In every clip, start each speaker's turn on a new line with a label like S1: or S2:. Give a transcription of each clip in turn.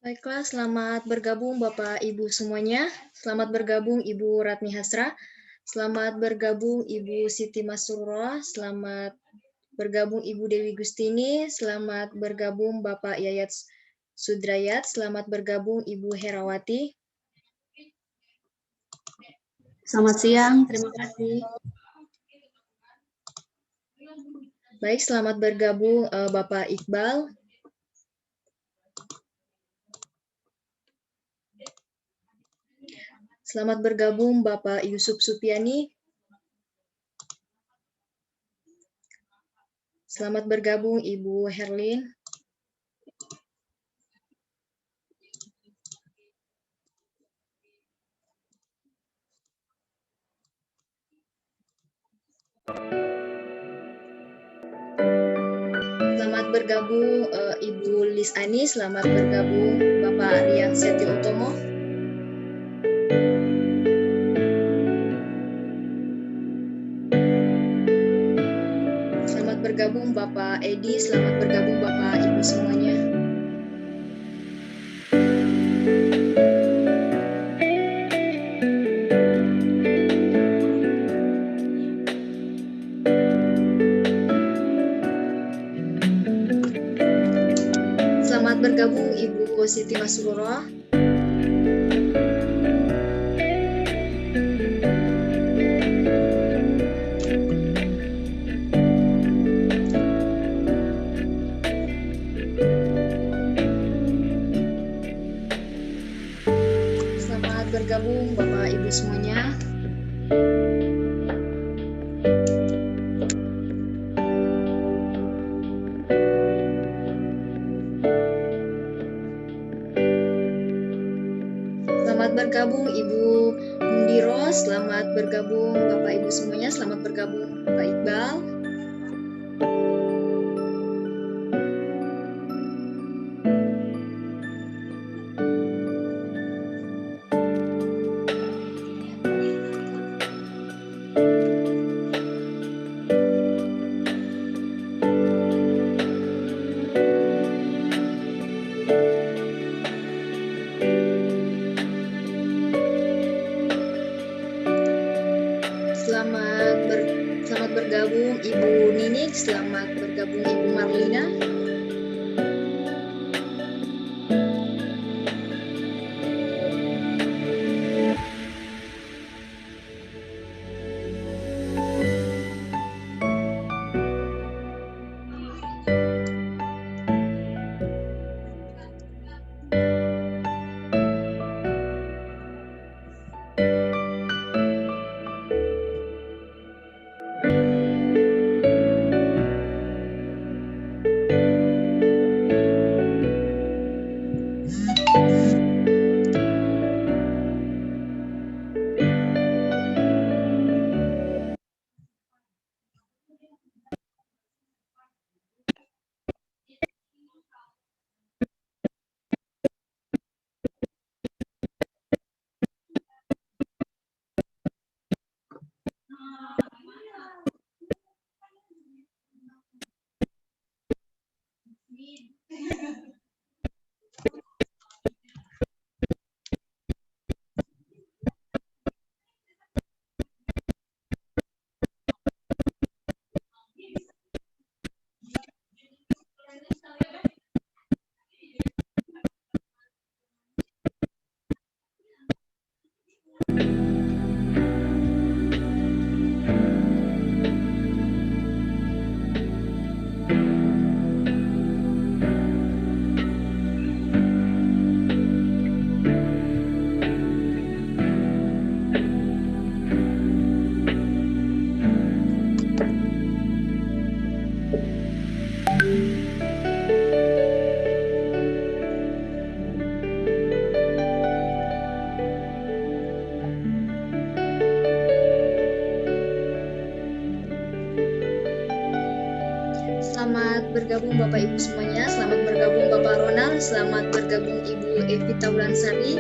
S1: Baiklah, selamat bergabung Bapak Ibu semuanya. Selamat bergabung Ibu Ratni Hasra. Selamat bergabung Ibu Siti Masrurah. Selamat bergabung Ibu Dewi Gustini. Selamat bergabung Bapak Yayat Sudrayat. Selamat bergabung Ibu Herawati.
S2: Selamat siang, terima kasih.
S1: Baik, selamat bergabung Bapak Iqbal. Selamat bergabung Bapak Yusuf Supiani. Selamat bergabung Ibu Herlin. Selamat bergabung Ibu Lis Ani. Selamat bergabung Bapak Rian Setio Utomo. Selamat bergabung Bapak Edi. Selamat bergabung Bapak Ibu semuanya. Selamat bergabung Ibu Siti Masrurah. Selamat bergabung Bapak Ibu semuanya. Selamat bergabung Ibu Mundiro. Selamat bergabung Bapak Ibu semuanya. Selamat bergabung Pak Iqbal. Selamat bergabung Ibu Ninik. Selamat bergabung Ibu Marlina. Selamat bergabung Bapak Ibu semuanya. Selamat bergabung Bapak Ronald. Selamat bergabung Ibu Evita Wulansari.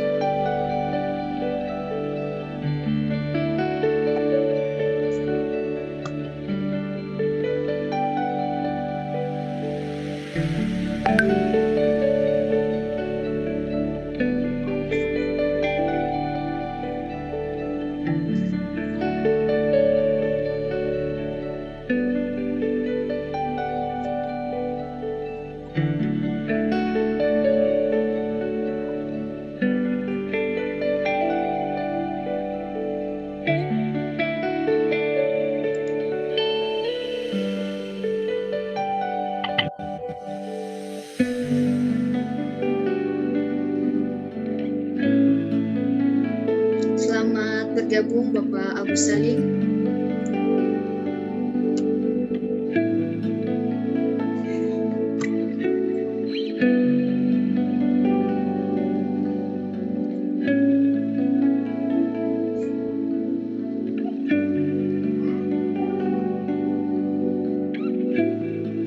S1: bergabung Bapak Abu Salim.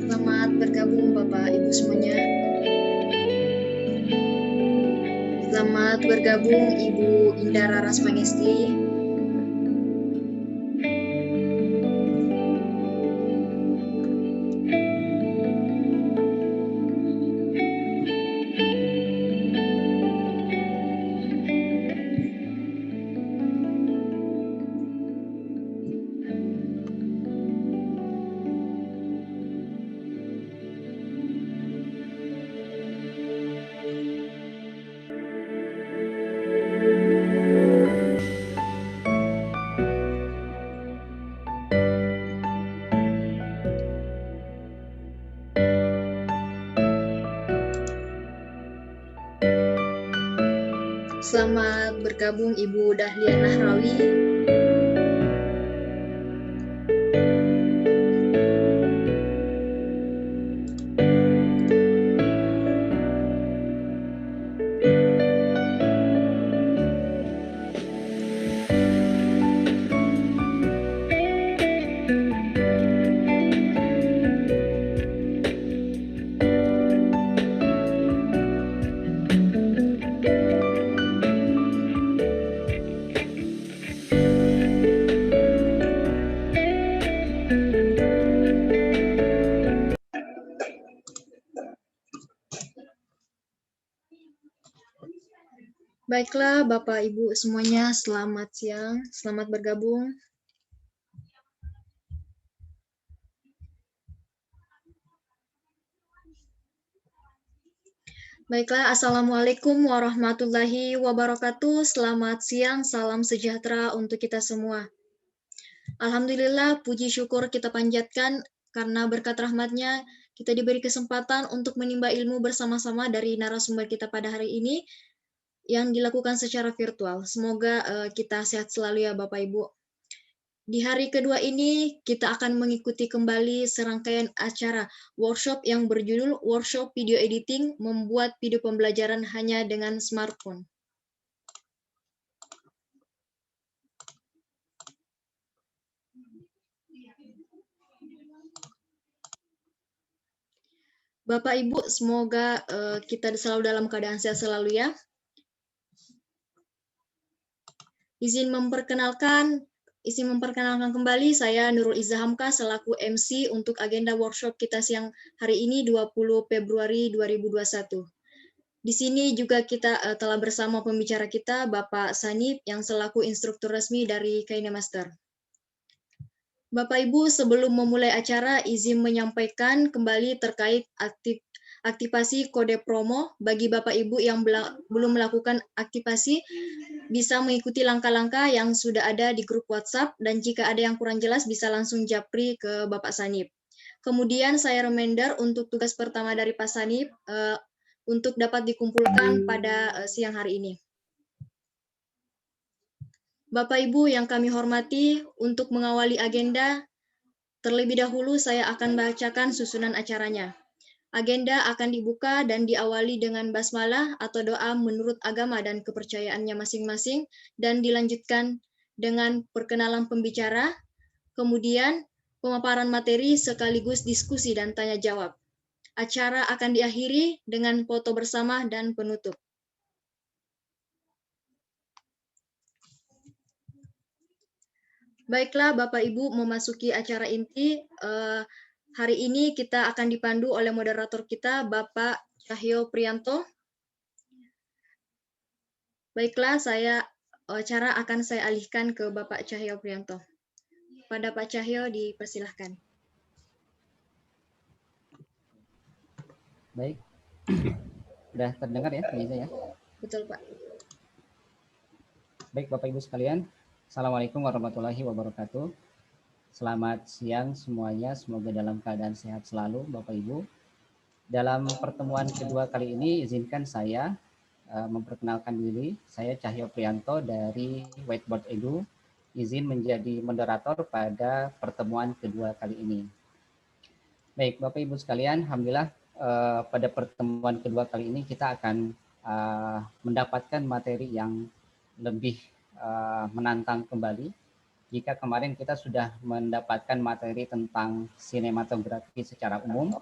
S1: Selamat bergabung Bapak Ibu semuanya. Selamat bergabung Ibu Indah Raras Pangesti. Selamat bergabung Ibu Dahlia Nahrawi. Baiklah Bapak Ibu semuanya, selamat siang, selamat bergabung. Baiklah, Assalamualaikum warahmatullahi wabarakatuh. Selamat siang, salam sejahtera untuk kita semua. Alhamdulillah, puji syukur kita panjatkan karena berkat rahmatnya kita diberi kesempatan untuk menimba ilmu bersama-sama dari narasumber kita pada hari ini yang dilakukan secara virtual. Semoga kita sehat selalu ya Bapak Ibu. Di hari kedua ini kita akan mengikuti kembali serangkaian acara workshop yang berjudul Workshop Video Editing Membuat Video Pembelajaran Hanya dengan Smartphone. Bapak Ibu, semoga kita selalu dalam keadaan sehat selalu ya. Izin memperkenalkan kembali, saya Nurul Izzah Hamka selaku MC untuk agenda workshop kita siang hari ini 20 Februari 2021. Di sini juga kita telah bersama pembicara kita, Bapak Sanip, yang selaku instruktur resmi dari KineMaster. Bapak Ibu, sebelum memulai acara, izin menyampaikan kembali terkait aktivasi kode promo. Bagi Bapak Ibu yang belum melakukan aktivasi, bisa mengikuti langkah-langkah yang sudah ada di grup WhatsApp, dan jika ada yang kurang jelas bisa langsung japri ke Bapak Sanip. Kemudian saya reminder untuk tugas pertama dari Pak Sanip untuk dapat dikumpulkan pada siang hari ini. Bapak Ibu yang kami hormati, untuk mengawali agenda, terlebih dahulu saya akan bacakan susunan acaranya. Agenda akan dibuka dan diawali dengan basmalah atau doa menurut agama dan kepercayaannya masing-masing, dan dilanjutkan dengan perkenalan pembicara, kemudian pemaparan materi sekaligus diskusi dan tanya jawab. Acara akan diakhiri dengan foto bersama dan penutup. Baiklah Bapak Ibu, memasuki acara inti. Hari ini kita akan dipandu oleh moderator kita, Bapak Cahyo Prianto. Baiklah, acara akan saya alihkan ke Bapak Cahyo Prianto. Pada Pak Cahyo, dipersilahkan.
S3: Baik, sudah terdengar ya ini saya?
S1: Betul Pak.
S3: Baik Bapak Ibu sekalian, Assalamualaikum warahmatullahi wabarakatuh. Selamat siang semuanya, semoga dalam keadaan sehat selalu Bapak Ibu. Dalam pertemuan kedua kali ini, izinkan saya memperkenalkan diri. Saya Cahyo Priyanto dari Whiteboard Edu, izin menjadi moderator pada pertemuan kedua kali ini. Baik, Bapak Ibu sekalian, alhamdulillah pada pertemuan kedua kali ini kita akan mendapatkan materi yang lebih menantang kembali. Jika kemarin kita sudah mendapatkan materi tentang sinematografi secara umum,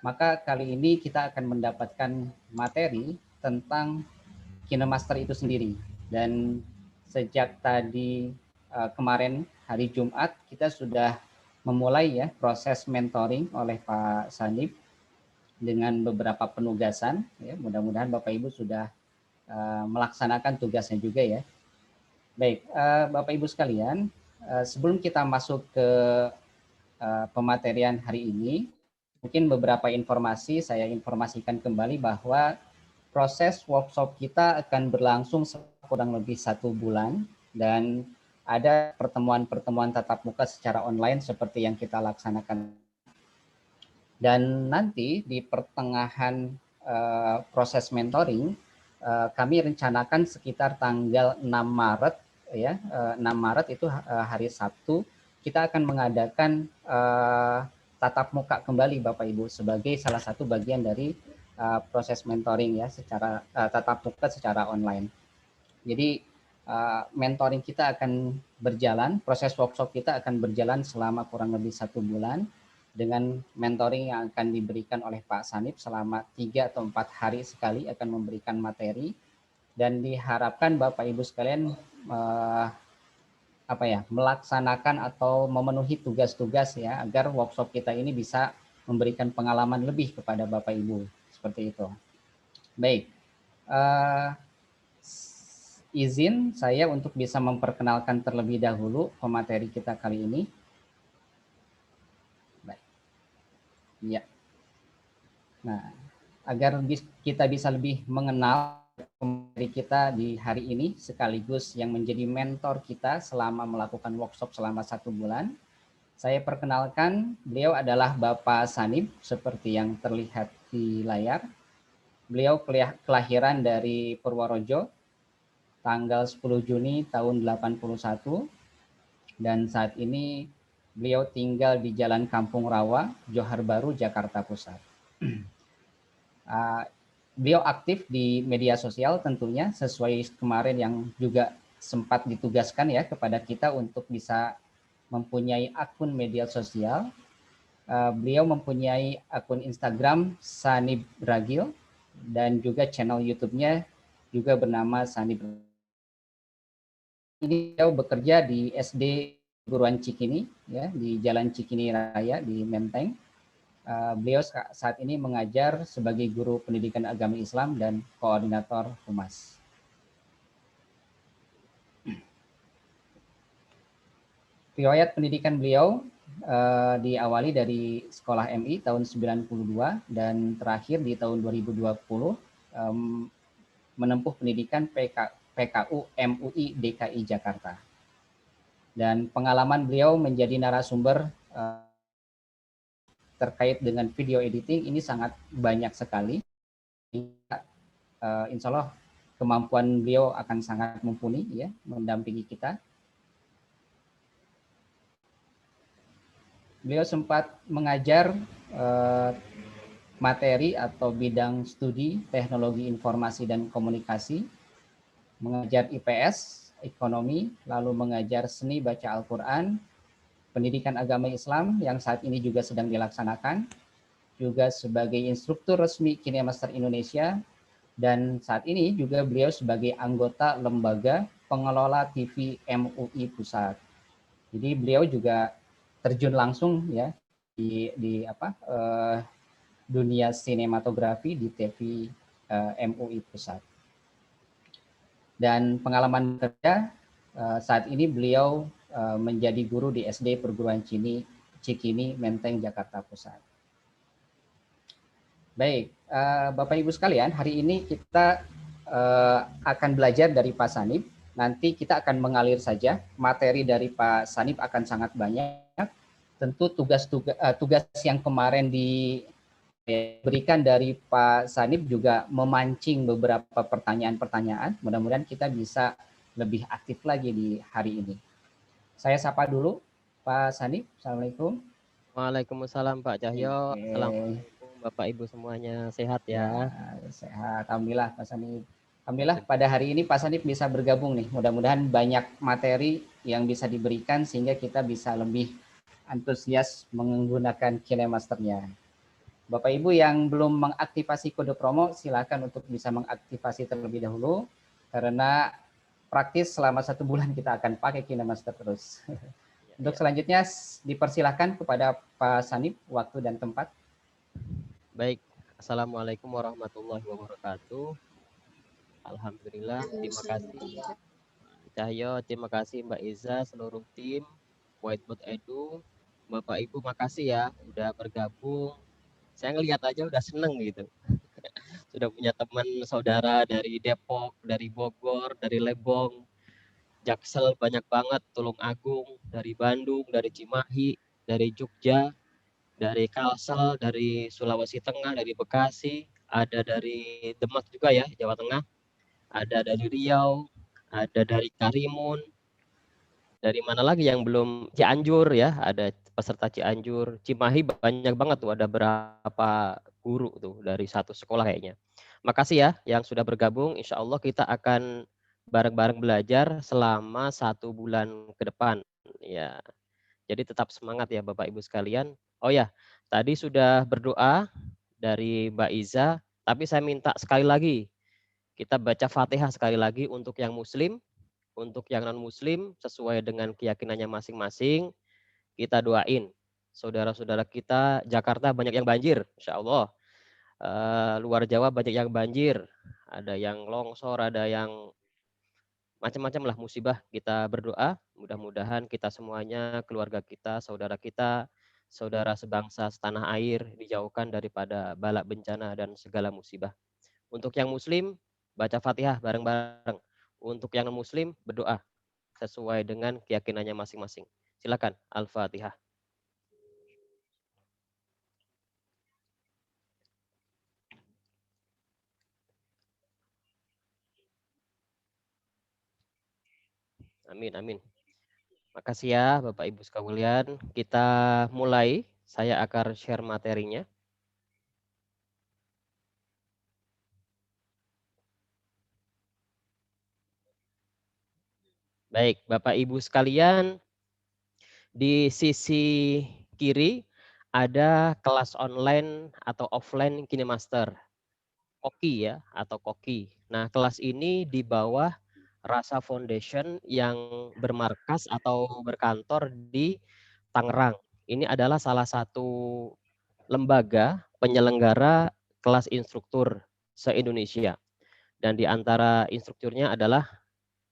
S3: maka kali ini kita akan mendapatkan materi tentang KineMaster itu sendiri. Dan sejak tadi kemarin hari Jumat kita sudah memulai ya proses mentoring oleh Pak Sanib dengan beberapa penugasan. Ya, mudah-mudahan Bapak Ibu sudah melaksanakan tugasnya juga ya. Baik, Bapak Ibu sekalian, sebelum kita masuk ke pematerian hari ini, mungkin beberapa informasi saya informasikan kembali bahwa proses workshop kita akan berlangsung kurang lebih 1 bulan dan ada pertemuan-pertemuan tatap muka secara online seperti yang kita laksanakan. Dan nanti di pertengahan proses mentoring, kami rencanakan sekitar tanggal 6 Maret ya, 6 Maret itu hari Sabtu, kita akan mengadakan tatap muka kembali Bapak Ibu sebagai salah satu bagian dari proses mentoring ya secara tatap muka secara online. Jadi mentoring kita akan berjalan, proses workshop kita akan berjalan selama kurang lebih 1 bulan dengan mentoring yang akan diberikan oleh Pak Sanib selama 3 atau 4 hari sekali akan memberikan materi. Dan diharapkan Bapak Ibu sekalian melaksanakan atau memenuhi tugas-tugas ya agar workshop kita ini bisa memberikan pengalaman lebih kepada Bapak Ibu seperti itu. Baik, izin saya untuk bisa memperkenalkan terlebih dahulu pemateri kita kali ini. Baik, ya. Nah, agar kita bisa lebih mengenal pemateri kita di hari ini sekaligus yang menjadi mentor kita selama melakukan workshop selama 1 bulan. Saya perkenalkan, beliau adalah Bapak Sanib seperti yang terlihat di layar. Beliau kelahiran dari Purworejo tanggal 10 Juni tahun 81 dan saat ini beliau tinggal di Jalan Kampung Rawa, Johar Baru, Jakarta Pusat. Beliau aktif di media sosial tentunya sesuai kemarin yang juga sempat ditugaskan ya kepada kita untuk bisa mempunyai akun media sosial. Beliau mempunyai akun Instagram Sanib Ragil dan juga channel YouTube-nya juga bernama Sanib. Ini beliau bekerja di SD Perguruan Cikini ya di Jalan Cikini Raya di Menteng. Beliau saat ini mengajar sebagai guru pendidikan agama Islam dan koordinator humas. Riwayat pendidikan beliau diawali dari sekolah MI tahun 92 dan terakhir di tahun 2020 menempuh pendidikan PKU MUI DKI Jakarta. Dan pengalaman beliau menjadi narasumber terkait dengan video editing ini sangat banyak sekali. Insya Allah kemampuan beliau akan sangat mumpuni ya mendampingi kita. Beliau sempat mengajar materi atau bidang studi teknologi informasi dan komunikasi, mengajar IPS, ekonomi, lalu mengajar seni baca Al-Quran, pendidikan agama Islam yang saat ini juga sedang dilaksanakan, juga sebagai instruktur resmi KineMaster Indonesia, dan saat ini juga beliau sebagai anggota lembaga pengelola TV MUI Pusat. Jadi beliau juga terjun langsung ya di dunia sinematografi di TV MUI Pusat. Dan pengalaman kerja saat ini beliau menjadi guru di SD Perguruan Cikini, Menteng, Jakarta Pusat. Baik, Bapak Ibu sekalian, hari ini kita akan belajar dari Pak Sanib. Nanti kita akan mengalir saja. Materi dari Pak Sanib akan sangat banyak. Tentu tugas yang kemarin berikan dari Pak Sanip juga memancing beberapa pertanyaan-pertanyaan. Mudah-mudahan kita bisa lebih aktif lagi di hari ini. Saya sapa dulu Pak Sanip. Assalamualaikum.
S4: Waalaikumsalam Pak Cahyo.
S3: Oke.
S4: Assalamualaikum Bapak Ibu semuanya. Sehat ya?
S3: Sehat. Alhamdulillah Pak Sanip. Alhamdulillah pada hari ini Pak Sanip bisa bergabung nih. Mudah-mudahan banyak materi yang bisa diberikan sehingga kita bisa lebih antusias menggunakan KineMaster-nya. Bapak Ibu yang belum mengaktifasi kode promo, silakan untuk bisa mengaktifasi terlebih dahulu, karena praktis selama 1 bulan kita akan pakai KineMaster terus. Untuk selanjutnya dipersilahkan kepada Pak Sanip, waktu dan tempat.
S4: Baik, Assalamualaikum warahmatullahi wabarakatuh. Alhamdulillah, terima kasih Cahyo, terima kasih Mbak Iza, seluruh tim Whiteboard Edu. Bapak Ibu makasih ya udah bergabung. Saya ngelihat aja udah seneng gitu. Sudah punya teman saudara dari Depok, dari Bogor, dari Lebong, Jaksel banyak banget, Tulung Agung, dari Bandung, dari Cimahi, dari Jogja, dari Kalsel, dari Sulawesi Tengah, dari Bekasi, ada dari Demak juga ya, Jawa Tengah, ada dari Riau, ada dari Karimun, dari mana lagi yang belum, Cianjur ya, ada peserta Cianjur, Cimahi banyak banget tuh, ada berapa guru tuh dari satu sekolah kayaknya. Makasih ya yang sudah bergabung, insya Allah kita akan bareng-bareng belajar selama 1 bulan ke depan. Ya, jadi tetap semangat ya Bapak Ibu sekalian. Oh ya, tadi sudah berdoa dari Mbak Iza, tapi saya minta sekali lagi, kita baca Fatihah sekali lagi untuk yang Muslim, untuk yang non-Muslim sesuai dengan keyakinannya masing-masing. Kita doain saudara-saudara kita Jakarta banyak yang banjir, insya Allah. Luar Jawa banyak yang banjir, ada yang longsor, ada yang macam-macam lah musibah. Kita berdoa, mudah-mudahan kita semuanya, keluarga kita, saudara sebangsa setanah air dijauhkan daripada bala bencana dan segala musibah. Untuk yang Muslim, baca Fatihah bareng-bareng. Untuk yang non-Muslim, berdoa sesuai dengan keyakinannya masing-masing. Silakan, Al-Fatihah. Amin, amin. Makasih ya Bapak Ibu sekalian. Kita mulai, saya akan share materinya. Baik, Bapak Ibu sekalian, di sisi kiri ada kelas online atau offline KineMaster, Koki ya, atau Koki. Nah, kelas ini di bawah Rasa Foundation yang bermarkas atau berkantor di Tangerang. Ini adalah salah satu lembaga penyelenggara kelas instruktur se-Indonesia. Dan di antara instrukturnya adalah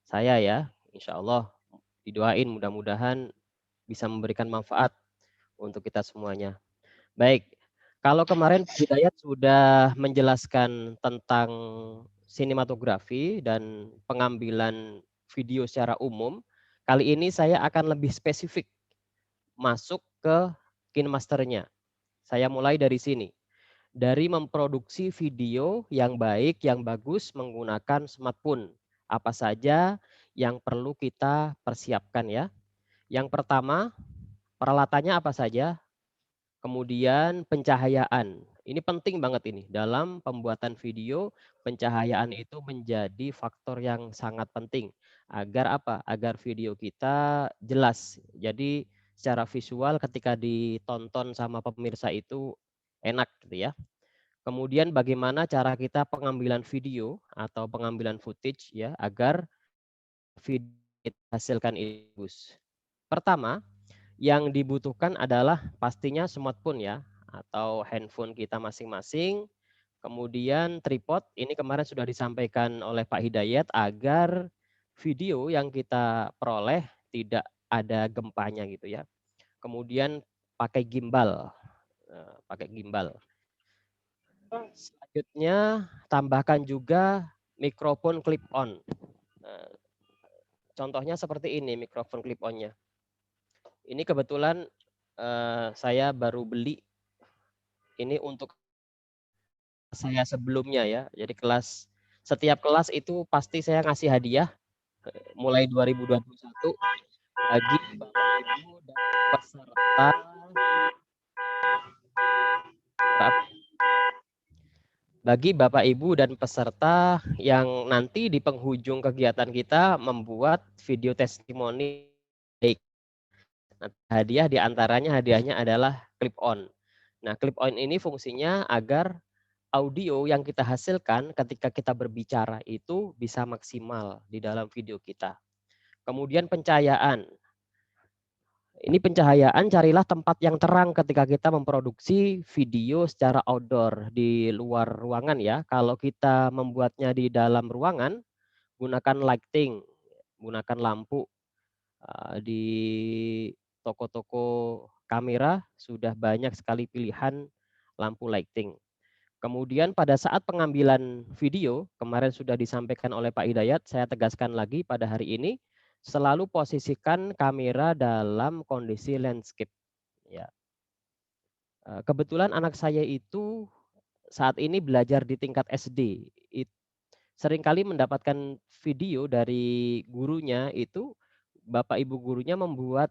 S4: saya ya, insya Allah didoain mudah-mudahan bisa memberikan manfaat untuk kita semuanya. Baik, kalau kemarin Hidayat sudah menjelaskan tentang sinematografi dan pengambilan video secara umum, kali ini saya akan lebih spesifik masuk ke KineMaster-nya. Saya mulai dari sini. Dari memproduksi video yang baik, yang bagus menggunakan smartphone. Apa saja yang perlu kita persiapkan ya. Yang pertama, peralatannya apa saja? Kemudian pencahayaan. Ini penting banget ini. Dalam pembuatan video, pencahayaan itu menjadi faktor yang sangat penting. Agar apa? Agar video kita jelas. Jadi secara visual ketika ditonton sama pemirsa itu enak gitu ya. Kemudian bagaimana cara kita pengambilan video atau pengambilan footage ya agar video kita hasilkan itu bagus. Pertama, yang dibutuhkan adalah pastinya smartphone ya atau handphone kita masing-masing. Kemudian tripod, ini kemarin sudah disampaikan oleh Pak Hidayat agar video yang kita peroleh tidak ada gempanya gitu ya. Kemudian pakai gimbal, pakai gimbal. Selanjutnya tambahkan juga mikrofon clip on. Nah, contohnya seperti ini mikrofon clip on-nya. Ini kebetulan saya baru beli ini untuk saya sebelumnya ya. Jadi setiap kelas itu pasti saya ngasih hadiah mulai 2021 bagi Bapak Ibu dan peserta bagi Bapak Ibu dan peserta yang nanti di penghujung kegiatan kita membuat video testimoni. Nah, hadiah diantaranya hadiahnya adalah clip on. Nah, clip on ini fungsinya agar audio yang kita hasilkan ketika kita berbicara itu bisa maksimal di dalam video kita. Kemudian pencahayaan. Ini pencahayaan, carilah tempat yang terang ketika kita memproduksi video secara outdoor di luar ruangan ya. Kalau kita membuatnya di dalam ruangan, gunakan lighting, gunakan lampu. Di toko-toko kamera sudah banyak sekali pilihan lampu lighting. Kemudian pada saat pengambilan video, kemarin sudah disampaikan oleh Pak Hidayat, saya tegaskan lagi pada hari ini, selalu posisikan kamera dalam kondisi landscape. Ya. Kebetulan anak saya itu saat ini belajar di tingkat SD. Seringkali mendapatkan video dari gurunya itu, Bapak Ibu gurunya membuat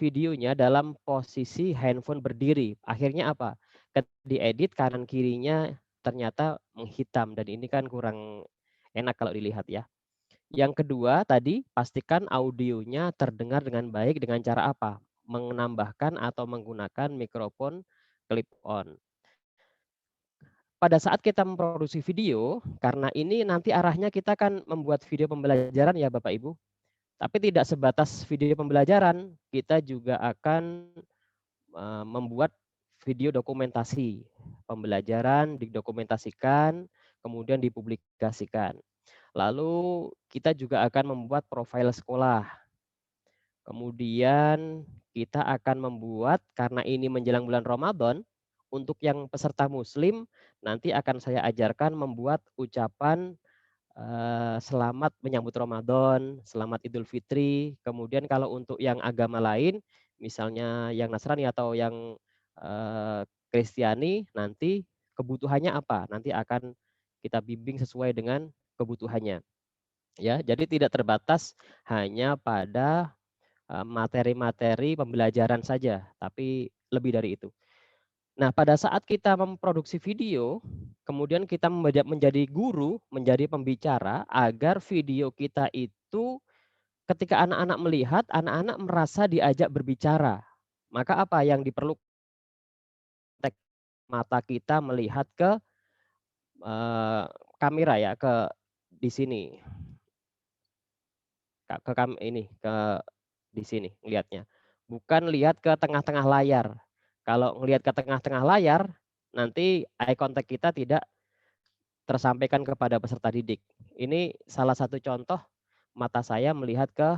S4: videonya dalam posisi handphone berdiri. Akhirnya apa? Ketika diedit kanan kirinya ternyata menghitam dan ini kan kurang enak kalau dilihat ya. Yang kedua tadi pastikan audionya terdengar dengan baik dengan cara apa? Menambahkan atau menggunakan mikrofon clip on. Pada saat kita memproduksi video, karena ini nanti arahnya kita kan membuat video pembelajaran ya Bapak Ibu. Tapi tidak sebatas video pembelajaran, kita juga akan membuat video dokumentasi pembelajaran, didokumentasikan, kemudian dipublikasikan. Lalu kita juga akan membuat profil sekolah. Kemudian kita akan membuat, karena ini menjelang bulan Ramadan, untuk yang peserta muslim nanti akan saya ajarkan membuat ucapan selamat menyambut Ramadan, selamat Idul Fitri. Kemudian kalau untuk yang agama lain, misalnya yang Nasrani atau yang Kristiani, nanti kebutuhannya apa? Nanti akan kita bimbing sesuai dengan kebutuhannya. Ya, jadi tidak terbatas hanya pada materi-materi pembelajaran saja, tapi lebih dari itu. Nah, pada saat kita memproduksi video, kemudian kita menjadi guru, menjadi pembicara, agar video kita itu ketika anak-anak melihat, anak-anak merasa diajak berbicara. Maka apa yang diperlukan? Mata kita melihat ke kamera ya, ke di sini. Ke di sini lihatnya. Bukan lihat ke tengah-tengah layar. Kalau ngelihat ke tengah-tengah layar, nanti eye contact kita tidak tersampaikan kepada peserta didik. Ini salah satu contoh mata saya melihat ke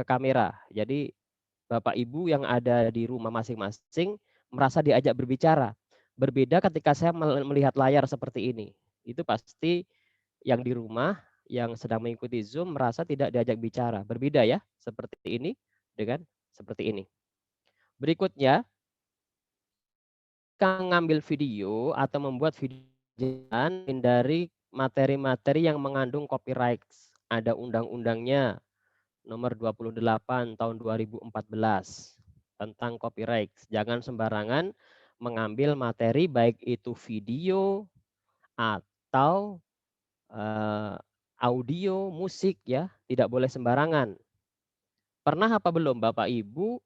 S4: kamera. Jadi Bapak Ibu yang ada di rumah masing-masing merasa diajak berbicara. Berbeda ketika saya melihat layar seperti ini. Itu pasti yang di rumah yang sedang mengikuti Zoom merasa tidak diajak bicara. Berbeda ya, seperti ini dengan seperti ini. Berikutnya, kita mengambil video atau membuat video dari materi-materi yang mengandung copyright. Ada undang-undangnya nomor 28 tahun 2014 tentang copyright. Jangan sembarangan mengambil materi baik itu video atau audio, musik ya, tidak boleh sembarangan. Pernah apa belum Bapak Ibu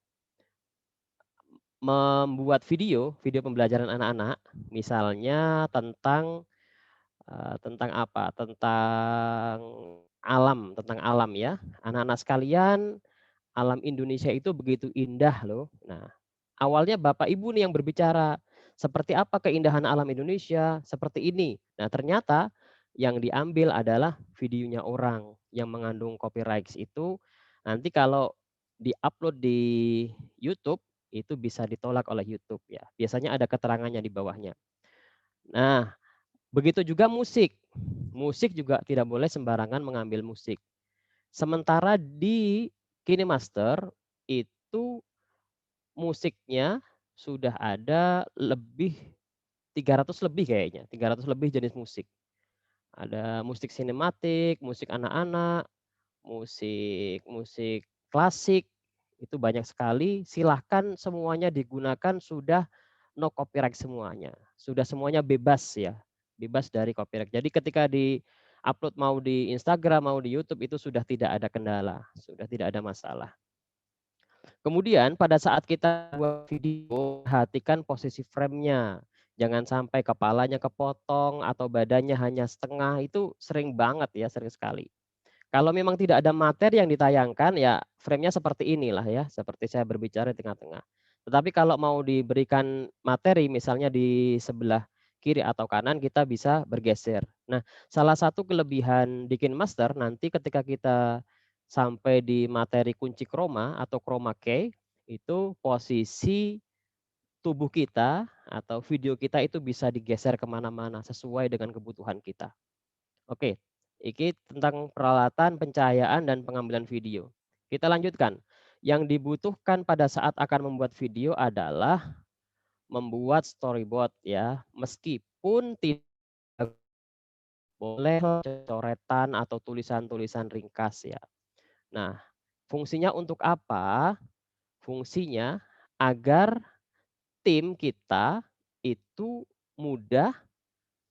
S4: membuat video pembelajaran anak-anak, misalnya tentang apa? Tentang alam ya. Anak-anak sekalian, alam Indonesia itu begitu indah loh. Nah, awalnya Bapak Ibu nih yang berbicara, seperti apa keindahan alam Indonesia, seperti ini. Nah, ternyata yang diambil adalah videonya orang yang mengandung copyright itu. Nanti kalau di-upload di YouTube, itu bisa ditolak oleh YouTube ya. Biasanya ada keterangannya di bawahnya. Nah, begitu juga musik. Musik juga tidak boleh sembarangan mengambil musik. Sementara di KineMaster itu musiknya sudah ada lebih 300 lebih kayaknya, 300 lebih jenis musik. Ada musik sinematik, musik anak-anak, musik musik klasik, itu banyak sekali. Silahkan semuanya digunakan, sudah no copyright semuanya. Sudah semuanya bebas ya, bebas dari copyright. Jadi ketika di-upload mau di Instagram, mau di YouTube itu sudah tidak ada kendala, sudah tidak ada masalah. Kemudian pada saat kita buat video, perhatikan posisi frame-nya. Jangan sampai kepalanya kepotong atau badannya hanya setengah, itu sering banget ya, sering sekali. Kalau memang tidak ada materi yang ditayangkan, ya frame-nya seperti inilah ya, seperti saya berbicara di tengah-tengah. Tetapi kalau mau diberikan materi, misalnya di sebelah kiri atau kanan, kita bisa bergeser. Nah, salah satu kelebihan di KineMaster, nanti ketika kita sampai di materi kunci chroma atau chroma key, itu posisi tubuh kita atau video kita itu bisa digeser kemana-mana sesuai dengan kebutuhan kita. Oke, ini tentang peralatan pencahayaan dan pengambilan video. Kita lanjutkan. Yang dibutuhkan pada saat akan membuat video adalah membuat storyboard ya. Meskipun tidak boleh coretan atau tulisan-tulisan ringkas ya. Nah, fungsinya untuk apa? Fungsinya agar tim kita itu mudah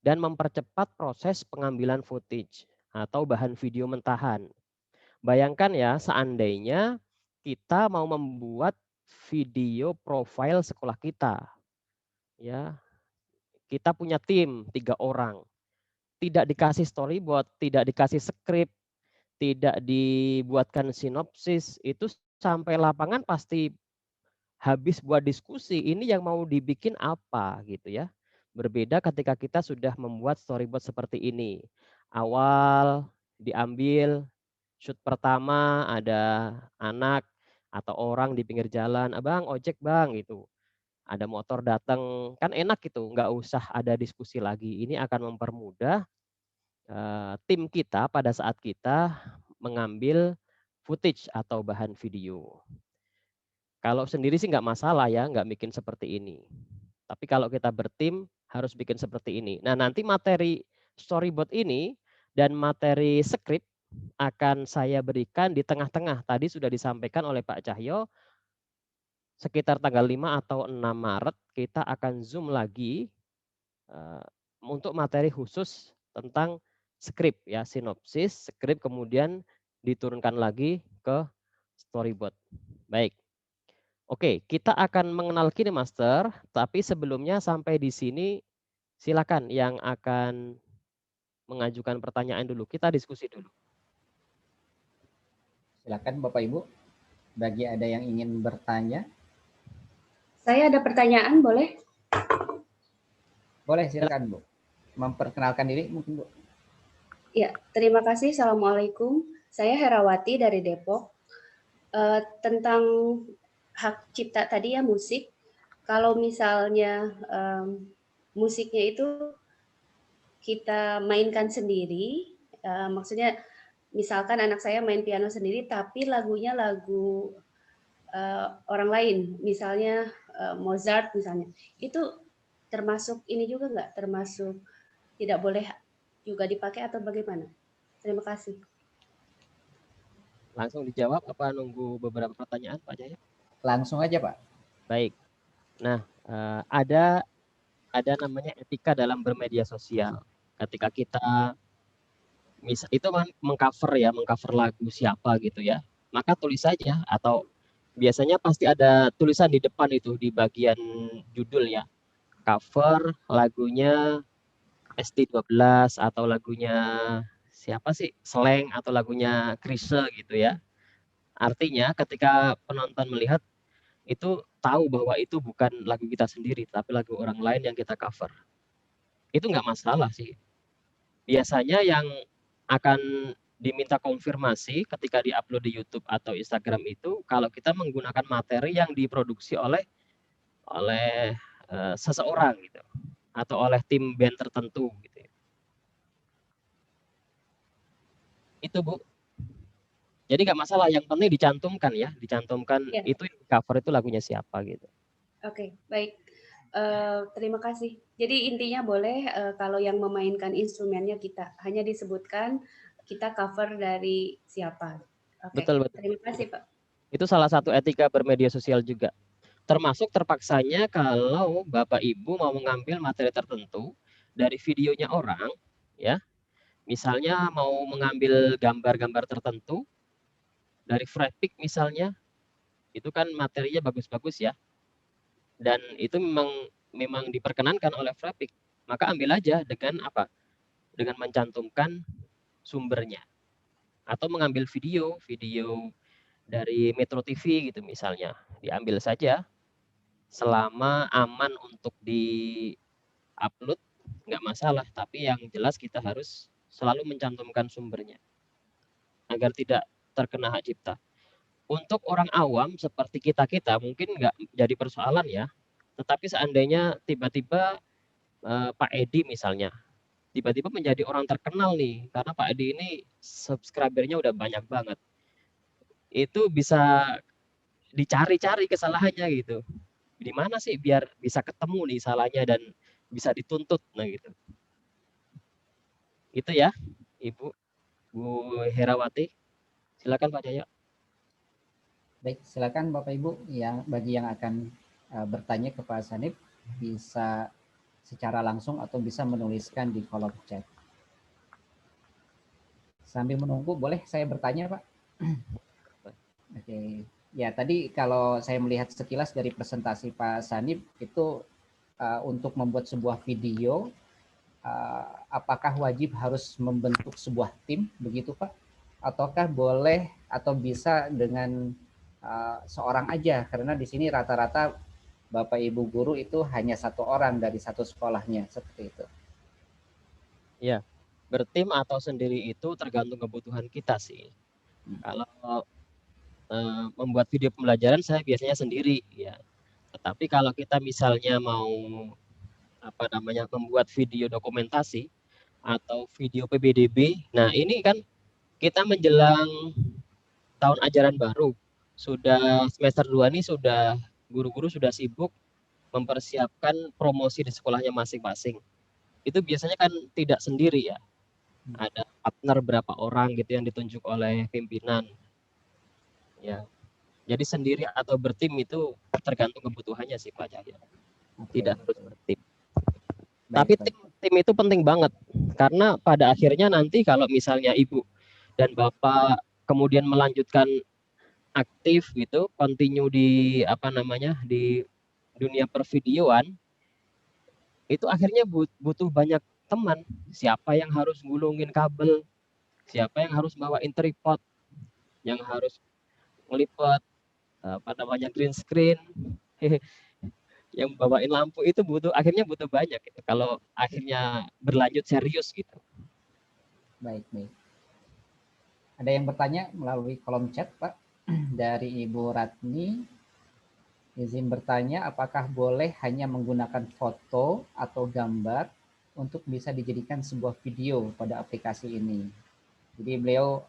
S4: dan mempercepat proses pengambilan footage atau bahan video mentahan. Bayangkan ya, seandainya kita mau membuat video profil sekolah kita, ya, kita punya tim 3 orang, tidak dikasih storyboard, tidak dikasih skrip, tidak dibuatkan sinopsis, itu sampai lapangan pasti habis buat diskusi, ini yang mau dibikin apa gitu ya. Berbeda ketika kita sudah membuat storyboard seperti ini. Awal diambil shoot pertama, ada anak atau orang di pinggir jalan, "Abang, ojek bang," gitu. Ada motor datang, kan enak gitu, nggak usah ada diskusi lagi. Ini akan mempermudah tim kita pada saat kita mengambil footage atau bahan video. Kalau sendiri sih nggak masalah ya, nggak bikin seperti ini. Tapi kalau kita bertim harus bikin seperti ini. Nah, nanti materi storyboard ini dan materi skrip akan saya berikan di tengah-tengah. Tadi sudah disampaikan oleh Pak Cahyo, sekitar tanggal 5 atau 6 Maret kita akan Zoom lagi untuk materi khusus tentang skrip ya, sinopsis, skrip kemudian diturunkan lagi ke storyboard. Baik. Oke, kita akan mengenal KineMaster, tapi sebelumnya sampai di sini silakan yang akan mengajukan pertanyaan dulu. Kita diskusi dulu.
S3: Silakan Bapak Ibu, bagi ada yang ingin bertanya.
S2: Saya ada pertanyaan, boleh?
S3: Boleh, silakan Bu. Memperkenalkan diri mungkin Bu.
S2: Ya, terima kasih. Assalamualaikum. Saya Herawati dari Depok. Tentang hak cipta tadi ya, musik. Kalau misalnya musiknya itu kita mainkan sendiri, maksudnya misalkan anak saya main piano sendiri, tapi lagunya lagu orang lain, misalnya Mozart misalnya, itu termasuk ini juga nggak? Termasuk tidak boleh juga dipakai atau bagaimana? Terima kasih.
S4: Langsung dijawab apa nunggu beberapa pertanyaan Pak Jaya?
S3: Langsung aja Pak.
S4: Baik. Nah, ada namanya etika dalam bermedia sosial. Ketika kita itu mengcover ya, mengcover lagu siapa gitu ya, maka tulis saja atau biasanya pasti ada tulisan di depan itu di bagian judul ya. Cover lagunya ST12 atau lagunya siapa sih? Slank atau lagunya Chrisye gitu ya. Artinya ketika penonton melihat itu tahu bahwa itu bukan lagu kita sendiri, tapi lagu orang lain yang kita cover. Itu nggak masalah sih. Biasanya yang akan diminta konfirmasi ketika diupload di YouTube atau Instagram itu kalau kita menggunakan materi yang diproduksi oleh seseorang gitu atau oleh tim band tertentu gitu ya. Itu Bu. Jadi nggak masalah, yang penting dicantumkan ya, dicantumkan
S2: Ya.
S4: itu cover itu lagunya siapa gitu.
S2: Oke, baik. Terima kasih. Jadi intinya boleh kalau yang memainkan instrumennya kita, hanya disebutkan kita cover dari siapa. Oke,
S4: Betul, betul.
S2: terima kasih Pak.
S4: Itu salah satu etika bermedia sosial juga. Termasuk terpaksanya kalau Bapak Ibu mau mengambil materi tertentu dari videonya orang, ya, misalnya mau mengambil gambar-gambar tertentu dari Frapik misalnya, itu kan materinya bagus-bagus ya, dan itu memang memang diperkenankan oleh Frapik. Maka ambil aja dengan apa? Dengan mencantumkan sumbernya, atau mengambil video dari Metro TV gitu misalnya, diambil saja selama aman untuk di-upload, nggak masalah. Tapi yang jelas kita harus selalu mencantumkan sumbernya agar tidak terkena hak cipta. Untuk orang awam seperti kita-kita mungkin nggak jadi persoalan ya. Tetapi seandainya tiba-tiba Pak Edi misalnya, tiba-tiba menjadi orang terkenal nih, karena Pak Edi ini subscribernya udah banyak banget. Itu bisa dicari-cari kesalahannya gitu. Di mana sih biar bisa ketemu nih salahnya dan bisa dituntut, nah gitu. Itu ya, Ibu, Bu Herawati. Silakan Pak Jaya.
S3: Baik, silakan Bapak Ibu yang bagi yang akan bertanya ke Pak Sanip bisa secara langsung atau bisa menuliskan di kolom chat. Sambil menunggu, boleh saya bertanya, Pak? Oke, ya tadi kalau saya melihat sekilas dari presentasi Pak Sanip itu untuk membuat sebuah video, apakah wajib harus membentuk sebuah tim, begitu Pak? Ataukah boleh atau bisa dengan seorang aja? Karena di sini rata-rata Bapak Ibu guru itu hanya satu orang dari satu sekolahnya, seperti itu.
S4: Ya, bertim atau sendiri itu tergantung kebutuhan kita sih. Kalau membuat video pembelajaran saya biasanya sendiri ya. Tetapi kalau kita misalnya mau apa namanya membuat video dokumentasi atau video PBDB, nah ini kan kita menjelang tahun ajaran baru. Sudah semester 2 ini sudah guru-guru sudah sibuk mempersiapkan promosi di sekolahnya masing-masing. Itu biasanya kan tidak sendiri ya. Ada partner berapa orang gitu yang ditunjuk oleh pimpinan. Ya. Jadi sendiri atau bertim itu tergantung kebutuhannya sih Pak Cahya. Tidak harus bertim. Tapi tim itu penting banget karena pada akhirnya nanti kalau misalnya Ibu dan Bapak kemudian melanjutkan aktif gitu, continue di apa namanya di dunia pervideoan, itu akhirnya butuh banyak teman. Siapa yang harus gulungin kabel, siapa yang harus bawain tripod, yang harus ngelipet apa namanya green screen, yang bawain lampu itu akhirnya butuh banyak gitu. Kalau akhirnya berlanjut serius gitu.
S3: Baik, baik. Ada yang bertanya melalui kolom chat, Pak, dari Ibu Ratni. Izin bertanya, apakah boleh hanya menggunakan foto atau gambar untuk bisa dijadikan sebuah video pada aplikasi ini? Jadi beliau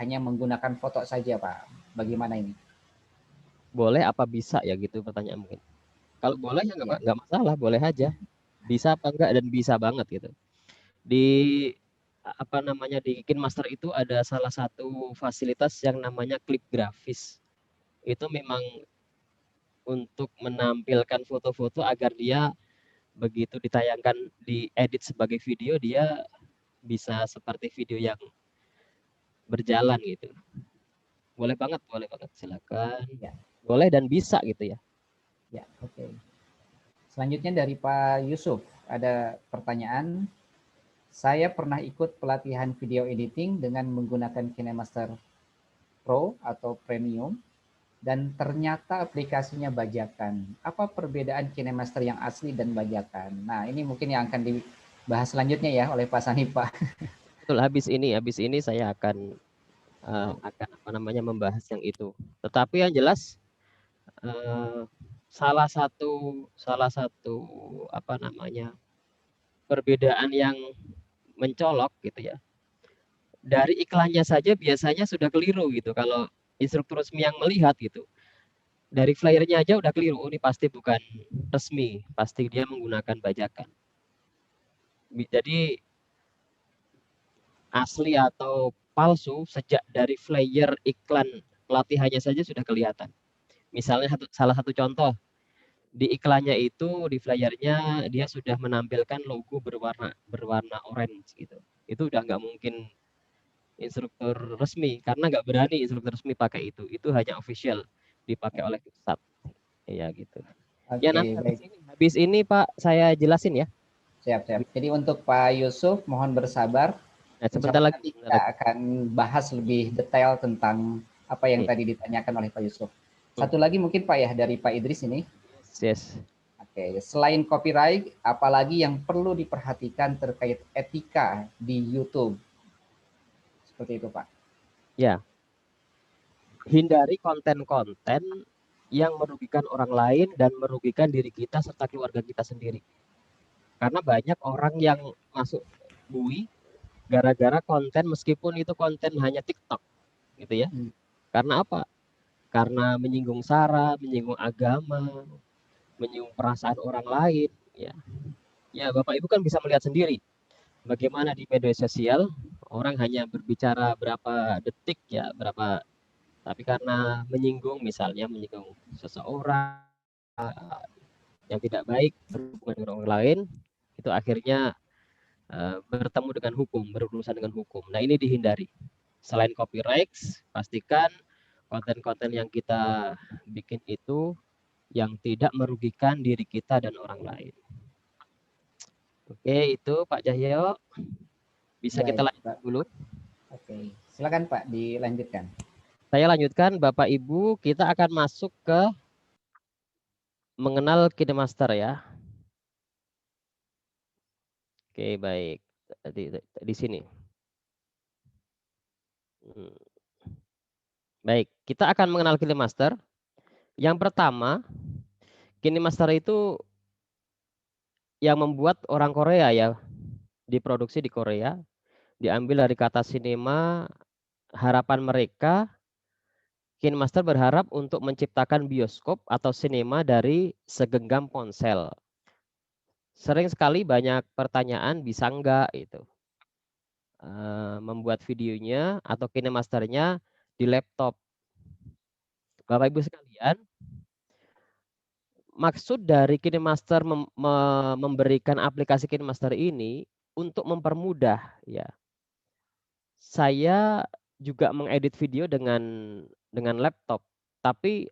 S3: hanya menggunakan foto saja, Pak. Bagaimana ini?
S4: Boleh apa bisa ya gitu pertanyaan mungkin. Kalau boleh ya nggak masalah, boleh aja. Bisa apa enggak dan bisa banget gitu. Di apa namanya di KineMaster itu ada salah satu fasilitas yang namanya klip grafis. Itu memang untuk menampilkan foto-foto agar dia begitu ditayangkan diedit sebagai video dia bisa seperti video yang berjalan gitu. Boleh banget silakan.
S3: Ya.
S4: Boleh dan bisa gitu ya.
S3: Ya, oke. Selanjutnya dari Pak Yusuf, ada pertanyaan. Saya pernah ikut pelatihan video editing dengan menggunakan KineMaster Pro atau Premium dan ternyata aplikasinya bajakan. Apa perbedaan KineMaster yang asli dan bajakan? Nah, ini mungkin yang akan dibahas selanjutnya ya oleh Pak Sani, Pak.
S4: Betul, habis ini saya akan apa namanya membahas yang itu. Tetapi yang jelas salah satu apa namanya perbedaan yang mencolok gitu ya. Dari iklannya saja biasanya sudah keliru gitu kalau instruktur resmi yang melihat gitu. Dari flyernya aja udah keliru. Oh, ini pasti bukan resmi, pasti dia menggunakan bajakan. Jadi asli atau palsu sejak dari flyer iklan pelatihannya saja sudah kelihatan. Misalnya salah satu contoh, di iklannya itu, di flyernya dia sudah menampilkan logo berwarna orange gitu. Itu udah nggak mungkin instruktur resmi, karena nggak berani instruktur resmi pakai itu. Itu hanya official dipakai oleh pusat. Iya gitu. Ya, nanti
S3: Oke, baik.
S4: habis ini Pak saya jelasin ya.
S3: Siap. Jadi untuk Pak Yusuf, mohon bersabar.
S4: Nah,
S3: Insya
S4: sebentar
S3: Allah
S4: lagi.
S3: nanti kita akan bahas lebih detail tentang apa yang
S4: Oke.
S3: tadi ditanyakan oleh Pak Yusuf. Satu lagi mungkin Pak ya, dari Pak Idris ini.
S4: Yes.
S3: Oke, selain copyright, apalagi yang perlu diperhatikan terkait etika di YouTube? Seperti itu, Pak.
S4: Ya. Hindari konten-konten yang merugikan orang lain dan merugikan diri kita serta keluarga kita sendiri. Karena banyak orang yang masuk bui gara-gara konten, meskipun itu konten hanya TikTok gitu ya. Karena apa? Karena menyinggung sara, menyinggung agama, menyinggung perasaan orang lain ya. Ya, Bapak Ibu kan bisa melihat sendiri bagaimana di media sosial orang hanya berbicara berapa detik ya, tapi karena menyinggung, misalnya menyinggung seseorang yang tidak baik berhubungan dengan orang lain, itu akhirnya bertemu dengan hukum, berurusan dengan hukum. Nah, ini dihindari. Selain copyright, pastikan konten-konten yang kita bikin itu yang tidak merugikan diri kita dan orang lain. Oke, itu Pak Cahyo. Bisa
S3: Baik,
S4: kita lanjut
S3: Pak.
S4: dulu.
S3: Oke, silakan Pak, dilanjutkan.
S4: Saya lanjutkan, Bapak Ibu, kita akan masuk ke mengenal KineMaster ya. Oke, baik. Di sini. Baik, kita akan mengenal KineMaster. Yang pertama, KineMaster itu yang membuat orang Korea ya, diproduksi di Korea, diambil dari kata sinema. Harapan mereka, KineMaster berharap untuk menciptakan bioskop atau sinema dari segenggam ponsel. Sering sekali banyak pertanyaan, bisa enggak itu membuat videonya atau KineMasternya di laptop. Bapak Ibu sekalian, maksud dari KineMaster memberikan aplikasi KineMaster ini untuk mempermudah ya. Saya juga mengedit video dengan laptop, tapi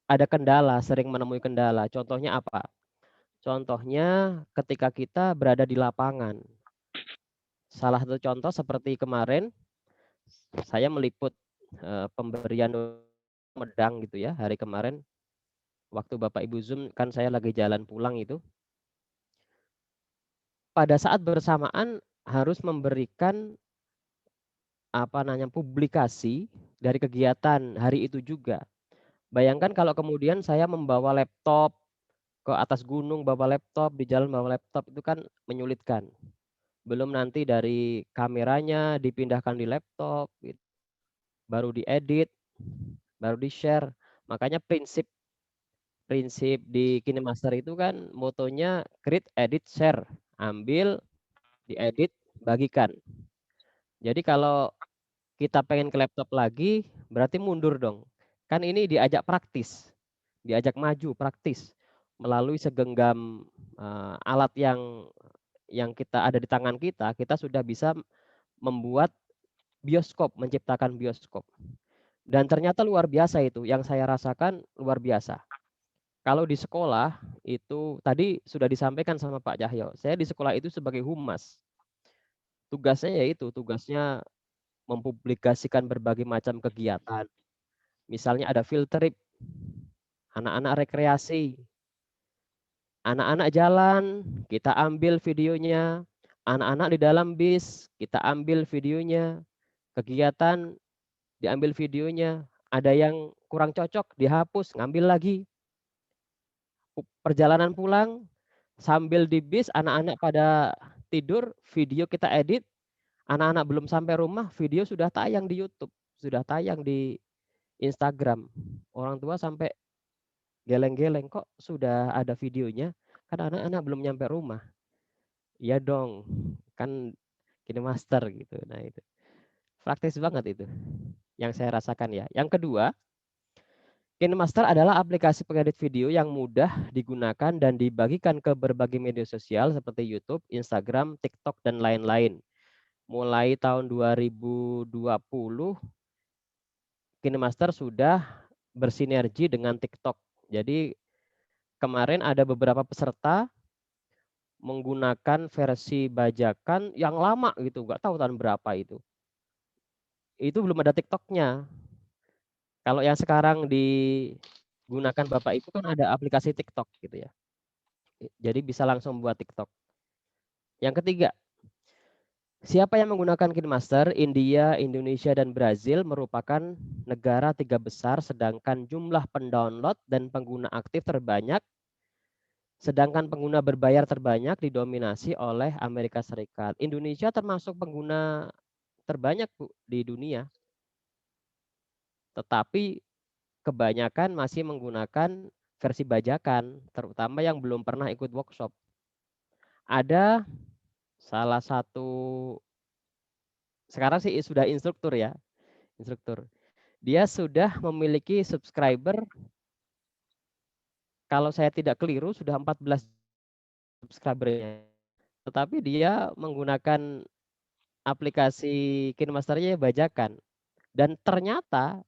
S4: ada kendala, sering menemui kendala. Contohnya apa? Contohnya ketika kita berada di lapangan. Salah satu contoh seperti kemarin saya meliput pemberian medang gitu ya, hari kemarin waktu Bapak Ibu Zoom kan saya lagi jalan pulang itu. Pada saat bersamaan harus memberikan publikasi dari kegiatan hari itu juga. Bayangkan kalau kemudian saya membawa laptop ke atas gunung, bawa laptop di jalan, bawa laptop, itu kan menyulitkan. Belum nanti dari kameranya dipindahkan di laptop, gitu. Baru diedit, baru di-share. Makanya prinsip di KineMaster itu kan motonya create, edit, share. Ambil, diedit, bagikan. Jadi kalau kita pengen ke laptop lagi, berarti mundur dong. Kan ini diajak praktis, diajak maju praktis melalui segenggam alat yang kita ada di tangan kita, kita sudah bisa membuat bioskop, menciptakan bioskop. Dan ternyata luar biasa itu, yang saya rasakan luar biasa. Kalau di sekolah itu tadi sudah disampaikan sama Pak Cahyo, saya di sekolah itu sebagai humas. Tugasnya yaitu tugasnya mempublikasikan berbagai macam kegiatan. Misalnya ada field trip, anak-anak rekreasi, anak-anak jalan, kita ambil videonya, anak-anak di dalam bis, kita ambil videonya, kegiatan diambil videonya, ada yang kurang cocok dihapus, ngambil lagi. Perjalanan pulang, sambil di bis anak-anak pada tidur, video kita edit, anak-anak belum sampai rumah, video sudah tayang di YouTube, sudah tayang di Instagram. Orang tua sampai geleng-geleng, kok sudah ada videonya? Kan anak-anak belum nyampe rumah. Iya dong, kan KineMaster gitu. Nah itu praktis banget itu yang saya rasakan ya. Yang kedua, KineMaster adalah aplikasi pengedit video yang mudah digunakan dan dibagikan ke berbagai media sosial seperti YouTube, Instagram, TikTok, dan lain-lain. Mulai tahun 2020, KineMaster sudah bersinergi dengan TikTok. Jadi kemarin ada beberapa peserta menggunakan versi bajakan yang lama gitu, nggak tahu tahun berapa itu. Itu belum ada TikToknya. Kalau yang sekarang digunakan Bapak Ibu kan ada aplikasi TikTok gitu ya. Jadi bisa langsung buat TikTok. Yang ketiga, siapa yang menggunakan KineMaster? India, Indonesia, dan Brazil merupakan negara 3 besar, sedangkan jumlah pendownload dan pengguna aktif terbanyak, sedangkan pengguna berbayar terbanyak didominasi oleh Amerika Serikat. Indonesia termasuk pengguna terbanyak Bu, di dunia, tetapi kebanyakan masih menggunakan versi bajakan, terutama yang belum pernah ikut workshop. Ada salah satu, sekarang sih sudah instruktur ya, instruktur. Dia sudah memiliki subscriber, kalau saya tidak keliru sudah 14 subscribernya. Tetapi dia menggunakan aplikasi KineMaster-nya bajakan. Dan ternyata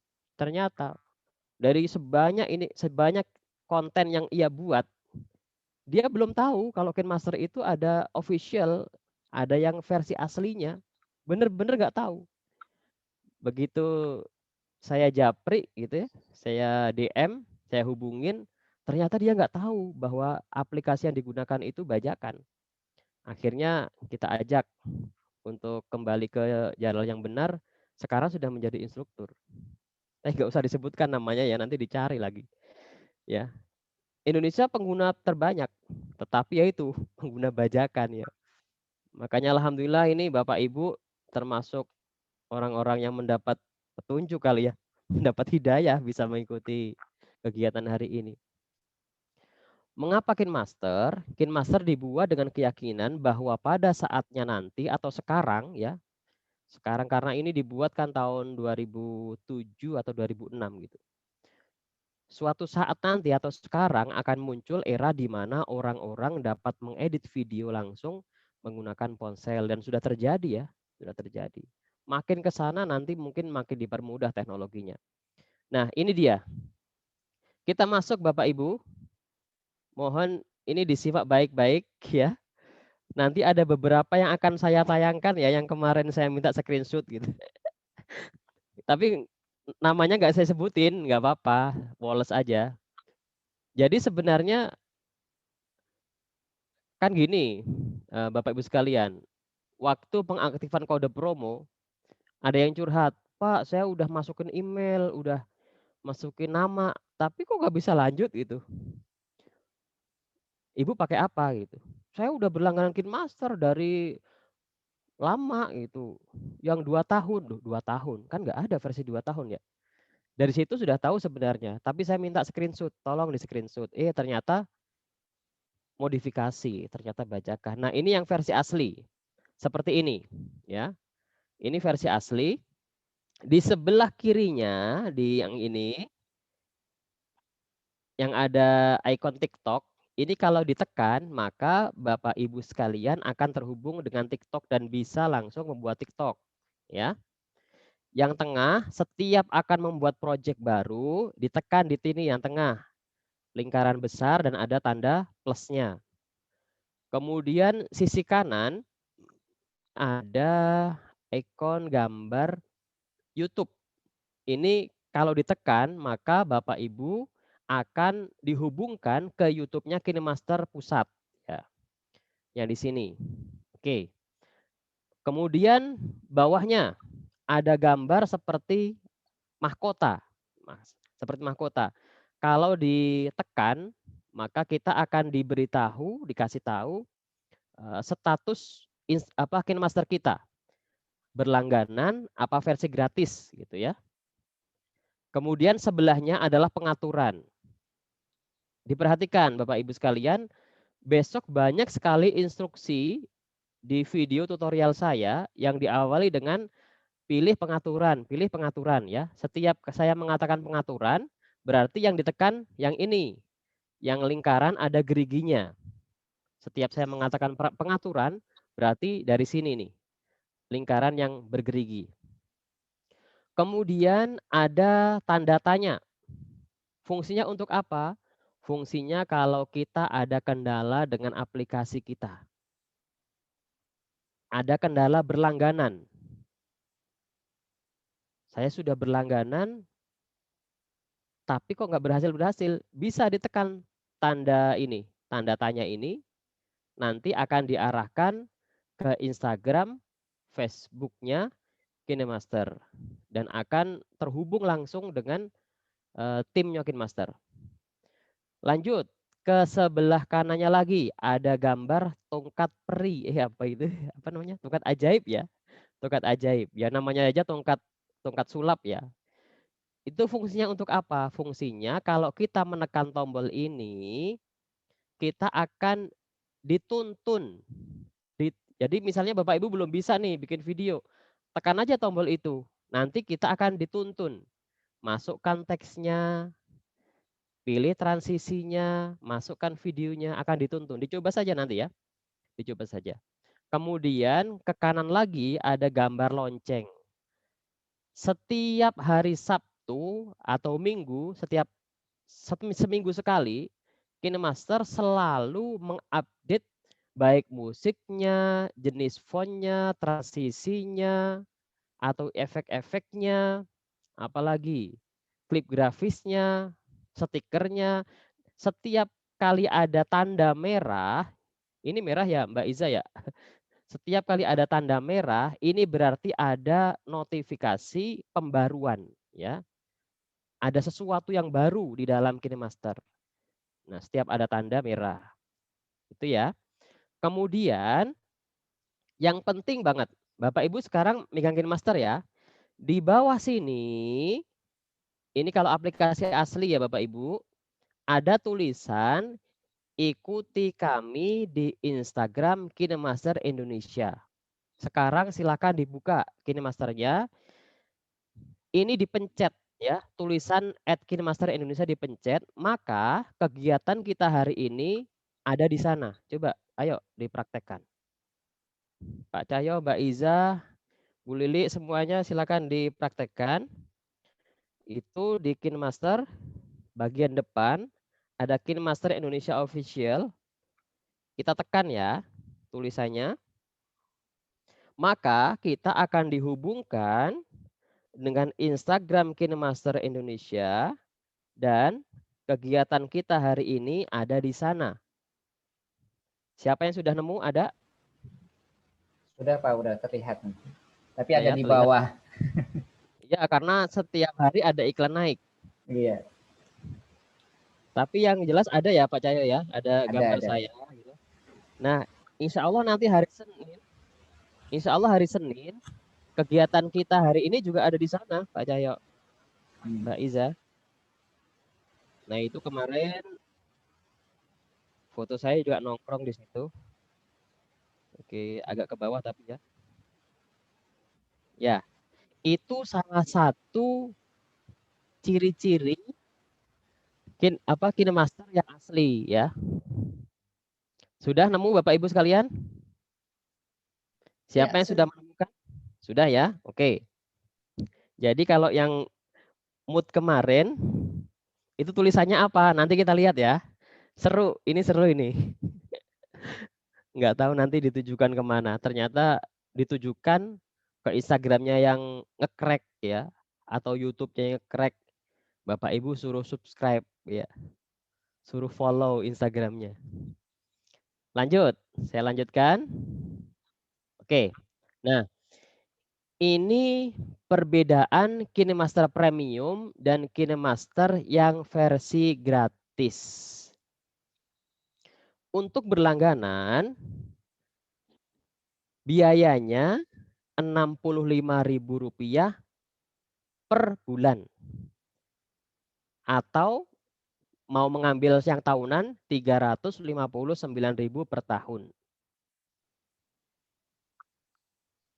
S4: dari sebanyak konten yang ia buat, dia belum tahu kalau KineMaster itu ada official, ada yang versi aslinya. Bener-bener nggak tahu. Begitu saya japri gitu ya, saya DM, saya hubungin, ternyata dia nggak tahu bahwa aplikasi yang digunakan itu bajakan. Akhirnya kita ajak untuk kembali ke jalan yang benar, sekarang sudah menjadi instruktur. Nggak usah disebutkan namanya ya, nanti dicari lagi. Ya, Indonesia pengguna terbanyak, tetapi ya itu pengguna bajakan ya. Makanya alhamdulillah ini Bapak Ibu termasuk orang-orang yang mendapat petunjuk kali ya, mendapat hidayah bisa mengikuti kegiatan hari ini. Mengapa KineMaster? KineMaster dibuat dengan keyakinan bahwa pada saatnya nanti atau sekarang ya, sekarang karena ini dibuat kan tahun 2007 atau 2006 gitu. Suatu saat nanti atau sekarang akan muncul era di mana orang-orang dapat mengedit video langsung menggunakan ponsel dan sudah terjadi ya, sudah terjadi. Makin ke sana nanti mungkin makin dipermudah teknologinya. Nah, ini dia. Kita masuk Bapak Ibu. Mohon ini disimak baik-baik ya. Nanti ada beberapa yang akan saya tayangkan ya, yang kemarin saya minta screenshot gitu. Tapi namanya nggak saya sebutin, nggak apa-apa, woles aja. Jadi sebenarnya kan gini, Bapak Ibu sekalian, waktu pengaktifan kode promo, ada yang curhat, Pak, saya udah masukin email, udah masukin nama, tapi kok nggak bisa lanjut gitu. Ibu pakai apa gitu? Saya udah berlangganan KineMaster dari lama gitu, yang 2 tahun, 2 tahun, kan nggak ada versi 2 tahun ya. Dari situ sudah tahu sebenarnya, tapi saya minta screenshot, tolong di screenshot. Ternyata modifikasi, ternyata bajakan. Nah ini yang versi asli, seperti ini ya. Ini versi asli. Di sebelah kirinya, di yang ini, yang ada ikon TikTok, ini kalau ditekan, maka Bapak Ibu sekalian akan terhubung dengan TikTok dan bisa langsung membuat TikTok. Ya. Yang tengah, setiap akan membuat project baru, ditekan di sini yang tengah. Lingkaran besar dan ada tanda plusnya. Kemudian sisi kanan, ada ikon gambar YouTube. Ini kalau ditekan, maka Bapak Ibu akan dihubungkan ke YouTube-nya KineMaster Pusat. Ya, yang di sini. Oke. Kemudian bawahnya ada gambar seperti mahkota. Seperti mahkota. Kalau ditekan, maka kita akan dikasih tahu status KineMaster kita. Berlangganan apa versi gratis gitu ya. Kemudian sebelahnya adalah pengaturan. diperhatikan Bapak Ibu sekalian, besok banyak sekali instruksi di video tutorial saya yang diawali dengan pilih pengaturan ya. Setiap saya mengatakan pengaturan, berarti yang ditekan yang ini, yang lingkaran ada geriginya. Setiap saya mengatakan pengaturan, berarti dari sini nih, lingkaran yang bergerigi. Kemudian ada tanda tanya. Fungsinya untuk apa? Fungsinya kalau kita ada kendala dengan aplikasi kita. Ada kendala berlangganan. Saya sudah berlangganan, tapi kok nggak berhasil-berhasil. Bisa ditekan tanda ini, tanda tanya ini, nanti akan diarahkan ke Instagram, Facebook-nya KineMaster. Dan akan terhubung langsung dengan timnya KineMaster. Lanjut, ke sebelah kanannya lagi ada gambar tongkat peri. Apa itu? Apa namanya? Tongkat ajaib ya. Tongkat ajaib. Ya namanya aja tongkat sulap ya. Itu fungsinya untuk apa? Fungsinya kalau kita menekan tombol ini, kita akan dituntun. Jadi misalnya Bapak Ibu belum bisa nih bikin video, tekan aja tombol itu. Nanti kita akan dituntun. Masukkan teksnya, pilih transisinya, masukkan videonya, akan dituntun. Dicoba saja nanti ya. Dicoba saja. Kemudian ke kanan lagi ada gambar lonceng. Setiap hari Sabtu atau Minggu, setiap seminggu sekali, KineMaster selalu mengupdate baik musiknya, jenis fontnya, transisinya, atau efek-efeknya, apalagi klip grafisnya, stikernya. Setiap kali ada tanda merah, ini merah ya Mbak Iza ya. Setiap kali ada tanda merah, ini berarti ada notifikasi pembaruan ya. Ada sesuatu yang baru di dalam KineMaster. Nah, setiap ada tanda merah. Itu ya. Kemudian yang penting banget, Bapak Ibu sekarang megang KineMaster ya. Di bawah sini, ini kalau aplikasi asli ya Bapak Ibu, ada tulisan ikuti kami di Instagram KineMaster Indonesia. Sekarang silakan dibuka KineMasternya. Ini dipencet ya, tulisan @KineMaster Indonesia dipencet, maka kegiatan kita hari ini ada di sana. Coba, ayo dipraktekkan. Pak Cahyo, Mbak Iza, Bu Lili, semuanya silakan dipraktekkan. Itu di KineMaster bagian depan ada KineMaster Indonesia Official. Kita tekan ya tulisannya. Maka kita akan dihubungkan dengan Instagram KineMaster Indonesia dan kegiatan kita hari ini ada di sana. Siapa yang sudah nemu? Ada?
S3: Sudah Pak, udah terlihat. Tapi
S4: Ya,
S3: ada di
S4: terlihat.
S3: bawah.
S4: Ya, karena setiap hari ada iklan naik.
S3: Iya.
S4: Tapi yang jelas ada ya Pak Cahyo ya, ada gambar
S3: Ada.
S4: saya. Gitu. Nah, insya Allah nanti hari Senin, kegiatan kita hari ini juga ada di sana Pak Cahyo, Mbak Iza. Nah itu kemarin foto saya juga nongkrong di situ. Oke, agak ke bawah tapi ya. Ya, itu salah satu ciri-ciri KineMaster yang asli ya. Sudah nemu Bapak Ibu sekalian? Siapa yang sudah menemukan? Sudah ya? Oke. Jadi kalau yang mood kemarin itu tulisannya apa? Nanti kita lihat ya. Seru ini. Nggak tahu nanti ditujukan kemana. Ternyata ditujukan ke Instagramnya yang nge-crack ya. Atau YouTube-nya yang nge-crack. Bapak Ibu suruh subscribe ya. Suruh follow Instagramnya. Lanjut, saya lanjutkan. Oke, nah ini perbedaan KineMaster Premium dan KineMaster yang versi gratis. Untuk berlangganan, biayanya Rp65.000 per bulan. Atau mau mengambil yang tahunan 359.000 per tahun.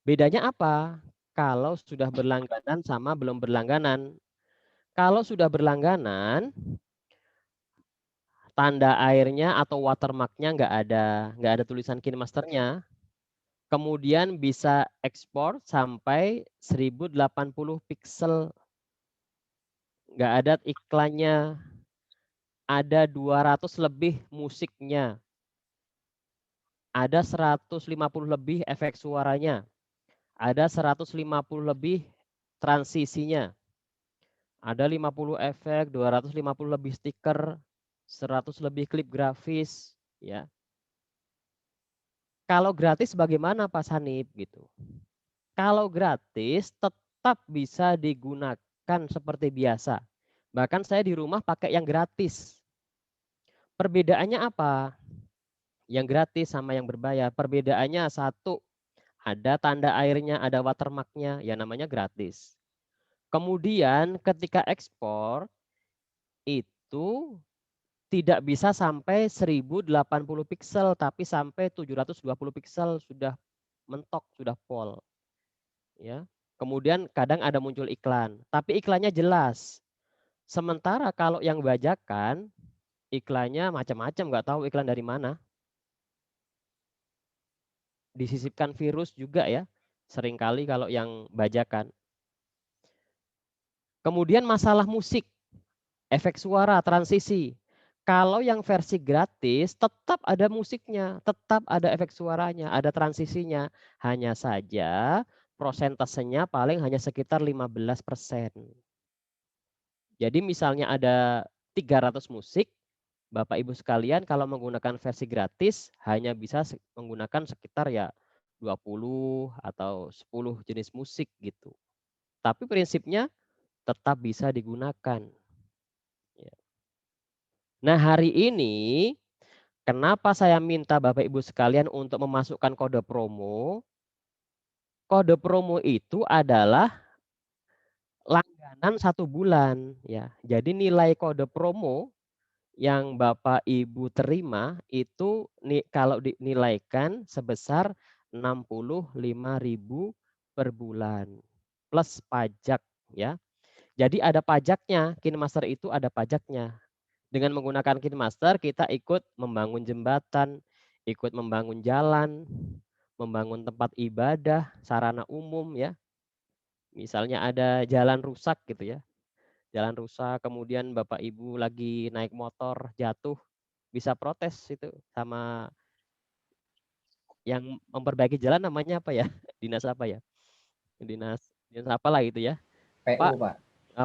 S4: Bedanya apa? Kalau sudah berlangganan sama belum berlangganan. Kalau sudah berlangganan, tanda airnya atau watermarknya nggak ada tulisan KineMaster-nya. Kemudian bisa ekspor sampai 1080 pixel. Nggak ada iklannya. Ada 200 lebih musiknya. Ada 150 lebih efek suaranya. Ada 150 lebih transisinya. Ada 50 efek, 250 lebih stiker, 100 lebih klip grafis, ya. Kalau gratis bagaimana Pak Sanip gitu? Kalau gratis tetap bisa digunakan seperti biasa. Bahkan saya di rumah pakai yang gratis. Perbedaannya apa? Yang gratis sama yang berbayar. Perbedaannya satu, ada tanda airnya, ada watermarknya, ya namanya gratis. Kemudian ketika ekspor itu tidak bisa sampai 1080 pixel, tapi sampai 720 pixel sudah mentok, sudah full. Ya. Kemudian kadang ada muncul iklan, tapi iklannya jelas. Sementara kalau yang bajakan, iklannya macam-macam, nggak tahu iklan dari mana. Disisipkan virus juga ya, seringkali kalau yang bajakan. Kemudian masalah musik, efek suara, transisi. Kalau yang versi gratis tetap ada musiknya, tetap ada efek suaranya, ada transisinya. Hanya saja prosentasenya paling hanya sekitar 15%. Jadi misalnya ada 300 musik, Bapak Ibu sekalian kalau menggunakan versi gratis hanya bisa menggunakan sekitar ya 20 atau 10 jenis musik gitu. Tapi prinsipnya tetap bisa digunakan. Ya. Nah hari ini kenapa saya minta Bapak Ibu sekalian untuk memasukkan kode promo? Kode promo itu adalah langganan 1 bulan ya. Jadi nilai kode promo yang Bapak Ibu terima itu kalau dinilaikan sebesar 65.000 per bulan plus pajak ya. Jadi ada pajaknya, KineMaster itu ada pajaknya. Dengan menggunakan KineMaster kita ikut membangun jembatan, ikut membangun jalan, membangun tempat ibadah, sarana umum ya. Misalnya ada jalan rusak gitu ya. Jalan rusak kemudian Bapak Ibu lagi naik motor jatuh, bisa protes itu sama yang memperbaiki jalan namanya apa ya? Dinas apa ya? Dinas apalah gitu ya.
S3: PU,
S4: Pak,
S3: Pak.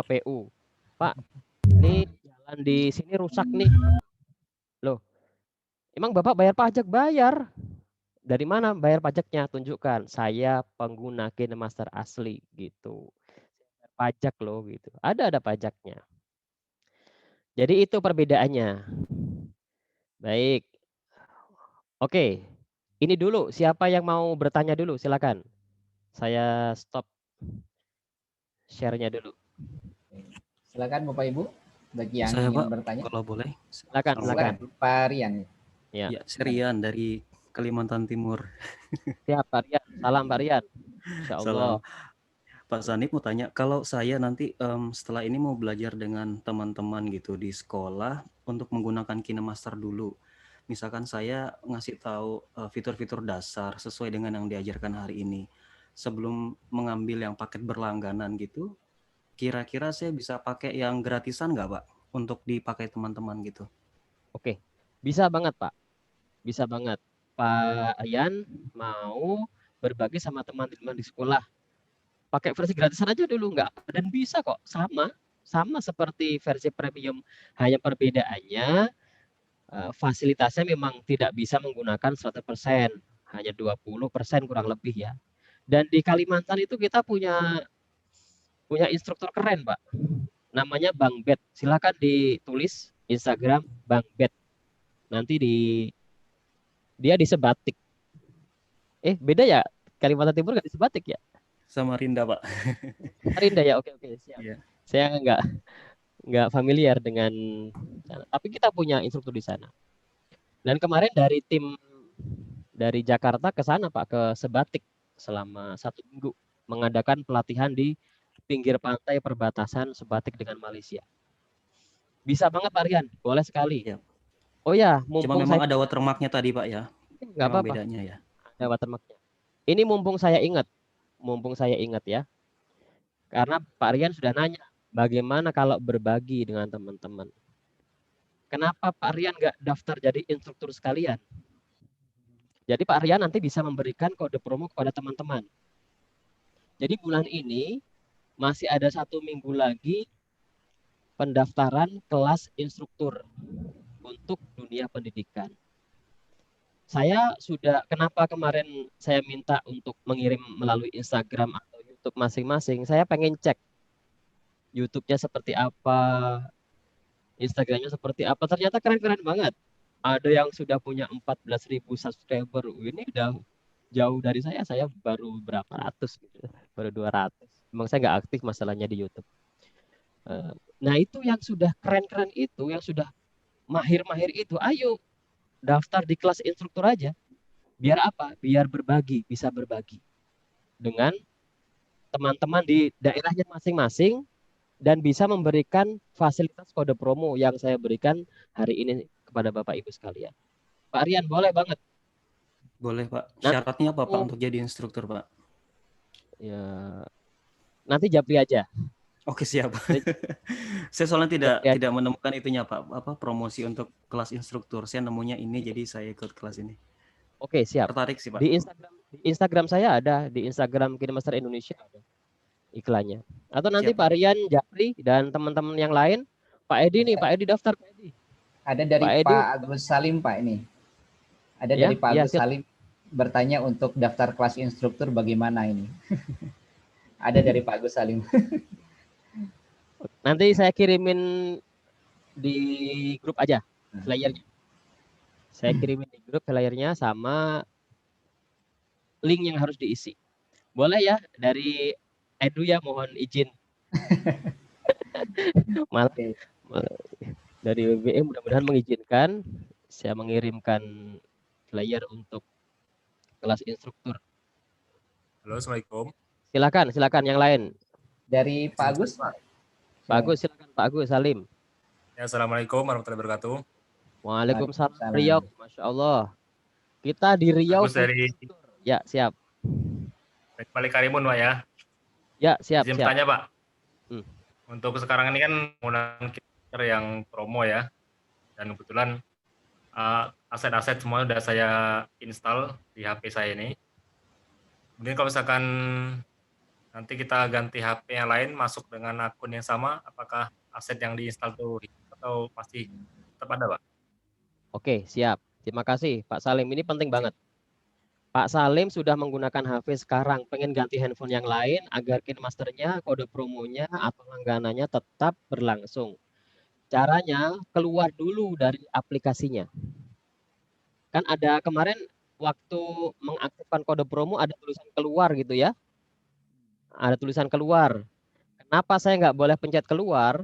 S4: PU. Pak, ini jalan di sini rusak nih. Loh, emang Bapak bayar pajak? Bayar. Dari mana bayar pajaknya? Tunjukkan. Saya pengguna KineMaster asli gitu. Pajak loh gitu. Ada pajaknya. Jadi itu perbedaannya. Baik. Oke. Ini dulu siapa yang mau bertanya dulu silakan. Saya stop share-nya dulu.
S3: Silakan Bapak Ibu bagi yang
S5: Saya
S3: ingin
S5: Pak,
S3: bertanya.
S5: kalau boleh.
S4: Silakan, silakan.
S3: Pak Rian.
S4: Ya.
S5: Ya, Serian dari Kalimantan Timur.
S4: Siap Pak Rian. Salam Pak Rian. Insya Allah.
S5: Salam. Pak Sanip mau tanya, kalau saya nanti setelah ini mau belajar dengan teman-teman gitu di sekolah untuk menggunakan KineMaster dulu. Misalkan saya ngasih tahu fitur-fitur dasar sesuai dengan yang diajarkan hari ini. Sebelum mengambil yang paket berlangganan gitu, kira-kira saya bisa pakai yang gratisan nggak Pak? Untuk dipakai teman-teman gitu.
S4: Oke. Bisa banget Pak. Bisa banget. Pak Rian mau berbagi sama teman-teman di sekolah. Pakai versi gratisan aja dulu nggak? Dan bisa kok. Sama seperti versi premium. Hanya perbedaannya fasilitasnya memang tidak bisa menggunakan 100%, hanya 20% kurang lebih ya. Dan di Kalimantan itu kita punya instruktur keren, Pak. Namanya Bang Bet. Silakan ditulis Instagram Bang Bet. Nanti dia di Sebatik. Beda ya? Kalimantan Timur nggak di Sebatik ya?
S5: Samarinda, Pak.
S4: Samarinda ya, oke siap.
S5: Iya.
S4: Saya nggak familiar dengan sana. Tapi kita punya instruktur di sana. Dan kemarin dari tim dari Jakarta ke sana Pak, ke Sebatik selama 1 minggu mengadakan pelatihan di pinggir pantai perbatasan Sebatik dengan Malaysia. Bisa banget Pak Rian, boleh sekali.
S5: Ya.
S4: Oh ya,
S5: Cuma
S4: mumpung
S5: memang
S4: saya
S5: ada watermarknya tadi Pak ya.
S4: nggak
S5: Memang
S4: apa-apa,
S5: bedanya ya.
S4: ada watermarknya. Ini mumpung saya ingat ya, karena Pak Rian sudah nanya, bagaimana kalau berbagi dengan teman-teman? Kenapa Pak Rian nggak daftar jadi instruktur sekalian? Jadi Pak Rian nanti bisa memberikan kode promo kepada teman-teman. Jadi bulan ini masih ada 1 minggu lagi pendaftaran kelas instruktur untuk dunia pendidikan. Saya sudah, kenapa kemarin saya minta untuk mengirim melalui Instagram atau YouTube masing-masing, saya pengen cek YouTube-nya seperti apa, Instagram-nya seperti apa, ternyata keren-keren banget. Ada yang sudah punya 14.000 subscriber, ini udah jauh dari saya baru berapa ratus, gitu. Baru 200. Memang saya nggak aktif masalahnya di YouTube. Nah itu yang sudah keren-keren itu, yang sudah mahir-mahir itu, ayo daftar di kelas instruktur aja. Biar apa? Biar berbagi, bisa berbagi dengan teman-teman di daerahnya masing-masing dan bisa memberikan fasilitas kode promo yang saya berikan hari ini kepada Bapak Ibu sekalian. Pak Rian, boleh banget.
S5: Boleh Pak.
S4: Nanti
S5: Syaratnya apa Pak
S4: aku,
S5: untuk jadi instruktur Pak?
S4: ya nanti Japri aja.
S5: Oke siap.
S4: Nanti
S5: Saya soalnya tidak
S4: Japri aja.
S5: tidak menemukan itunya Pak. Apa promosi untuk kelas instruktur. Saya nemunya ini jadi saya ikut kelas ini.
S4: Oke, siap.
S5: Tertarik sih Pak.
S4: Di Instagram saya ada, di Instagram KineMaster Indonesia ada iklannya. Atau nanti
S5: Siap
S4: Pak
S5: Pak.
S4: Rian, Japri dan teman-teman yang lain, Pak Edi nih, Pak Edi daftar Pak Edi.
S3: Ada dari
S4: Pak Edi,
S3: Pak Agus Salim Pak ini. Ada
S4: ya,
S3: dari Pak
S4: ya,
S3: Agus Salim bertanya untuk daftar kelas instruktur bagaimana ini. Ada dari Pak Agus Salim.
S4: nanti saya kirimin di grup aja flyernya. Saya kirimin di grup flyernya sama link yang harus diisi. Boleh ya dari Edu ya, mohon izin. Malah
S3: Oke.
S4: dari BBM mudah-mudahan mengizinkan saya mengirimkan flyer untuk kelas instruktur.
S6: Halo, Assalamualaikum.
S4: Silakan yang lain.
S3: Dari Pak Agus.
S4: Pak Agus, silakan Pak Agus Salim.
S6: Ya, Assalamualaikum warahmatullahi wabarakatuh.
S4: Waalaikumsalam. Riau, Masya Allah. Kita di Riau.
S6: Agus dari
S4: Ya, siap.
S6: Balik Karimun, Pak ya.
S4: Ya, siap.
S6: Izin bertanya, Pak.
S4: Hmm.
S6: Untuk sekarang ini kan penggunaan Kickstarter yang promo ya. Dan kebetulan aset-aset semua sudah saya install di HP saya ini. Kemudian kalau misalkan nanti kita ganti HP yang lain masuk dengan akun yang sama, apakah aset yang diinstal itu atau masih tetap ada, Pak?
S4: Oke, siap. Terima kasih Pak Salim. Ini penting banget. Pak Salim sudah menggunakan HP sekarang, pengen ganti handphone yang lain agar KineMaster-nya, kode promonya atau langganannya tetap berlangsung. Caranya keluar dulu dari aplikasinya. Kan ada kemarin waktu mengaktifkan kode promo ada tulisan keluar gitu ya. Ada tulisan keluar. Kenapa saya nggak boleh pencet keluar?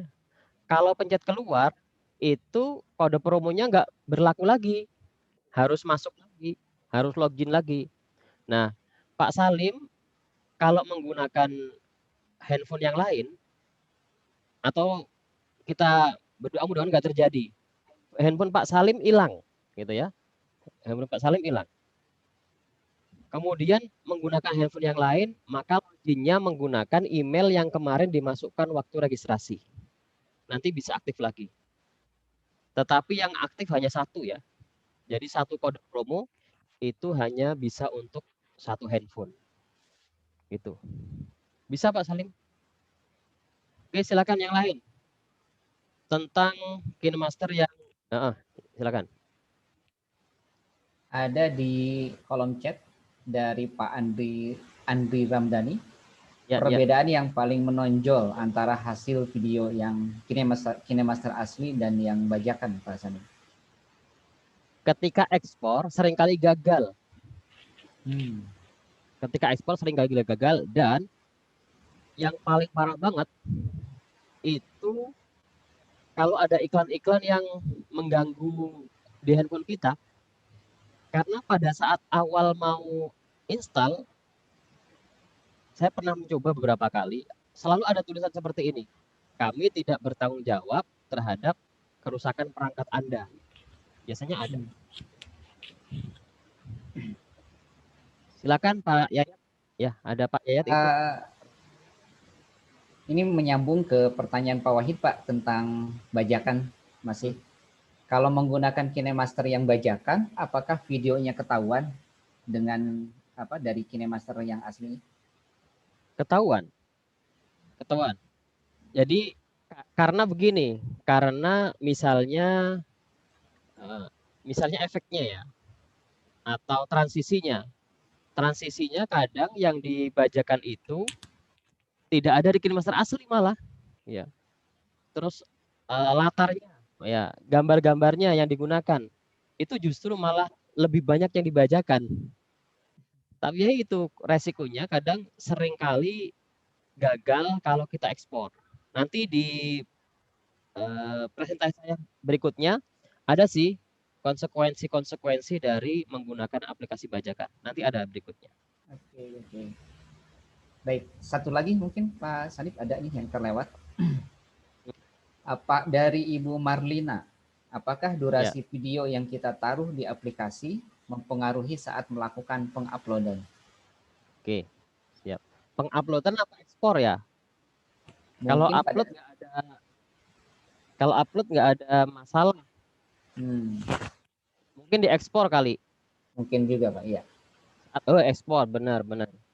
S4: Kalau pencet keluar, itu kode promonya nggak berlaku lagi. Harus masuk lagi, harus login lagi. Nah, Pak Salim kalau menggunakan handphone yang lain, atau kita berdoa mudah-mudahan nggak terjadi, handphone Pak Salim hilang, gitu ya. Handphone Pak Salim hilang. Kemudian menggunakan handphone yang lain, maka loginnya menggunakan email yang kemarin dimasukkan waktu registrasi. Nanti bisa aktif lagi. Tetapi yang aktif hanya satu ya. Jadi satu kode promo itu hanya bisa untuk satu handphone. Gitu. Bisa Pak Salim? Oke, silakan yang lain. Tentang KineMaster yang silakan.
S3: Ada di kolom chat dari Pak Andri Ramdhani. Perbedaan yang paling menonjol antara hasil video yang KineMaster asli dan yang bajakan Pak Salim.
S4: Ketika ekspor seringkali gagal. Ketika ekspor seringkali gagal, dan yang paling parah banget itu kalau ada iklan-iklan yang mengganggu di handphone kita, karena pada saat awal mau install, saya pernah mencoba beberapa kali, selalu ada tulisan seperti ini. Kami tidak bertanggung jawab terhadap kerusakan perangkat Anda. Biasanya ada. Silakan Pak Yayat. Ya, ada Pak Yayat itu.
S3: Ini menyambung ke pertanyaan Pak Wahid Pak tentang bajakan masih. Kalau menggunakan KineMaster yang bajakan, apakah videonya ketahuan dengan apa dari KineMaster yang asli?
S4: Ketahuan. Ketahuan. Jadi karena begini, karena misalnya efeknya ya atau transisinya. Transisinya kadang yang dibajakan itu tidak ada di KineMaster asli malah, ya. Terus latarnya, ya, gambar-gambarnya yang digunakan itu justru malah lebih banyak yang dibajakan. Tapi ya itu resikonya kadang seringkali gagal kalau kita ekspor. Nanti di presentasi saya berikutnya ada sih konsekuensi-konsekuensi dari menggunakan aplikasi bajakan. Nanti ada berikutnya.
S3: Oke. Baik, satu lagi mungkin Pak Sanip ada nih yang terlewat. Apa dari Ibu Marlina? Apakah durasi video yang kita taruh di aplikasi mempengaruhi saat melakukan penguploadan?
S4: Oke, siap. Penguploadan apa ekspor ya? Kalau upload nggak ada, masalah. Mungkin diekspor kali.
S3: Mungkin juga Pak, iya.
S4: Oh, ekspor, benar.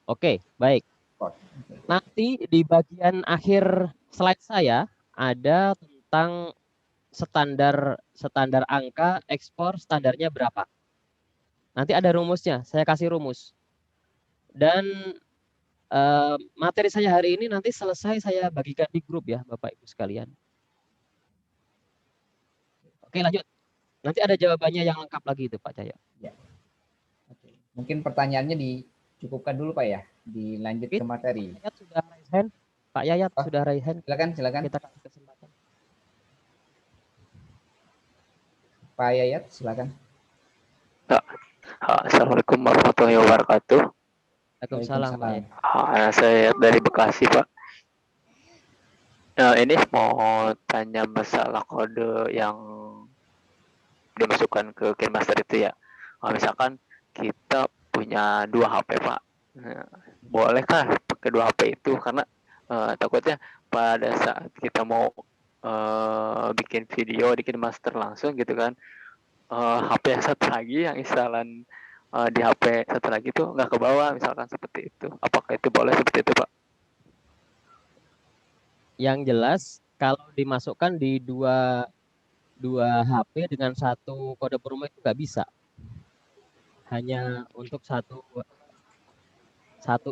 S4: Oke, baik. Nanti di bagian akhir slide saya ada tentang standar angka ekspor, standarnya berapa. Nanti ada rumusnya, saya kasih rumus. Dan materi saya hari ini nanti selesai saya bagikan di grup ya Bapak Ibu sekalian. Oke, lanjut. Nanti ada jawabannya yang lengkap lagi itu Pak Cahyo.
S3: Ya. Oke. Mungkin pertanyaannya dicukupkan dulu Pak ya, dilanjut ke materi.
S4: Pak Yayat sudah raise hand. Pak Yayat sudah raise hand.
S3: Silakan.
S4: Kita kasih kesempatan.
S3: Pak Yayat, silakan.
S7: Assalamualaikum warahmatullahi wabarakatuh.
S4: Waalaikumsalam Pak Yayat.
S7: Saya dari Bekasi Pak. Ini mau tanya masalah kode yang dimasukkan ke KineMaster itu ya. Misalkan kita punya 2 HP Pak. Bolehkah pakai 2 HP itu? Karena takutnya pada saat kita mau bikin video di KineMaster langsung gitu kan, HP yang satu lagi yang instalan di HP satu lagi itu nggak ke bawah, misalkan seperti itu. Apakah itu boleh seperti itu Pak?
S4: Yang jelas kalau dimasukkan di dua HP dengan satu kode promo itu nggak bisa. Hanya untuk satu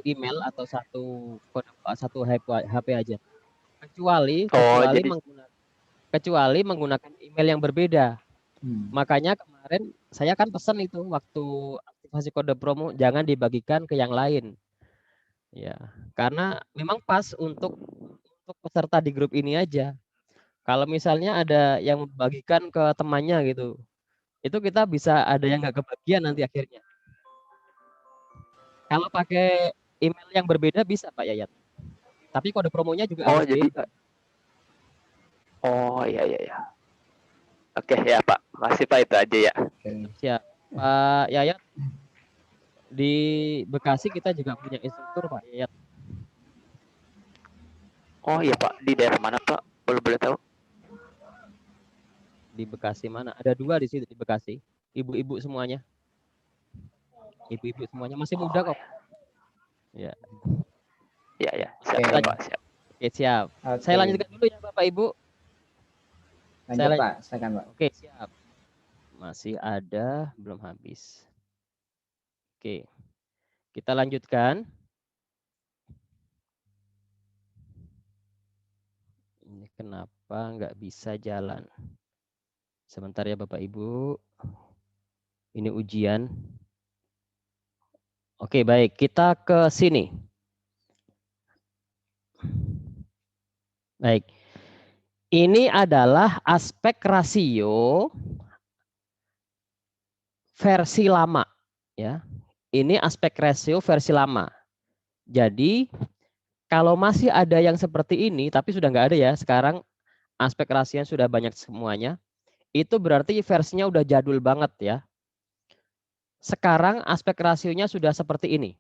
S4: email atau satu HP aja. Kecuali menggunakan email yang berbeda. Makanya kemarin saya kan pesan itu waktu aktivasi kode promo jangan dibagikan ke yang lain. Ya, karena memang pas untuk peserta di grup ini aja. Kalau misalnya ada yang membagikan ke temannya gitu, itu kita bisa ada yang nggak kebagian nanti akhirnya. Kalau pakai email yang berbeda bisa Pak Yayat. Tapi kode promonya juga harus beda.
S7: Oh iya. Oke ya Pak, makasih Pak, itu aja ya.
S4: Siap. Pak Yayat, di Bekasi kita juga punya instruktur Pak Yayat.
S7: Oh iya Pak, di daerah mana Pak? Boleh tahu?
S4: Di Bekasi mana? Ada 2 di situ di Bekasi. Ibu-ibu semuanya. Ibu-ibu semuanya masih muda kok. Ya.
S7: Ya. Siap Pak, siap.
S4: Oke, siap. Saya lanjutkan dulu ya Bapak Ibu.
S3: Lanjut Pak, silakan Pak.
S4: Oke, siap. Masih ada, belum habis. Oke. Kita lanjutkan. Ini kenapa nggak bisa jalan? Sebentar ya Bapak Ibu. Ini ujian. Oke, baik. Kita ke sini. Baik. Ini adalah aspek rasio versi lama, ya. Ini aspek rasio versi lama. Jadi kalau masih ada yang seperti ini, tapi sudah nggak ada ya. Sekarang aspek rasio sudah banyak semuanya. Itu berarti versinya udah jadul banget ya. Sekarang aspek rasionya sudah seperti ini.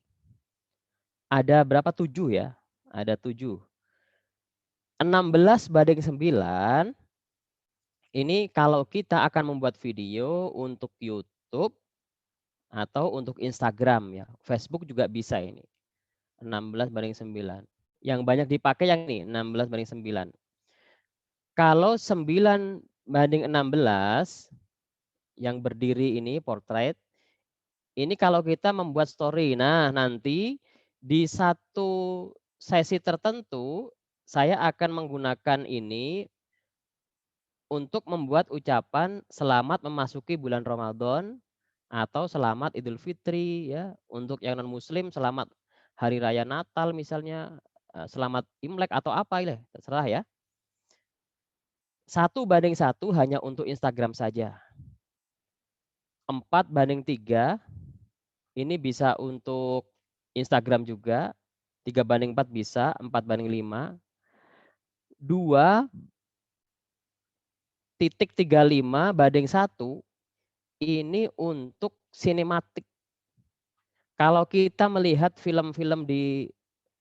S4: Ada berapa? 7 ya. Ada 7. 16:9. Ini kalau kita akan membuat video untuk YouTube atau untuk Instagram ya. Facebook juga bisa ini. 16:9. Yang banyak dipakai yang ini 16:9. Kalau 9:16 yang berdiri ini portrait, ini kalau kita membuat story. Nah, nanti di satu sesi tertentu saya akan menggunakan ini untuk membuat ucapan selamat memasuki bulan Ramadan atau selamat Idul Fitri ya. Untuk yang non muslim selamat hari raya Natal misalnya, selamat Imlek atau apa ya, terserah ya. 1:1 hanya untuk Instagram saja. 4:3 ini bisa untuk Instagram juga. 3:4 bisa, 4:5. 2:35:1 ini untuk sinematik. Kalau kita melihat film-film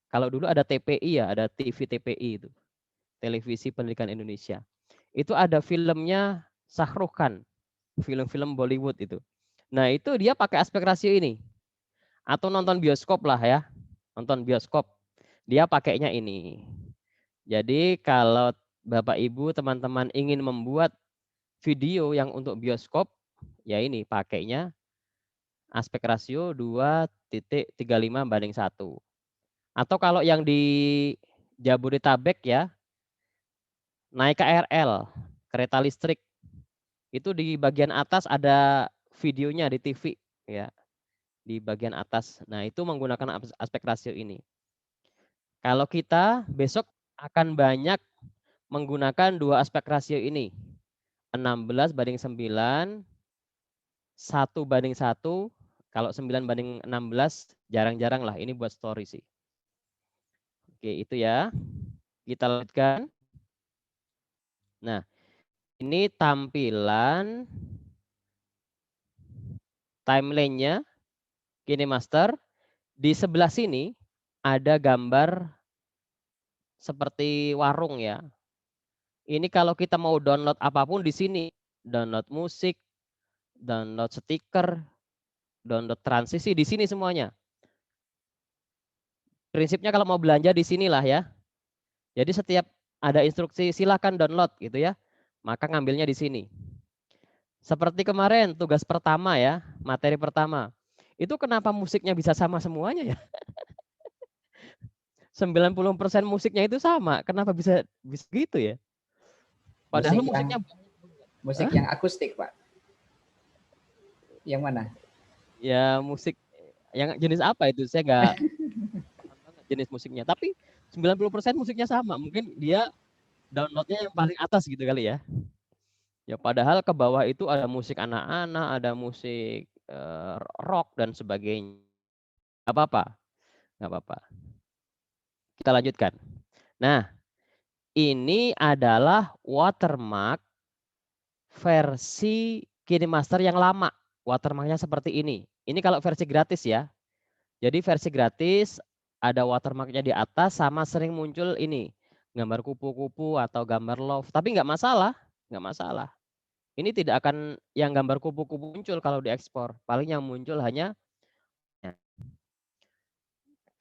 S4: kalau dulu ada TPI ya, ada TV TPI itu, Televisi Pendidikan Indonesia. Itu ada filmnya Shahrukh Khan, film-film Bollywood itu. Nah itu dia pakai aspek rasio ini. Atau nonton bioskop lah ya, nonton bioskop. Dia pakainya ini. Jadi kalau Bapak Ibu teman-teman ingin membuat video yang untuk bioskop, ya ini pakainya aspek rasio 2:35:1. Atau kalau yang di Jabodetabek ya, naik KRL, kereta listrik, itu di bagian atas ada videonya di TV ya, di bagian atas. Nah, itu menggunakan aspek rasio ini. Kalau kita besok akan banyak menggunakan 2 aspek rasio ini. 16:9, 1:1. Kalau 9:16 jarang-jarang lah, ini buat story sih. Oke, itu ya. Kita lanjutkan. Nah, ini tampilan timeline-nya KineMaster. Di sebelah sini ada gambar seperti warung ya. Ini kalau kita mau download apapun di sini, download musik, download stiker, download transisi di sini semuanya. Prinsipnya kalau mau belanja di sinilah ya. Jadi setiap ada instruksi silakan download gitu ya. Maka ngambilnya di sini. Seperti kemarin tugas pertama ya, materi pertama. Itu kenapa musiknya bisa sama semuanya ya? 90% musiknya itu sama. Kenapa bisa gitu ya? Padahal
S3: musik yang akustik, Pak. Yang mana?
S4: Ya musik yang jenis apa itu? Saya nggak jenis musiknya. Tapi 90% musiknya sama. Mungkin dia downloadnya yang paling atas gitu kali ya. Ya padahal ke bawah itu ada musik anak-anak, ada musik rock dan sebagainya. Nggak apa-apa, nggak apa-apa. Kita lanjutkan. Nah, ini adalah watermark versi KineMaster yang lama. Watermarknya seperti ini. Ini kalau versi gratis ya. Jadi versi gratis ada watermarknya di atas sama sering muncul ini. Gambar kupu-kupu atau gambar love. Tapi nggak masalah, nggak masalah. Ini tidak akan yang gambar kupu-kupu muncul kalau diekspor. Paling yang muncul hanya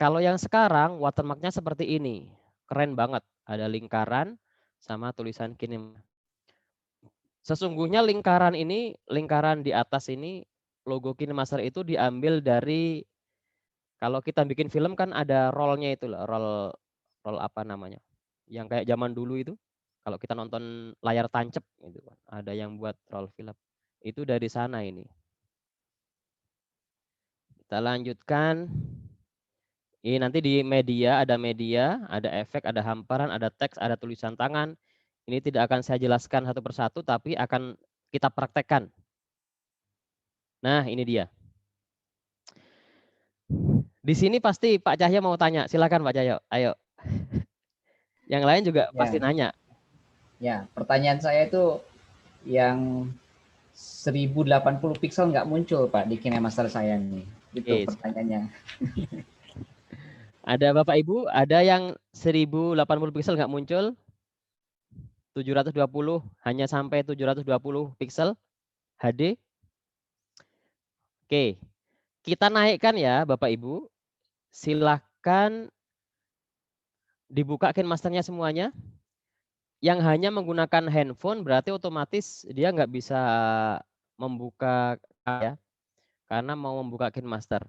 S4: kalau yang sekarang watermarknya seperti ini. Keren banget. Ada lingkaran sama tulisan kini. Sesungguhnya lingkaran ini, lingkaran di atas ini, logo KineMaster itu diambil dari, kalau kita bikin film kan ada rollnya itu loh, roll apa namanya, yang kayak zaman dulu itu. Kalau kita nonton layar tancap, gitu, ada yang buat roll film. Itu dari sana ini. Kita lanjutkan. Ini nanti di media, ada efek, ada hamparan, ada teks, ada tulisan tangan. Ini tidak akan saya jelaskan satu persatu, tapi akan kita praktekkan. Nah, ini dia. Di sini pasti Pak Cahyo mau tanya. Silakan Pak Cahyo. Ayo. Yang lain juga pasti
S3: Ya,
S4: nanya.
S3: ya. Pertanyaan saya itu yang 1080 pixel nggak muncul Pak di KineMaster saya nih. Itu
S4: Oke.
S3: pertanyaannya.
S4: Ada Bapak Ibu, ada yang 1080 pixel nggak muncul? 720 hanya sampai 720 pixel HD. Oke, kita naikkan ya Bapak Ibu. Silahkan dibuka KineMaster-nya semuanya. Yang hanya menggunakan handphone berarti otomatis dia nggak bisa membuka ya, karena mau membuka KineMaster.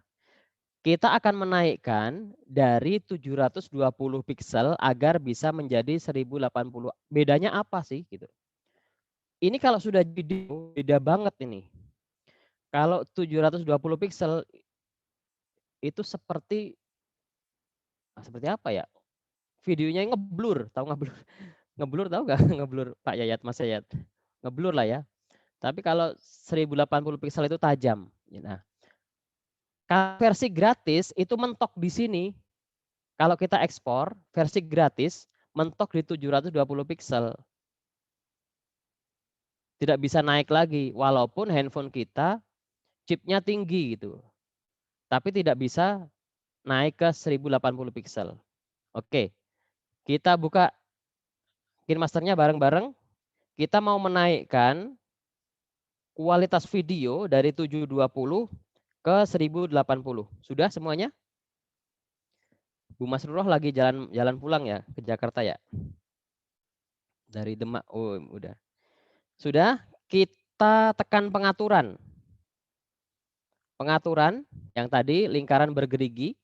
S4: Kita akan menaikkan dari 720 pixel agar bisa menjadi 1080. Bedanya apa sih gitu? Ini kalau sudah video beda banget ini. Kalau 720 pixel itu seperti apa ya? Videonya ngeblur, tahu ngeblur? Ngeblur tahu nggak? Ngeblur Pak Yayat, Mas Yayat. Ngeblur lah ya. Tapi kalau 1080 pixel itu tajam. Nah, kalau versi gratis itu mentok di sini. Kalau kita ekspor versi gratis mentok di 720 pixel. Tidak bisa naik lagi walaupun handphone kita chipnya tinggi gitu. Tapi tidak bisa naik ke 1080 pixel. Oke. Kita buka KineMaster-nya bareng-bareng. Kita mau menaikkan kualitas video dari 720 ke 1080. Sudah semuanya? Bu Masrurah lagi jalan pulang ya ke Jakarta ya? Dari Demak. Oh, udah. Sudah, kita tekan pengaturan. Pengaturan yang tadi lingkaran bergerigi.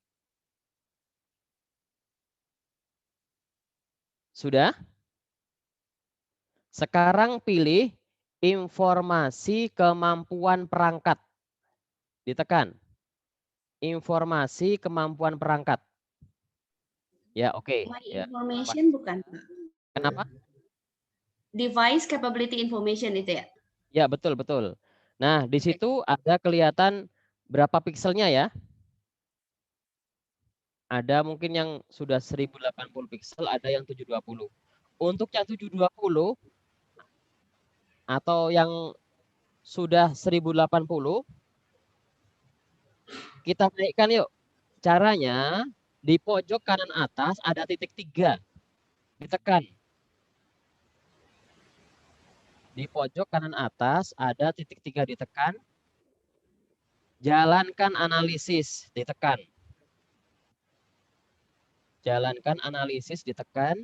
S4: Sudah? Sekarang pilih informasi kemampuan perangkat. Ditekan. Informasi kemampuan perangkat. Ya, oke.
S2: My
S4: Ya.
S2: information bukan, Pak?
S4: Kenapa?
S2: Device capability information itu ya?
S4: Ya, betul, betul. Nah, di situ ada kelihatan berapa pikselnya ya. Ada mungkin yang sudah 1080 pixel, ada yang 720. Untuk yang 720 atau yang sudah 1080, kita naikkan yuk. Caranya di pojok kanan atas ada titik 3. Ditekan. Di pojok kanan atas ada titik 3 ditekan. Jalankan analisis, ditekan. Jalankan analisis, ditekan.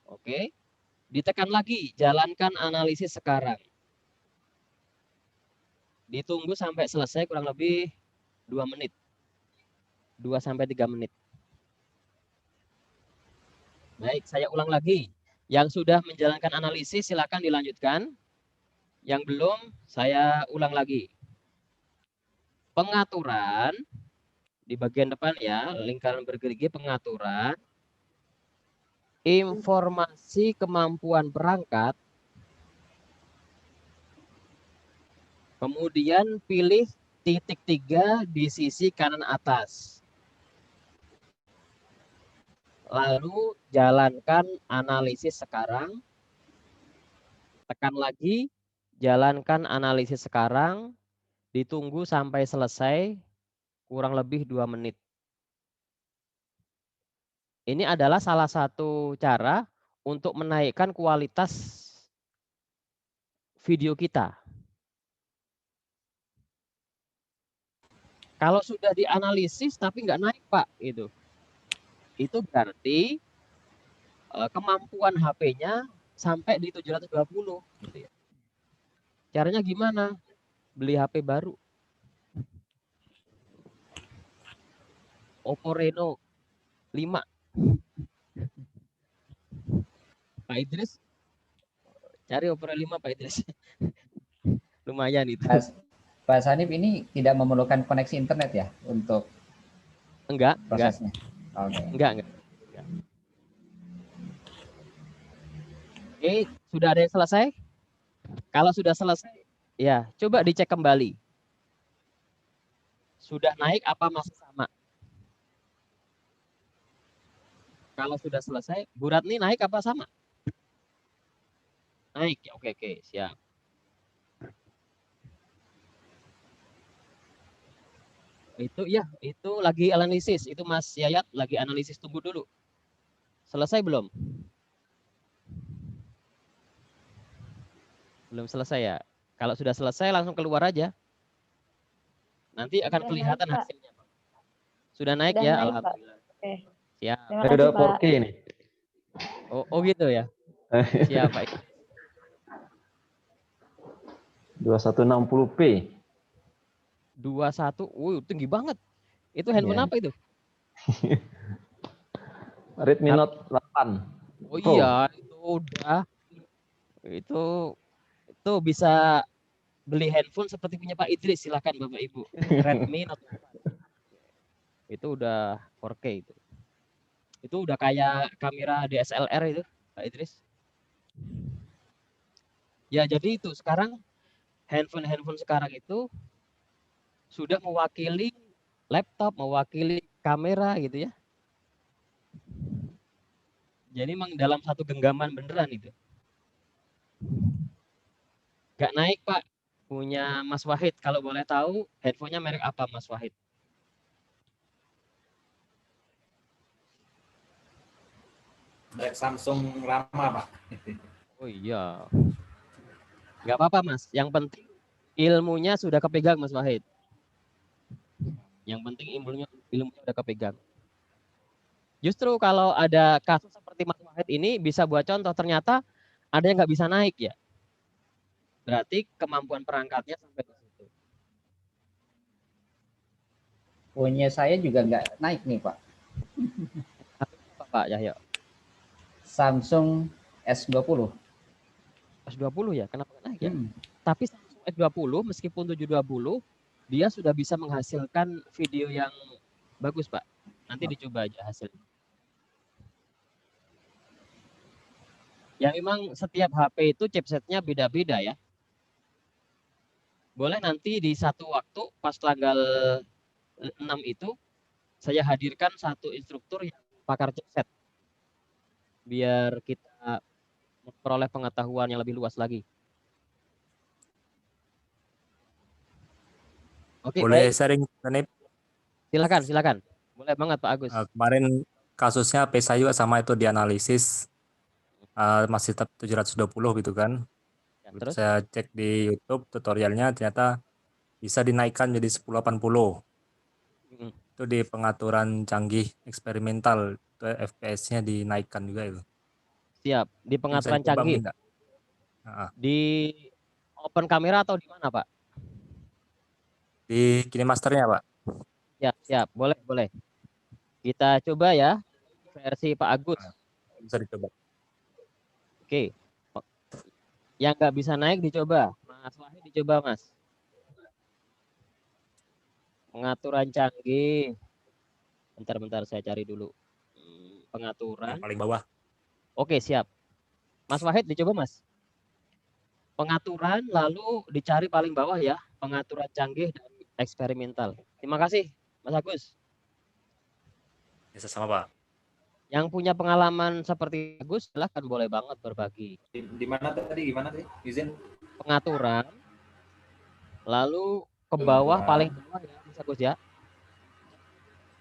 S4: Oke. Ditekan lagi, jalankan analisis sekarang. Ditunggu sampai selesai kurang lebih 2 menit. 2-3 menit. Baik, saya ulang lagi. Yang sudah menjalankan analisis silakan dilanjutkan. Yang belum, saya ulang lagi. Pengaturan di bagian depan ya, lingkaran bergerigi pengaturan. Informasi kemampuan perangkat. Kemudian pilih titik 3 di sisi kanan atas. Lalu jalankan analisis sekarang. Tekan lagi, jalankan analisis sekarang. Ditunggu sampai selesai kurang lebih 2 menit. Ini adalah salah satu cara untuk menaikkan kualitas video kita. Kalau sudah dianalisis tapi nggak naik Pak, itu berarti kemampuan HP-nya sampai di 720. Gitu ya. Caranya gimana? Beli HP baru. Oppo Reno 5. Pak Idris, cari Oppo Reno 5 Pak Idris. Lumayan itu.
S3: Pak Sanif ini tidak memerlukan koneksi internet ya untuk
S4: Enggak,
S3: prosesnya?
S4: Enggak. Enggak. Oke, sudah ada yang selesai? Kalau sudah selesai, ya coba dicek kembali. Sudah naik apa masih sama? Kalau sudah selesai, Bu Ratni naik apa sama? Naik, ya oke, oke, siap. Itu ya, itu lagi analisis. Itu Mas Yayat lagi analisis, tunggu dulu. Selesai belum? Belum selesai ya. Kalau sudah selesai langsung keluar aja. Nanti akan
S8: Sudah naik,
S4: kelihatan
S8: Pak.
S4: hasilnya. Sudah naik
S8: Sudah
S4: ya,
S8: naik, Pak.
S4: alhamdulillah.
S8: Oke.
S4: Siap.
S8: Terima
S9: Saya
S8: kasih,
S9: udah
S8: Pak.
S9: 4K nih.
S4: Oh gitu ya. Siap, Pak.
S9: 2160p.
S4: 21. Tinggi banget. Itu handphone
S9: Iya.
S4: apa itu?
S9: Redmi Note 8.
S4: Oh
S9: Pro.
S4: iya, itu udah. Itu bisa beli handphone seperti punya Pak Idris, silakan Bapak Ibu. Redmi Note 8. Itu udah 4K itu. Itu udah kayak kamera DSLR itu, Pak Idris. Ya, jadi itu sekarang handphone sekarang itu sudah mewakili laptop, mewakili kamera gitu ya. Jadi memang dalam satu genggaman beneran itu. Gak naik Pak, punya Mas Wahid. Kalau boleh tahu handphonenya merek apa Mas Wahid?
S10: Merek Samsung lama, Pak.
S4: Oh iya. Gak apa-apa Mas, yang penting ilmunya sudah kepegang Mas Wahid. Yang penting ilmunya udah kepegang. Justru kalau ada kasus seperti Mas Wahid ini bisa buat contoh, ternyata ada yang nggak bisa naik ya. Berarti kemampuan perangkatnya sampai ke situ.
S3: Punya saya juga nggak naik nih Pak.
S4: Apa Pak Yahya?
S3: Samsung S20.
S4: S20 ya, kenapa nggak naik ya? Tapi Samsung S20 meskipun 720 dia sudah bisa menghasilkan video yang bagus Pak. Nanti dicoba aja hasilnya. Ya memang setiap HP itu chipsetnya beda-beda ya. Boleh nanti di satu waktu pas tanggal 6 itu saya hadirkan satu instruktur yang pakar chipset. Biar kita memperoleh pengetahuan yang lebih luas lagi. Oke,
S6: Boleh
S4: baik.
S6: sharing, Sanip?
S4: Silakan. Boleh banget Pak Agus.
S6: Kemarin kasusnya HP saya juga sama itu dianalisis masih tetap 720 gitu kan.
S4: Ya, terus?
S6: Saya cek di YouTube tutorialnya ternyata bisa dinaikkan jadi 1080. Itu di pengaturan canggih eksperimental, FPS-nya dinaikkan juga itu.
S4: Siap, di pengaturan canggih. Di open kamera atau di mana Pak?
S6: Di KineMaster-nya Pak.
S4: Siap. Boleh. Kita coba ya versi Pak Agus.
S6: Bisa dicoba.
S4: Oke. Yang nggak bisa naik dicoba. Mas Wahid dicoba Mas. Pengaturan canggih. Bentar saya cari dulu. Pengaturan.
S6: Yang paling bawah.
S4: Oke, siap. Mas Wahid dicoba Mas. Pengaturan lalu dicari paling bawah ya. Pengaturan canggih dan eksperimental. Terima kasih Mas Agus.
S6: Ya, sama Pak.
S4: Yang punya pengalaman seperti Agus, silahkan boleh banget berbagi.
S10: Di mana tadi? Gimana tadi? Izin.
S4: Pengaturan, lalu ke bawah paling bawah ya, Mas Agus ya.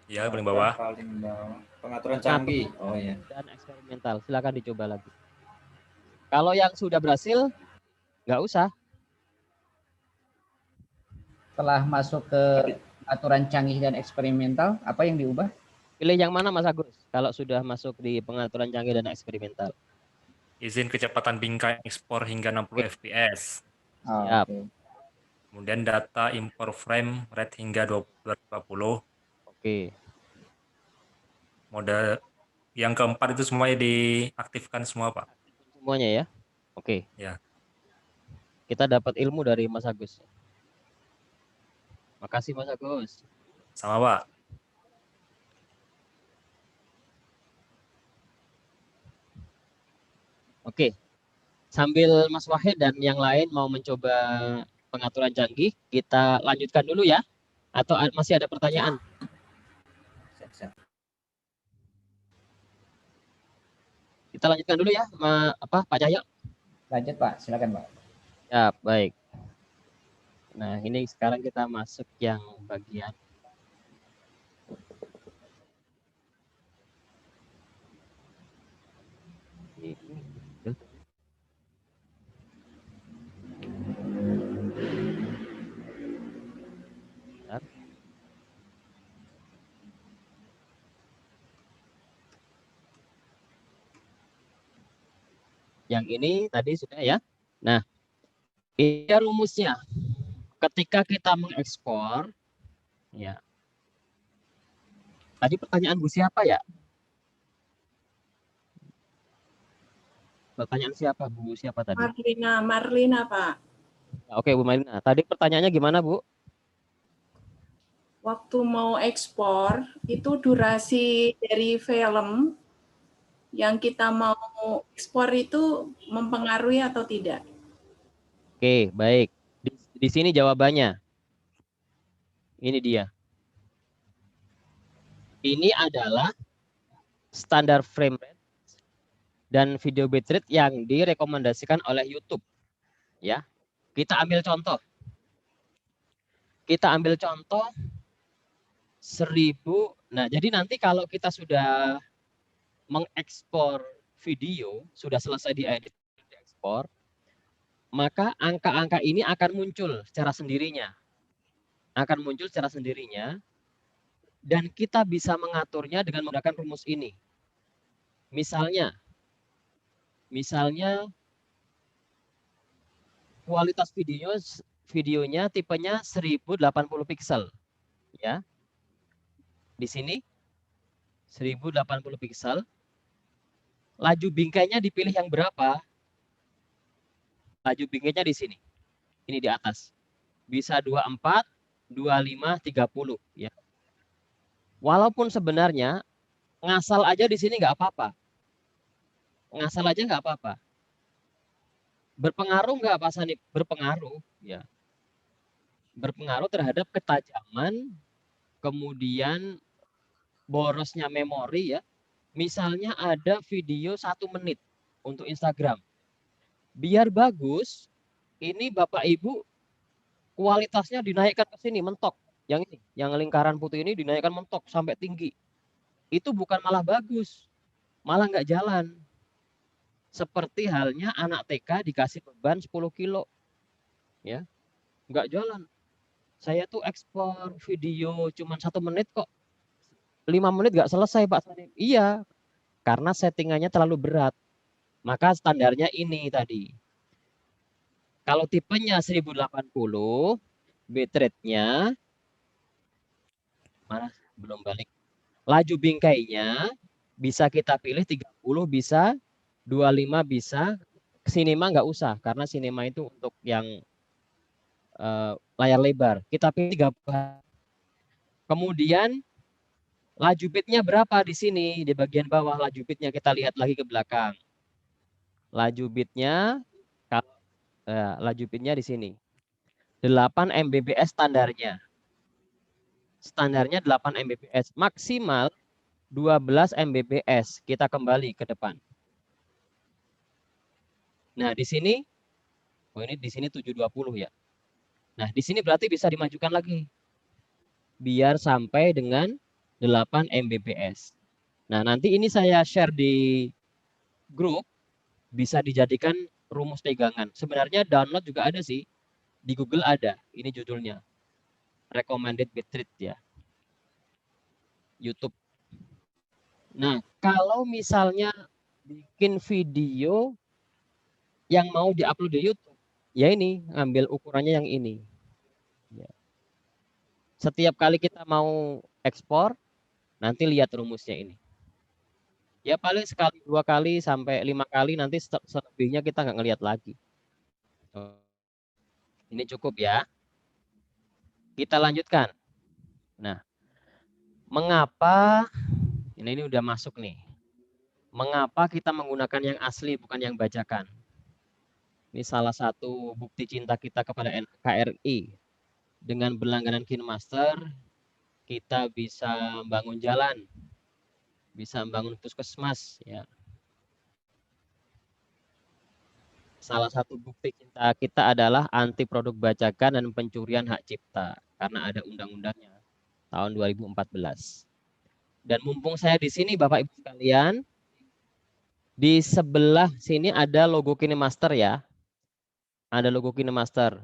S6: Iya, paling bawah.
S10: Paling bawah. Pengaturan canggih. Oh iya.
S4: Dan eksperimental, silakan dicoba lagi. Kalau yang sudah berhasil, nggak usah.
S3: Setelah masuk ke aturan canggih dan eksperimental, apa yang diubah?
S4: Pilih yang mana Mas Agus? Kalau sudah masuk di pengaturan canggih dan eksperimental.
S6: Izin kecepatan bingkai ekspor hingga 60 fps.
S4: Siap.
S6: Kemudian data import frame rate hingga 220.
S4: Oke.
S6: Mode yang keempat itu semuanya diaktifkan semua Pak.
S4: Semuanya ya. Oke.
S6: Ya.
S4: Kita dapat ilmu dari Mas Agus. Makasih Mas Agus.
S6: Sama Pak.
S4: Oke. Sambil Mas Wahid dan yang lain mau mencoba pengaturan canggih, kita lanjutkan dulu ya. Atau masih ada pertanyaan?
S10: Siap.
S4: Kita lanjutkan dulu ya, Pak Cahyo.
S3: Lanjut Pak, silakan Pak.
S4: Ya, baik. Nah, ini sekarang kita masuk yang bagian ini. Bentar. Yang ini tadi sudah ya. Nah, ini rumusnya. Ketika kita mengekspor, ya. Tadi pertanyaan Bu siapa ya? Pertanyaan siapa Bu? Siapa tadi?
S8: Marlina Pak.
S4: Oke Bu Marlina. Tadi pertanyaannya gimana Bu?
S8: Waktu mau ekspor, itu durasi dari film yang kita mau ekspor itu mempengaruhi atau tidak?
S4: Oke, baik. Di sini jawabannya. Ini dia. Ini adalah standar frame rate dan video bitrate yang direkomendasikan oleh YouTube. Ya, kita ambil contoh. Kita ambil contoh 1000. Nah, jadi nanti kalau kita sudah mengekspor video, sudah selesai diedit, diekspor, maka angka-angka ini akan muncul secara sendirinya. Akan muncul secara sendirinya. Dan kita bisa mengaturnya dengan menggunakan rumus ini. Misalnya kualitas videonya tipenya 1080 pixel ya. Di sini 1080 pixel. Laju bingkainya dipilih yang berapa? Laju bingkainya di sini. Ini di atas. Bisa 24, 25, 30 ya. Walaupun sebenarnya ngasal aja di sini nggak apa-apa. Ngasal aja nggak apa-apa. Berpengaruh nggak Pak Sanip? Berpengaruh ya. Berpengaruh terhadap ketajaman, kemudian borosnya memori ya. Misalnya ada video 1 menit untuk Instagram. Biar bagus, ini Bapak Ibu kualitasnya dinaikkan ke sini mentok. Yang ini, yang lingkaran putih ini dinaikkan mentok sampai tinggi. Itu bukan malah bagus, malah nggak jalan. Seperti halnya anak TK dikasih beban 10 kilo. Ya, nggak jalan. Saya tuh ekspor video cuma 1 menit kok. 5 menit nggak selesai Pak Sanip. Iya, karena settingannya terlalu berat. Maka standarnya ini tadi. Kalau tipenya 1080, bitrate-nya mana? Belum balik. Laju bingkainya bisa kita pilih 30, bisa 25, bisa. Cinema nggak usah karena cinema itu untuk yang layar lebar. Kita pilih 30. Kemudian laju bitnya berapa di sini? Di bagian bawah laju bitnya kita lihat lagi ke belakang. Laju bitnya laju bitnya di sini. 8 Mbps standarnya. Standarnya 8 Mbps, maksimal 12 Mbps. Kita kembali ke depan. Nah, di sini ini di sini 720 ya. Nah, di sini berarti bisa dimajukan lagi. Biar sampai dengan 8 Mbps. Nah, nanti ini saya share di grup, bisa dijadikan rumus pegangan. Sebenarnya download juga ada sih. Di Google ada. Ini judulnya. Recommended bitrate ya. YouTube. Nah, kalau misalnya bikin video yang mau diupload di YouTube, ya ini, ngambil ukurannya yang ini. Ya. Setiap kali kita mau ekspor, nanti lihat rumusnya ini. Ya paling sekali, 2 kali, sampai 5 kali, nanti selebihnya kita nggak ngelihat lagi. Ini cukup ya. Kita lanjutkan. Nah, mengapa, ini udah masuk nih. Mengapa kita menggunakan yang asli bukan yang bajakan? Ini salah satu bukti cinta kita kepada NKRI. Dengan berlangganan KineMaster, kita bisa membangun jalan, bisa membangun puskesmas, ya. Salah satu bukti cinta kita adalah anti produk bajakan dan pencurian hak cipta, karena ada undang-undangnya tahun 2014. Dan mumpung saya di sini, Bapak Ibu sekalian, di sebelah sini ada logo KineMaster ya. Ada logo KineMaster.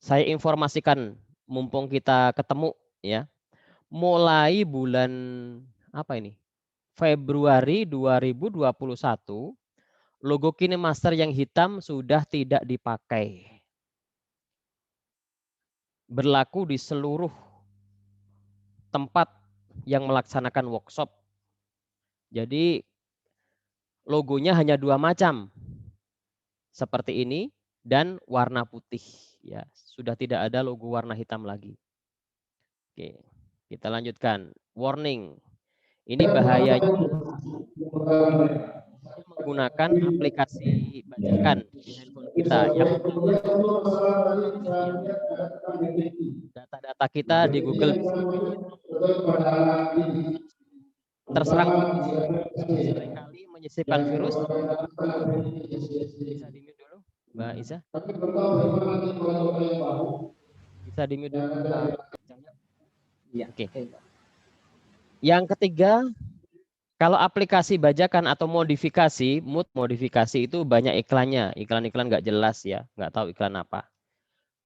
S4: Saya informasikan mumpung kita ketemu ya. Mulai bulan apa ini? Februari 2021 logo KineMaster yang hitam sudah tidak dipakai. Berlaku di seluruh tempat yang melaksanakan workshop. Jadi logonya hanya 2 macam. Seperti ini dan warna putih ya. Sudah tidak ada logo warna hitam lagi. Oke, kita lanjutkan. Warning. Ini bahayanya menggunakan aplikasi bajakan di handphone kita yang data-data kita di Google terserang seringkali menyisipkan virus. Bisa di-mute dulu, Mbak Isa. Bisa di-mute dulu.
S3: Iya.
S4: Oke. Yang ketiga, kalau aplikasi bajakan atau modifikasi, mood modifikasi itu banyak iklannya. Iklan-iklan nggak jelas ya, nggak tahu iklan apa.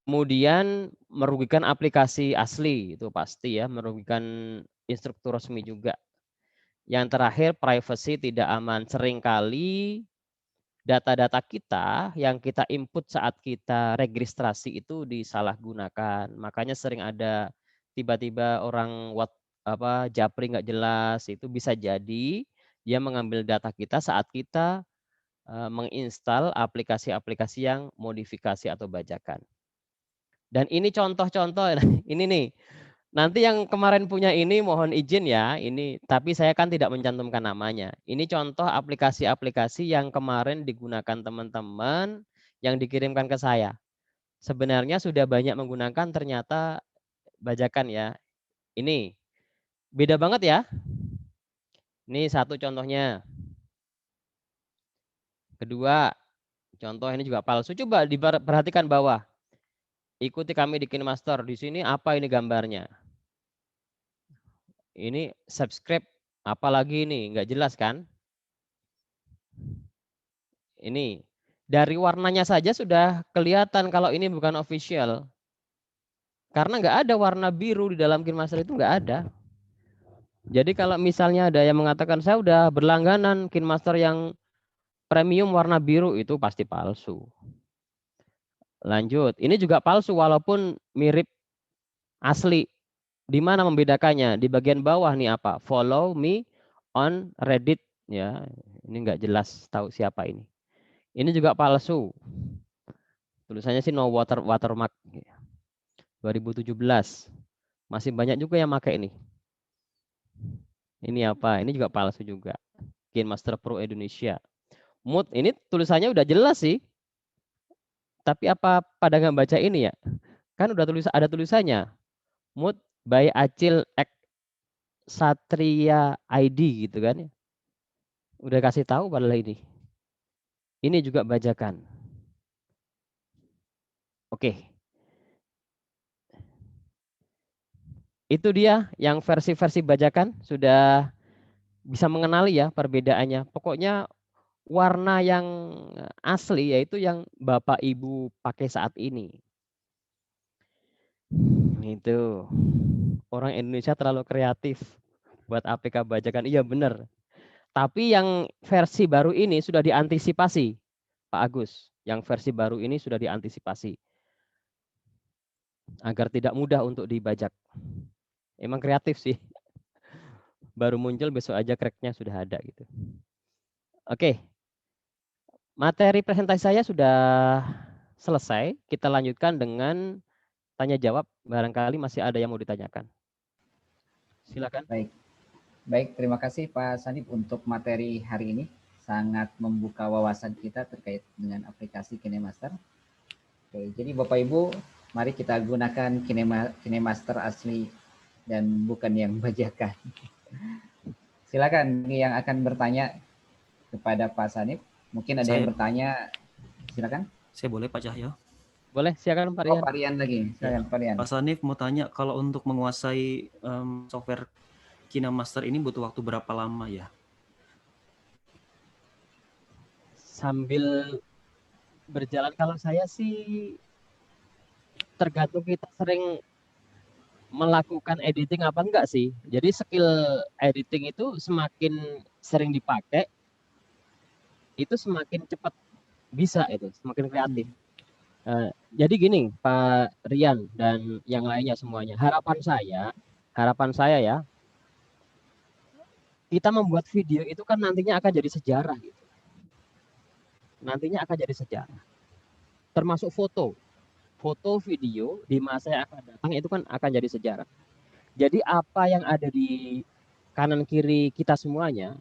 S4: Kemudian merugikan aplikasi asli, itu pasti ya, merugikan instruktur resmi juga. Yang terakhir, privacy tidak aman. Seringkali data-data kita yang kita input saat kita registrasi itu disalahgunakan. Makanya sering ada tiba-tiba orang japri nggak jelas, itu bisa jadi dia mengambil data kita saat kita menginstal aplikasi-aplikasi yang modifikasi atau bajakan. Dan ini contoh-contoh, ini nih. Nanti yang kemarin punya ini mohon izin ya, ini tapi saya kan tidak mencantumkan namanya. Ini contoh aplikasi-aplikasi yang kemarin digunakan teman-teman yang dikirimkan ke saya. Sebenarnya sudah banyak menggunakan, ternyata bajakan ya. Ini beda banget ya. Ini satu contohnya. Kedua, contoh ini juga palsu. Coba diperhatikan bawah. Ikuti kami di KineMaster. Di sini apa ini gambarnya? Ini subscribe, apalagi ini nggak jelas kan? Ini dari warnanya saja sudah kelihatan kalau ini bukan official. Karena nggak ada warna biru di dalam KineMaster, itu nggak ada. Jadi kalau misalnya ada yang mengatakan saya udah berlangganan KineMaster yang premium warna biru, itu pasti palsu. Lanjut, ini juga palsu walaupun mirip asli. Di mana membedakannya? Di bagian bawah nih apa? Follow me on Reddit ya. Ini nggak jelas tahu siapa ini. Ini juga palsu. Tulisannya sih no watermark. 2017. Masih banyak juga yang pakai ini. Ini apa? Ini juga palsu juga. KineMaster Pro Indonesia. Mood ini tulisannya udah jelas sih. Tapi apa pada nggak baca ini ya? Kan udah ada tulisannya. Mood by Acil X Satria ID gitu kan ya. Udah kasih tahu padahal ini. Ini juga bajakan. Oke. Itu dia yang versi-versi bajakan sudah bisa mengenali ya perbedaannya. Pokoknya warna yang asli yaitu yang Bapak Ibu pakai saat ini. Itu. Orang Indonesia terlalu kreatif buat APK bajakan. Iya benar. Tapi yang versi baru ini sudah diantisipasi, Pak Agus. Yang versi baru ini sudah diantisipasi agar tidak mudah untuk dibajak. Emang kreatif sih. Baru muncul besok aja cracknya sudah ada gitu. Oke. Materi presentasi saya sudah selesai. Kita lanjutkan dengan tanya jawab. Barangkali masih ada yang mau ditanyakan. Silakan.
S3: Baik, terima kasih Pak Sanip untuk materi hari ini. sangat membuka wawasan kita terkait dengan aplikasi KineMaster. Oke, jadi Bapak Ibu, mari kita gunakan KineMaster asli dan bukan yang bajakan. Silakan yang akan bertanya kepada Pak Sanif. Mungkin ada yang bertanya. Silakan.
S5: Saya boleh Pak Cahyo?
S4: Boleh, silakan Pak
S3: Oh,
S4: Rian.
S3: Pak Rian lagi. Silakan Pak Rian.
S5: Pak Sanif mau tanya, kalau untuk menguasai software KineMaster ini butuh waktu berapa lama ya?
S4: Sambil berjalan, kalau saya sih tergantung kita sering melakukan editing apa enggak sih. Jadi skill editing itu semakin sering dipakai, itu semakin cepat bisa, itu semakin kreatif. Jadi gini Pak Rian dan yang lainnya semuanya, harapan saya ya, kita membuat video itu kan nantinya akan jadi sejarah gitu. Nantinya akan jadi sejarah. Termasuk foto, video di masa yang akan datang itu kan akan jadi sejarah. Jadi apa yang ada di kanan kiri kita semuanya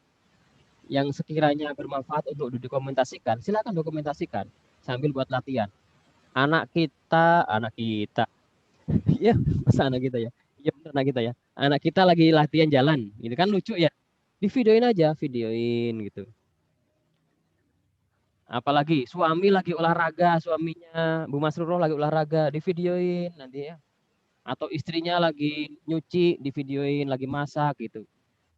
S4: yang sekiranya bermanfaat untuk didokumentasikan, silakan dokumentasikan sambil buat latihan. Anak kita, iya masa anak kita ya, iya benar anak kita ya. Anak kita lagi latihan jalan, ini kan lucu ya. Di videoin aja, gitu. Apalagi suami lagi olahraga, suaminya Bu Masruro lagi olahraga, di videoin nanti ya. Atau istrinya lagi nyuci, di videoin lagi masak gitu.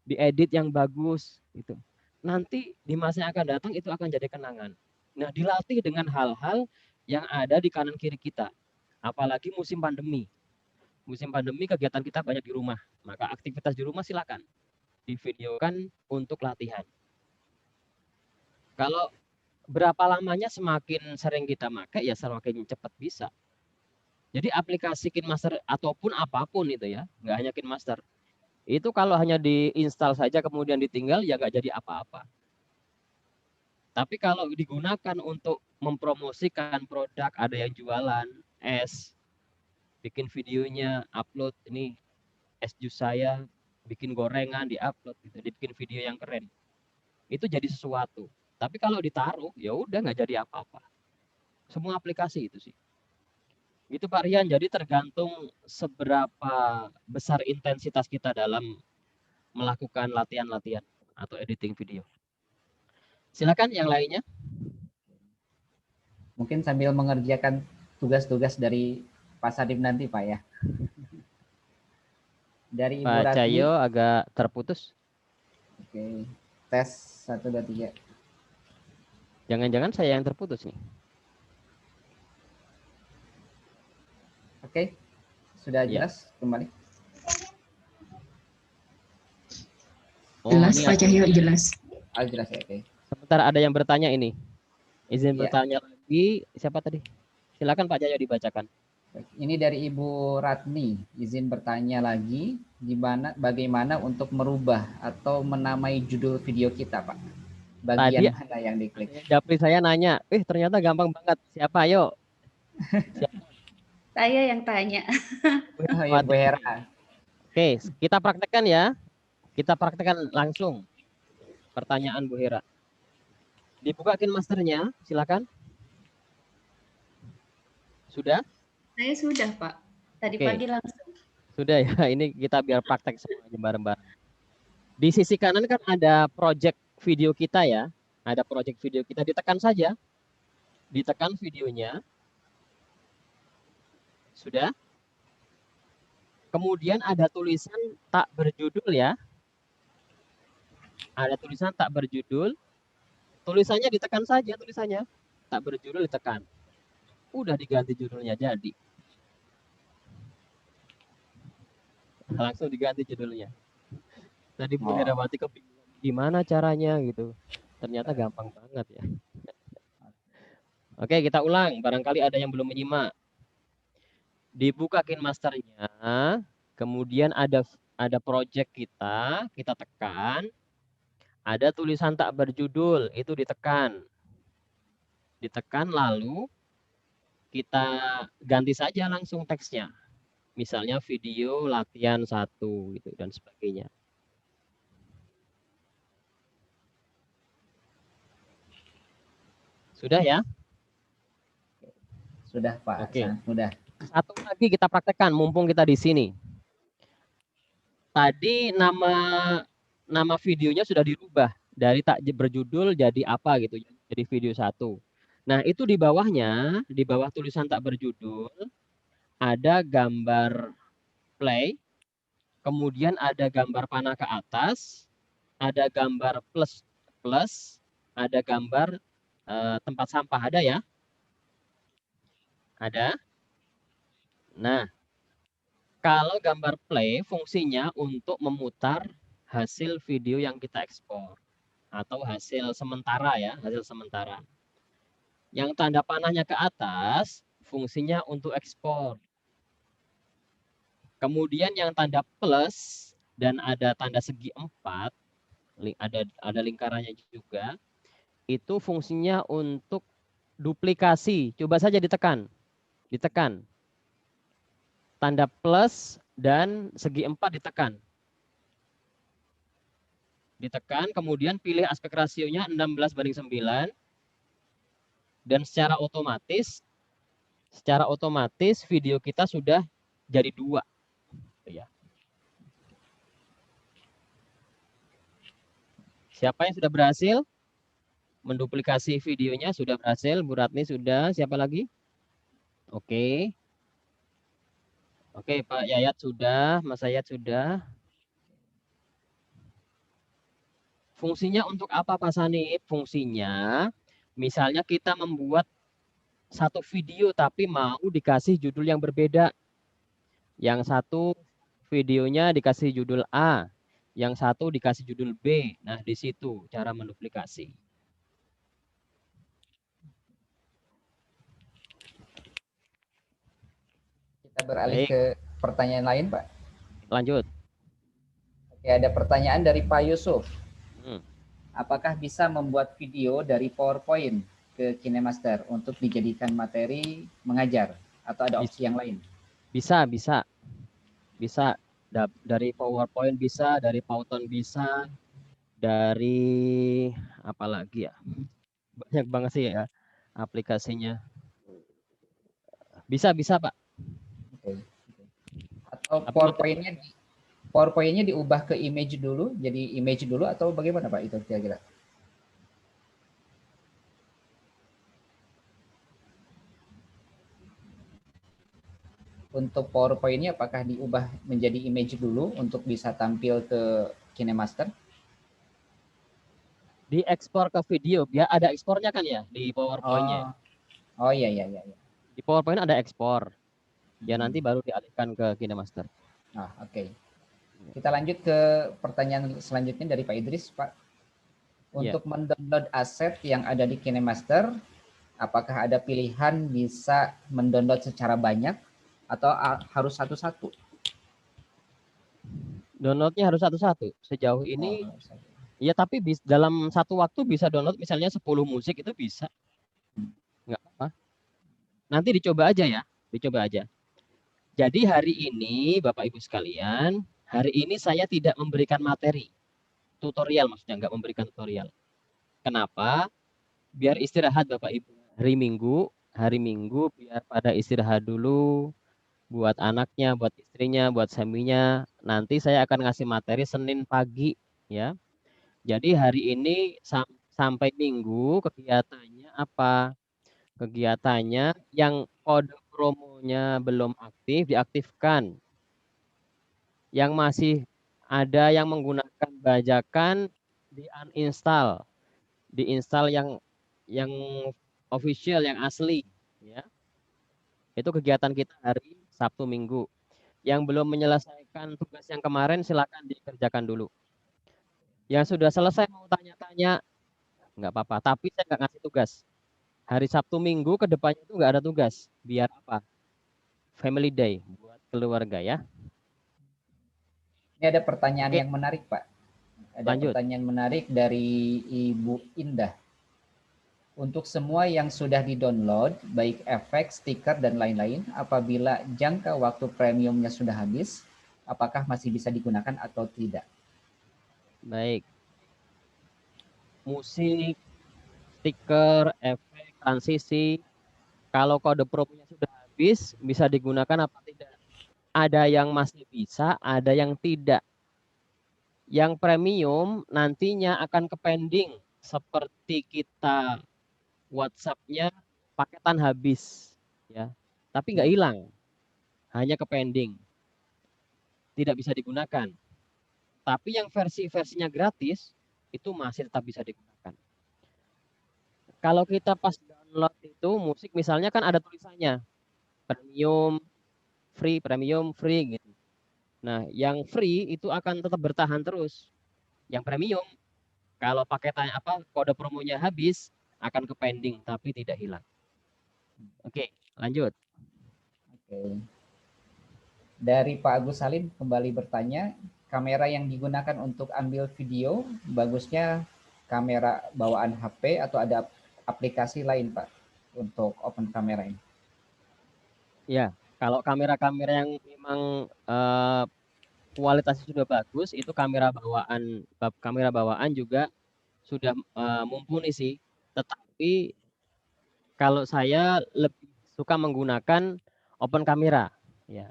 S4: Diedit yang bagus gitu. Nanti di masa yang akan datang itu akan jadi kenangan. Nah, dilatih dengan hal-hal yang ada di kanan kiri kita. Apalagi musim pandemi. Musim pandemi kegiatan kita banyak di rumah. Maka aktivitas di rumah silakan divideokan untuk latihan. Kalau berapa lamanya semakin sering kita pakai ya semakin cepat bisa. Jadi aplikasi KineMaster ataupun apapun itu ya, nggak hanya KineMaster. Itu kalau hanya diinstal saja kemudian ditinggal ya nggak jadi apa-apa. Tapi kalau digunakan untuk mempromosikan produk, ada yang jualan es, bikin videonya, upload ini es jus saya, bikin gorengan, diupload gitu, dibikin video yang keren. Itu jadi sesuatu. Tapi kalau ditaruh, ya udah nggak jadi apa-apa. Semua aplikasi itu sih. Gitu Pak Rian, jadi tergantung seberapa besar intensitas kita dalam melakukan latihan-latihan atau editing video. Silakan yang lainnya.
S3: Mungkin sambil mengerjakan tugas-tugas dari Pak Sadim nanti Pak ya. Dari Ibu
S4: Pak
S3: Ratmi.
S4: Cahyo agak terputus.
S3: Oke, tes 1, 2, 3.
S4: Jangan-jangan saya yang terputus nih.
S3: Oke, sudah jelas kembali.
S11: Jelas Pak Cahyo, jelas.
S3: Oh, jelas ya, oke.
S4: Sebentar ada yang bertanya ini. Izin bertanya lagi, siapa tadi? Silakan Pak Cahyo dibacakan.
S3: Ini dari Ibu Ratni, izin bertanya lagi, bagaimana untuk merubah atau menamai judul video kita, Pak? Bagian
S4: Tadi
S3: mana yang diklik?
S4: Japri saya nanya, ternyata gampang banget. Siapa? Ayo.
S2: Siapa? Saya yang tanya.
S3: Oh, ya, Bu Hera.
S4: Oke, kita praktekkan ya. Kita praktekkan langsung. Pertanyaan Bu Hera. Dibuka KineMaster-nya, silakan. Sudah?
S2: Saya sudah, Pak. Tadi pagi langsung.
S4: Sudah ya, ini kita biar praktek semuanya bareng-bareng. Di sisi kanan kan ada project video kita ya. Ada project video kita, ditekan saja. Ditekan videonya. Sudah? Kemudian ada tulisan tak berjudul ya. Ada tulisan tak berjudul. Tulisannya ditekan saja, tulisannya. Tak berjudul ditekan. Udah diganti judulnya jadi. Langsung diganti judulnya. Tadi Bu Herawati kebingungan gimana caranya gitu. Ternyata gampang banget ya. Oke, kita ulang. Barangkali ada yang belum menyimak. Dibuka KineMaster-nya, kemudian ada project kita tekan. Ada tulisan tak berjudul, itu ditekan. Ditekan lalu kita ganti saja langsung teksnya. Misalnya video latihan 1 gitu dan sebagainya. Sudah ya?
S3: Sudah Pak,
S4: Oke.
S3: sangat mudah.
S4: Satu lagi kita praktekkan mumpung kita di sini. Tadi nama videonya sudah dirubah dari tak berjudul jadi apa gitu, jadi video 1. Nah, itu di bawahnya, di bawah tulisan tak berjudul ada gambar play, kemudian ada gambar panah ke atas, ada gambar plus, ada gambar tempat sampah, ada ya? Ada. Nah, kalau gambar play fungsinya untuk memutar hasil video yang kita ekspor atau hasil sementara ya, hasil sementara. Yang tanda panahnya ke atas fungsinya untuk ekspor. Kemudian yang tanda plus dan ada tanda segi 4, ada lingkarannya juga, itu fungsinya untuk duplikasi. Coba saja ditekan. Ditekan. Tanda plus dan segi 4 ditekan. Ditekan, kemudian pilih aspek rasionya 16:9. Dan secara otomatis video kita sudah jadi 2. Ya. Siapa yang sudah berhasil menduplikasi videonya? Sudah berhasil, Bu Ratni sudah. Siapa lagi? Oke. Oke, Pak Yayat sudah, Mas Yayat sudah. Fungsinya untuk apa Pak Sanip? Fungsinya misalnya kita membuat satu video tapi mau dikasih judul yang berbeda. Yang satu videonya dikasih judul A, yang satu dikasih judul B. Nah, di situ cara menduplikasi.
S3: Kita beralih ke pertanyaan lain, Pak.
S4: Lanjut.
S3: Oke, ada pertanyaan dari Pak Yusuf. Apakah bisa membuat video dari PowerPoint ke KineMaster untuk dijadikan materi mengajar atau ada opsi yang lain?
S4: Bisa. Bisa. Dari PowerPoint bisa, dari Python bisa, dari apa lagi ya? Banyak banget sih ya aplikasinya. Bisa, Pak.
S3: Oke. Atau PowerPoint-nya diubah ke image dulu, jadi image dulu atau bagaimana Pak itu kira-kira? Untuk PowerPoint-nya apakah diubah menjadi image dulu untuk bisa tampil ke KineMaster?
S4: Diekspor ke video, biar ada ekspornya kan ya di PowerPoint-nya.
S3: Oh iya.
S4: Di PowerPoint ada ekspor. Ya nanti baru dialihkan ke KineMaster.
S3: Oke. Kita lanjut ke pertanyaan selanjutnya dari Pak Idris, Pak. Untuk mendownload aset yang ada di KineMaster, apakah ada pilihan bisa mendownload secara banyak atau harus satu-satu?
S4: Downloadnya harus satu-satu. Sejauh ini, ya tapi dalam satu waktu bisa download misalnya 10 musik itu bisa. Nggak apa-apa. Nanti dicoba aja ya, dicoba aja. Jadi hari ini Bapak Ibu sekalian, hari ini saya tidak memberikan materi. Tutorial maksudnya, nggak memberikan tutorial. Kenapa? Biar istirahat Bapak Ibu. Hari Minggu biar pada istirahat dulu. Buat anaknya, buat istrinya, buat suaminya. Nanti saya akan ngasih materi Senin pagi ya. Jadi hari ini sampai Minggu kegiatannya apa? Kegiatannya yang kode promonya belum aktif diaktifkan. Yang masih ada yang menggunakan bajakan di uninstall. Diinstal yang official, yang asli ya. Itu kegiatan kita hari Sabtu Minggu. Yang belum menyelesaikan tugas yang kemarin silakan dikerjakan dulu. Yang sudah selesai mau tanya-tanya nggak apa-apa, tapi saya nggak ngasih tugas. Hari Sabtu Minggu ke depannya itu nggak ada tugas. Biar apa? Family day buat keluarga ya.
S3: Ini ada pertanyaan yang menarik, Pak. Ada pertanyaan menarik dari Ibu Indah. Untuk semua yang sudah di-download, baik efek, stiker, dan lain-lain, apabila jangka waktu premiumnya sudah habis, apakah masih bisa digunakan atau tidak?
S4: Baik. Musik, stiker, efek, transisi. Kalau kode promonya sudah habis, bisa digunakan apa tidak? Ada yang masih bisa, ada yang tidak. Yang premium nantinya akan ke pending seperti kita WhatsApp-nya paketan habis, ya. Tapi nggak hilang, hanya ke pending, tidak bisa digunakan. Tapi yang versi-versinya gratis itu masih tetap bisa digunakan. Kalau kita pas download itu musik misalnya kan ada tulisannya premium free gitu. Nah, yang free itu akan tetap bertahan terus. Yang premium kalau paketannya kode promonya habis akan ke pending tapi tidak hilang. Oke, lanjut.
S3: Oke. Dari Pak Agus Salim kembali bertanya, kamera yang digunakan untuk ambil video bagusnya kamera bawaan HP atau ada aplikasi lain, Pak, untuk open kamera ini?
S4: Ya, kalau kamera-kamera yang memang kualitasnya sudah bagus, itu kamera bawaan juga sudah mumpuni sih. Tetapi kalau saya lebih suka menggunakan open kamera, ya.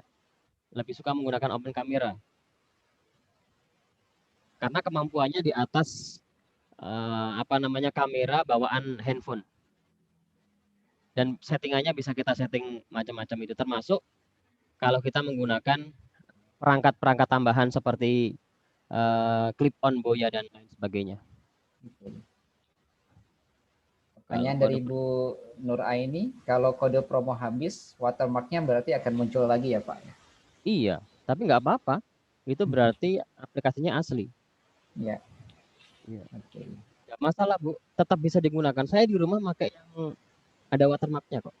S4: Lebih suka menggunakan open kamera. Karena kemampuannya di atas kamera bawaan handphone. Dan settingannya bisa kita setting macam-macam itu, termasuk kalau kita menggunakan perangkat-perangkat tambahan seperti clip on boya dan lain sebagainya.
S3: Pertanyaan dari Bu Nur Aini, kalau kode promo habis, watermarknya berarti akan muncul lagi ya Pak?
S4: Iya, tapi nggak apa-apa. Itu berarti aplikasinya asli.
S3: Iya.
S4: Ya. Oke. Nggak masalah Bu, tetap bisa digunakan. Saya di rumah pakai yang ada watermarknya kok.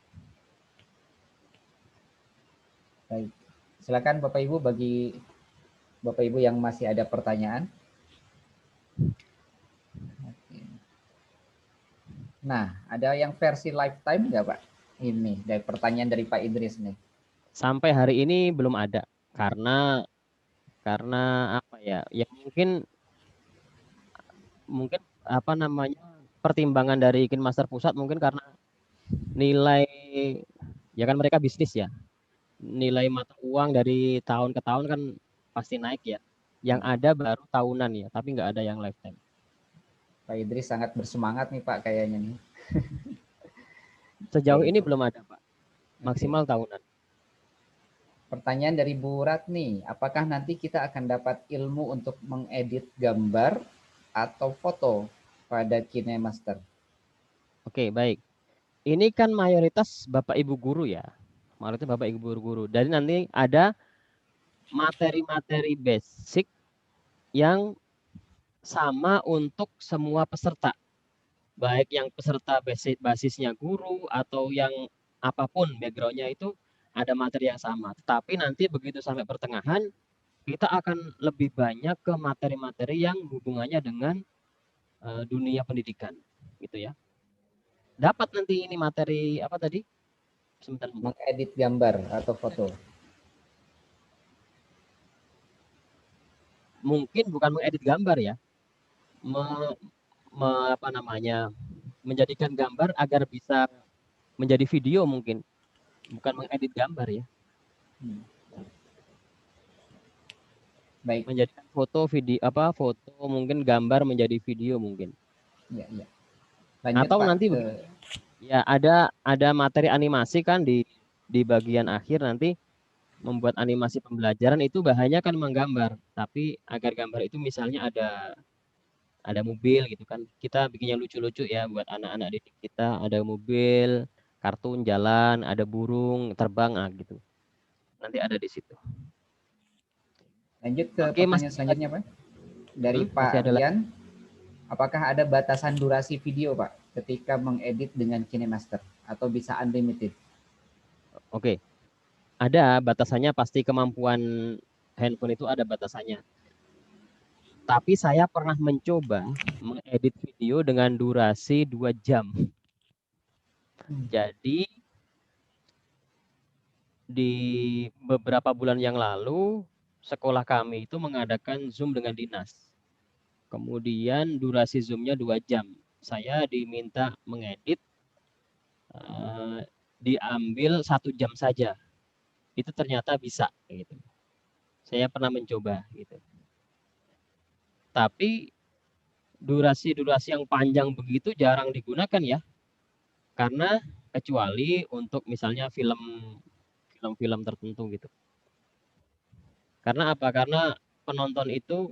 S3: Baik, silakan Bapak Ibu, bagi Bapak Ibu yang masih ada pertanyaan. Oke. Nah, ada yang versi lifetime nggak Pak? Ini dari pertanyaan dari Pak Idris nih.
S4: Sampai hari ini belum ada, karena apa ya? Ya mungkin pertimbangan dari Kinemaster Pusat mungkin karena nilai, ya kan mereka bisnis ya, nilai mata uang dari tahun ke tahun kan pasti naik ya. Yang ada baru tahunan ya, tapi nggak ada yang lifetime.
S3: Pak Idris sangat bersemangat nih Pak kayaknya nih.
S4: Sejauh ini belum ada Pak, maksimal tahunan.
S3: Pertanyaan dari Bu Ratni, apakah nanti kita akan dapat ilmu untuk mengedit gambar atau foto pada KineMaster?
S4: Oke, baik. Ini kan mayoritas Bapak Ibu guru ya. Mayoritas Bapak Ibu guru. Jadi nanti ada materi-materi basic yang sama untuk semua peserta. Baik yang peserta basisnya guru atau yang apapun background-nya itu ada materi yang sama. Tetapi nanti begitu sampai pertengahan, kita akan lebih banyak ke materi-materi yang hubungannya dengan dunia pendidikan, gitu ya. Dapat nanti ini materi apa tadi? Sebentar.
S3: Mengedit gambar atau foto.
S4: Mungkin bukan mengedit gambar ya. Menjadikan gambar agar bisa menjadi video mungkin. Bukan mengedit gambar ya.
S3: Baik.
S4: Menjadikan foto, video foto mungkin gambar menjadi video mungkin.
S3: Iya, iya. Lanjut,
S4: atau
S3: Pak,
S4: nanti ya ada materi animasi kan di bagian akhir nanti membuat animasi pembelajaran itu bahannya kan menggambar, tapi agar gambar itu misalnya ada mobil gitu kan, kita bikin yang lucu-lucu ya buat anak-anak didik kita, ada mobil, kartun jalan, ada burung terbang gitu. Nanti ada di situ.
S3: Lanjut ke pertanyaan selanjutnya Pak. Dari Pak Rian, apakah ada batasan durasi video Pak ketika mengedit dengan KineMaster atau bisa unlimited?
S4: Oke. Ada batasannya, pasti kemampuan handphone itu ada batasannya. Tapi saya pernah mencoba mengedit video dengan durasi 2 jam. Jadi di beberapa bulan yang lalu sekolah kami itu mengadakan Zoom dengan dinas. Kemudian durasi Zoom-nya 2 jam. Saya diminta mengedit diambil 1 jam saja. Itu ternyata bisa gitu. Saya pernah mencoba gitu. Tapi durasi-durasi yang panjang begitu jarang digunakan ya. Karena kecuali untuk misalnya film-film tertentu gitu. Karena apa? Karena penonton itu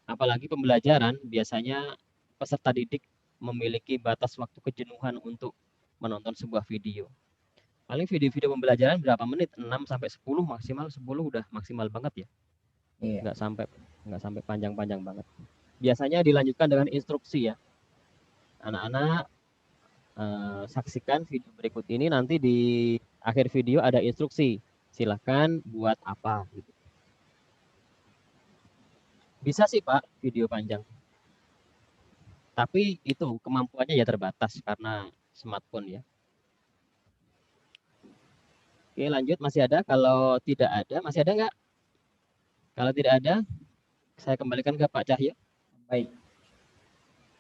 S4: apalagi pembelajaran biasanya peserta didik memiliki batas waktu kejenuhan untuk menonton sebuah video. Paling video-video pembelajaran berapa menit? 6 sampai 10 maksimal 10 udah maksimal banget ya.
S3: Iya.
S4: Nggak sampai panjang-panjang banget. Biasanya dilanjutkan dengan instruksi ya. Anak-anak saksikan video berikut ini, nanti di akhir video ada instruksi. Silahkan buat apa gitu. Bisa sih Pak video panjang. Tapi itu kemampuannya ya terbatas karena smartphone ya. Oke lanjut, masih ada? Kalau tidak ada, masih ada nggak? Kalau tidak ada, saya kembalikan ke Pak Cahyo.
S3: Baik.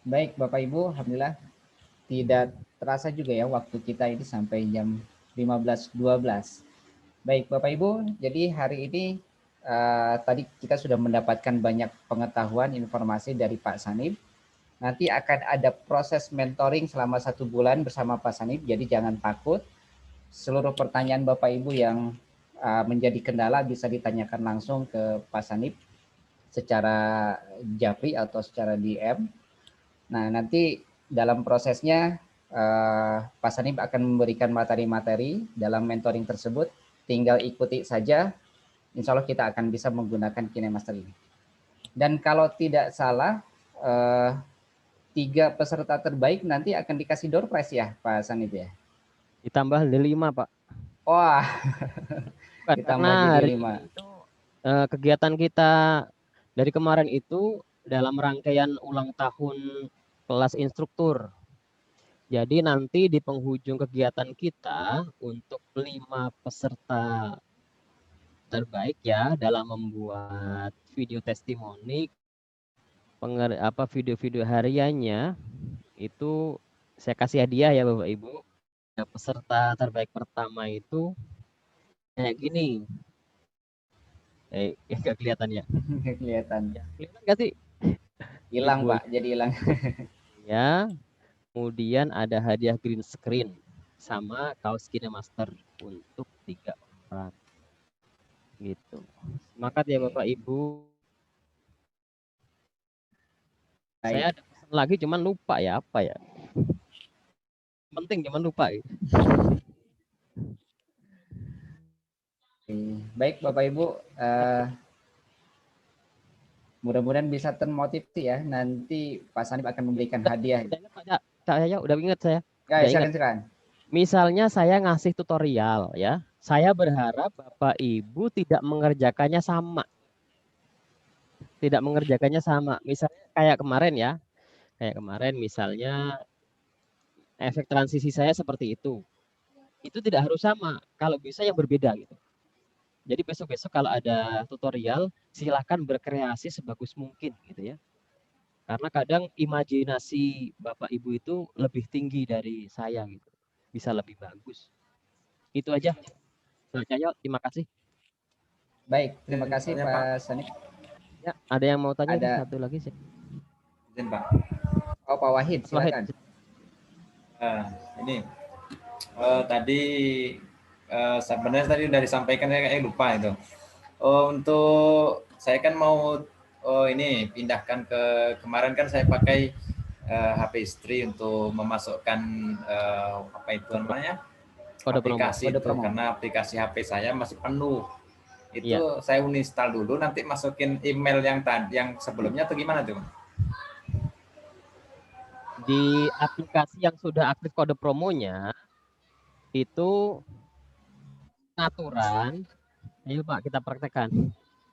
S3: Baik Bapak Ibu, alhamdulillah tidak terasa juga ya waktu kita ini sampai jam 15.12. Baik Bapak Ibu, jadi hari ini tadi kita sudah mendapatkan banyak pengetahuan, informasi dari Pak Sanib. Nanti akan ada proses mentoring selama 1 bulan bersama Pak Sanib, jadi jangan takut. Seluruh pertanyaan Bapak Ibu yang menjadi kendala bisa ditanyakan langsung ke Pak Sanib secara japri atau secara DM. Nah, nanti dalam prosesnya Pak Sanib akan memberikan materi-materi dalam mentoring tersebut. Tinggal ikuti saja, insya Allah kita akan bisa menggunakan KineMaster ini. Dan kalau tidak salah, 3 peserta terbaik nanti akan dikasih door prize ya Pak Sanib ya?
S4: Ditambah jadi 5 Pak.
S3: Wah,
S4: ditambah jadi 5. Itu, kegiatan kita dari kemarin itu dalam rangkaian ulang tahun kelas instruktur. Jadi nanti di penghujung kegiatan kita untuk 5 peserta terbaik ya dalam membuat video testimoni, video-video hariannya itu saya kasih hadiah ya Bapak Ibu. Peserta terbaik pertama itu kayak gini. Nggak kelihatan ya?
S3: Nggak kelihatan.
S4: Kelihatan nggak sih?
S3: Hilang Pak, jadi hilang.
S4: Ya. Kemudian ada hadiah green screen sama kaos KineMaster untuk 3 orang. Gitu. Semangat ya Bapak Ibu. Baik. Saya ada pesan lagi cuman lupa ya apa ya. Penting cuman lupa.
S3: Baik Bapak Ibu, mudah-mudahan bisa termotivasi ya. Nanti Pak Sanib akan memberikan hadiah.
S4: Saya udah ingat saya.
S3: Ya, silakan.
S4: Misalnya saya ngasih tutorial ya. Saya berharap Bapak Ibu tidak mengerjakannya sama. Tidak mengerjakannya sama. Misalnya kayak kemarin ya. Kayak kemarin misalnya efek transisi saya seperti itu. Itu tidak harus sama. Kalau bisa yang berbeda gitu. Jadi besok-besok kalau ada tutorial, silakan berkreasi sebagus mungkin gitu ya. Karena kadang imajinasi Bapak Ibu itu lebih tinggi dari saya gitu. Bisa lebih bagus. Itu aja. Pak Cahyo, terima kasih.
S3: Baik, terima kasih Pak Sanib.
S4: Ya, ada yang mau tanya? Ada satu lagi sih.
S12: Izin Pak.
S3: Oh, Pak Wahid, silakan.
S12: Ini tadi sebenarnya tadi udah disampaikan, saya lupa itu. Untuk saya kan mau ini pindahkan ke, kemarin kan saya pakai HP istri untuk memasukkan apa itu namanya aplikasi itu, karena aplikasi HP saya masih penuh. Itu saya uninstall dulu, nanti masukin email yang tadi yang sebelumnya atau gimana tuh?
S4: Di aplikasi yang sudah aktif kode promonya itu aturan, ayo Pak kita praktekkan.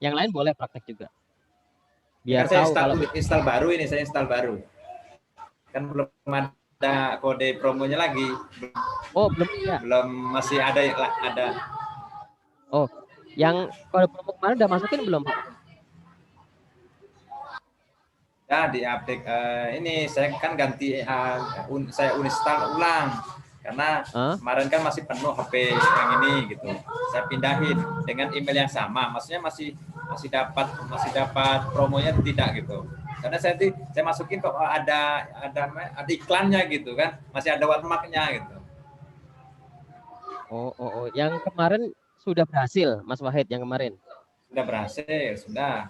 S4: Yang lain boleh praktek juga. Biar
S12: saya
S4: tahu kalau
S12: install baru ini, saya install baru. Kan belum ada kode promonya lagi.
S4: Oh, belum ya.
S12: Belum, masih ada.
S4: Oh, yang kode promo kemarin udah masukin belum, Pak?
S12: Ya, di update ini saya kan ganti saya uninstall ulang. Karena kemarin kan masih penuh HP yang ini gitu. Saya pindahin dengan email yang sama. Maksudnya masih dapat promonya tidak gitu. Karena saya masukin kok ada iklannya gitu kan. Masih ada watermarknya gitu.
S4: Oh. Yang kemarin sudah berhasil, Mas Wahid, yang kemarin?
S12: Sudah berhasil, sudah.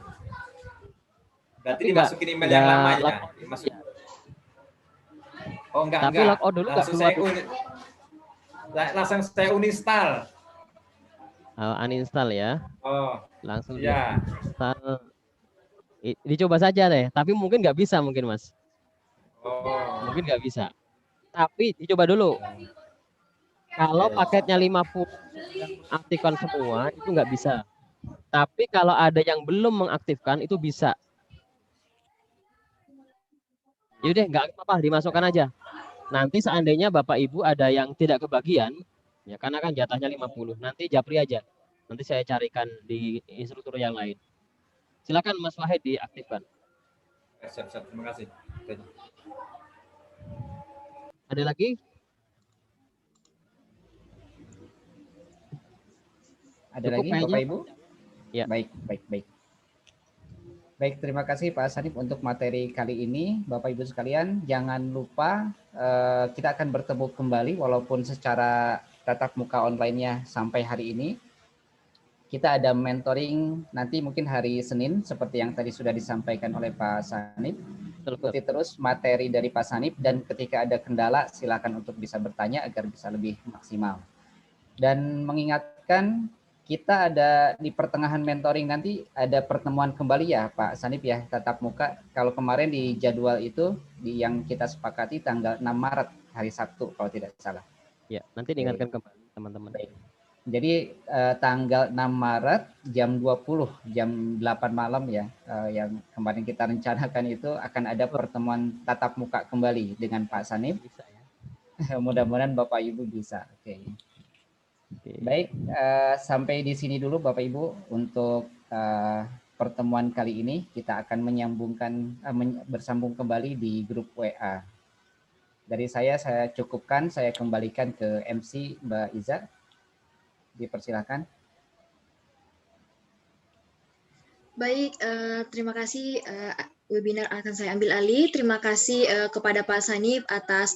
S12: Berarti dimasukin email yang lama ya? Oh enggak.
S4: Tapi logout dulu
S12: langsung saya uninstall.
S4: Uninstall ya?
S12: Oh.
S4: Langsung
S12: ya.
S4: Install. Dicoba saja deh, tapi mungkin nggak bisa mungkin, Mas. Mungkin nggak bisa. Tapi dicoba dulu. Kalau paketnya 50 aktifkan semua itu nggak bisa. Tapi kalau ada yang belum mengaktifkan itu bisa. Yaudah, nggak apa-apa, dimasukkan aja. Nanti seandainya Bapak Ibu ada yang tidak kebagian, ya karena kan jatahnya 50, nanti japri aja. Nanti saya carikan di instruktur yang lain. Silakan Mas Wahid diaktifkan.
S12: Siap, terima kasih.
S4: Ada lagi?
S3: Ada lagi Bapak Ibu?
S4: Ya.
S3: Baik. Baik, terima kasih Pak Sanip untuk materi kali ini. Bapak Ibu sekalian, jangan lupa kita akan bertemu kembali walaupun secara tatap muka online-nya sampai hari ini. Kita ada mentoring nanti mungkin hari Senin seperti yang tadi sudah disampaikan oleh Pak Sanip. Ikuti terus materi dari Pak Sanip dan ketika ada kendala silakan untuk bisa bertanya agar bisa lebih maksimal. Dan mengingatkan kita ada di pertengahan mentoring nanti ada pertemuan kembali ya Pak Sanip ya, tatap muka. Kalau kemarin di jadwal itu yang kita sepakati tanggal 6 Maret hari Sabtu kalau tidak salah.
S4: Ya, nanti diingatkan kembali teman-teman.
S3: Jadi tanggal 6 Maret jam 20, jam 8 malam ya, yang kemarin kita rencanakan itu akan ada pertemuan tatap muka kembali dengan Pak Sanip.
S4: Bisa ya.
S3: Mudah-mudahan Bapak Ibu bisa. Oke. Baik, sampai di sini dulu Bapak Ibu untuk pertemuan kali ini. Kita akan bersambung kembali di grup WA. Dari saya cukupkan, saya kembalikan ke MC Mbak Iza. Dipersilakan.
S1: Baik, terima kasih. Webinar akan saya ambil alih. Terima kasih kepada Pak Sanip atas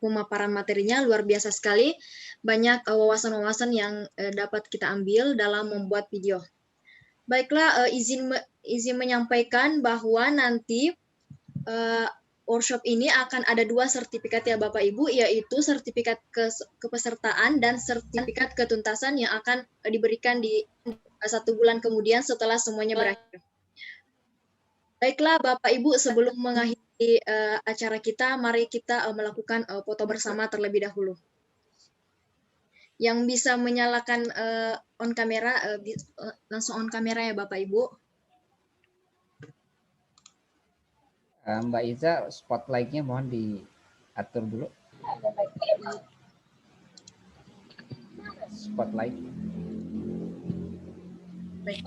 S1: pemaparan materinya, luar biasa sekali. Banyak wawasan-wawasan yang dapat kita ambil dalam membuat video. Baiklah, izin menyampaikan bahwa nanti workshop ini akan ada 2 sertifikat ya Bapak Ibu, yaitu sertifikat kepesertaan dan sertifikat ketuntasan yang akan diberikan di 1 bulan kemudian setelah semuanya berakhir. Baiklah Bapak Ibu, sebelum mengakhiri acara kita, mari kita melakukan foto bersama terlebih dahulu. Yang bisa menyalakan on kamera, langsung on kamera ya Bapak Ibu.
S3: Mbak Iza, spotlight-nya mohon diatur dulu. Spotlight.
S1: Baik.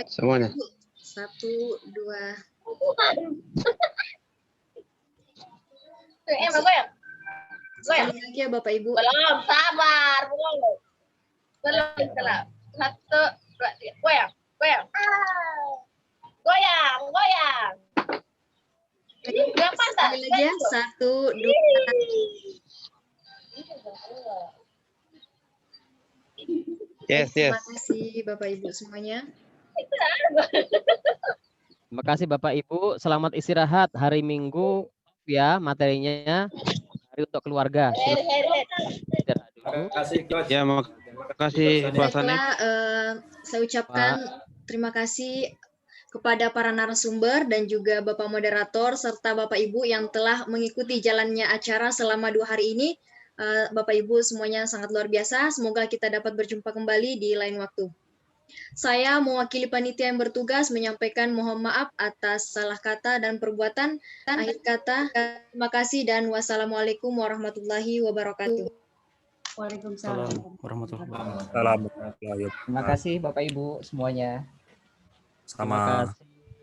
S13: Semuanya.
S1: 1, 2. Sekali lagi ya Bapak Ibu.
S14: Belum, sabar, belum. 1, 2, 3. Goyang.
S1: Sekali lagi ya, 1, 2.
S13: Yes.
S1: Terima kasih Bapak Ibu semuanya.
S4: Terima kasih Bapak Ibu. Selamat istirahat hari Minggu ya, materinya hari untuk keluarga.
S12: Terima kasih Coach.
S13: Ya, makasih Pak Sanip.
S1: Saya ucapkan terima kasih kepada para narasumber dan juga Bapak Moderator serta Bapak Ibu yang telah mengikuti jalannya acara selama 2 hari ini. Bapak Ibu semuanya sangat luar biasa. Semoga kita dapat berjumpa kembali di lain waktu. Saya mewakili panitia yang bertugas menyampaikan mohon maaf atas salah kata dan perbuatan. Akhir kata, terima kasih dan wassalamualaikum warahmatullahi wabarakatuh.
S2: Waalaikumsalam
S5: warahmatullahi wabarakatuh.
S3: Terima kasih Bapak Ibu semuanya.
S5: Sama.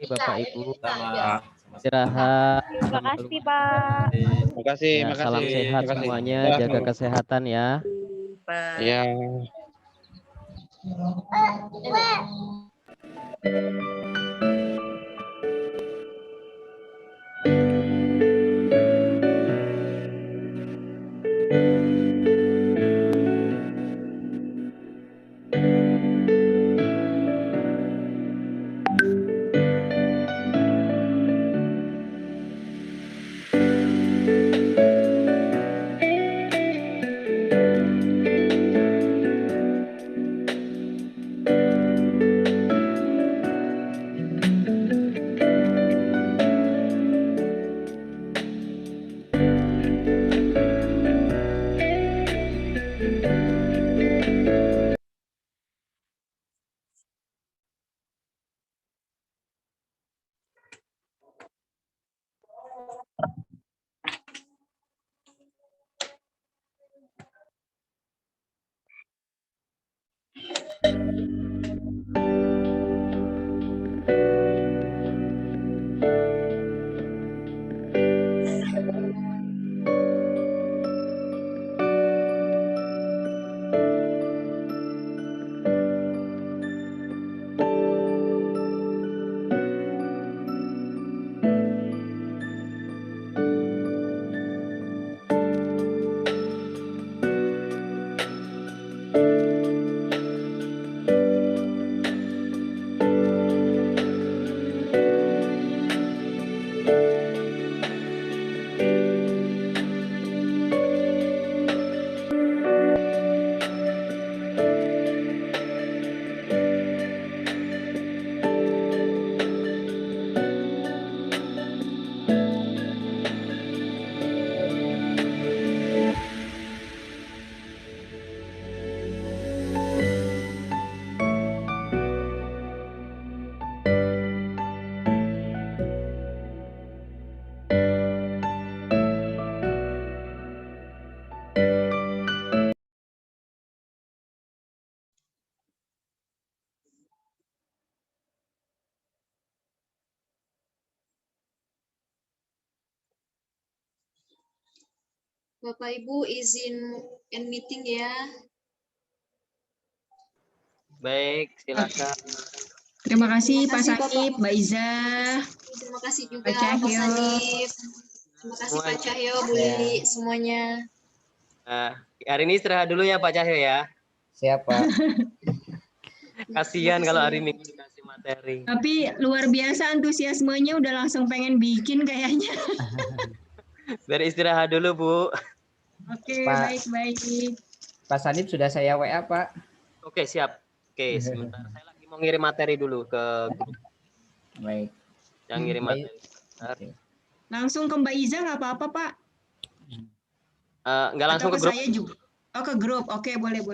S4: Terima kasih Bapak Ibu.
S12: Sama.
S4: Istirahat.
S15: Terima kasih, Pak.
S13: Terima kasih,
S4: Ya,
S13: makasih.
S4: salam sehat
S13: Terima kasih.
S4: semuanya,
S13: Ya.
S4: jaga kesehatan ya.
S13: Ya.
S1: Bapak Ibu izin end meeting ya.
S4: Baik, silakan.
S11: Terima kasih Pak
S1: Terima kasih,
S11: Sanip,
S1: Bapak.
S11: Mbak Iza,
S1: Terima kasih juga
S11: Pak
S1: Pak
S11: Cahyo.
S1: Sanif. Terima kasih Pak Cahyo, Bu Lili, semuanya.
S4: Hari ini istirahat dulu ya Pak Cahyo ya.
S3: Siapa?
S4: Kasihan kalau hari Minggu dikasih materi.
S11: Tapi luar biasa antusiasmenya, udah langsung pengen bikin kayaknya.
S4: Biar istirahat dulu Bu.
S11: Oke,
S3: Pak.
S11: baik-baik.
S3: Pak Sanip sudah saya WA Pak.
S4: Oke, siap. Oke, sebentar. Saya lagi mau ngirim materi dulu ke grup.
S3: Baik.
S4: Yang ngirim materi.
S11: Langsung ke Mbak Iza nggak apa-apa Pak?
S4: Nggak langsung
S11: Atau
S4: ke grup.
S11: saya juga? Oh, ke grup. Oke, boleh.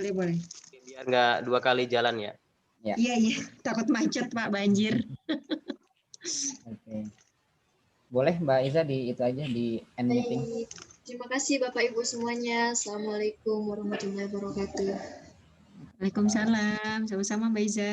S4: Biar nggak 2 kali jalan ya.
S11: Iya. Takut macet Pak, banjir.
S3: Oke. Boleh Mbak Iza di itu aja di end meeting.
S1: Baik. Terima kasih Bapak Ibu semuanya. Assalamualaikum warahmatullahi wabarakatuh.
S11: Waalaikumsalam. Sama-sama Mbak Iza.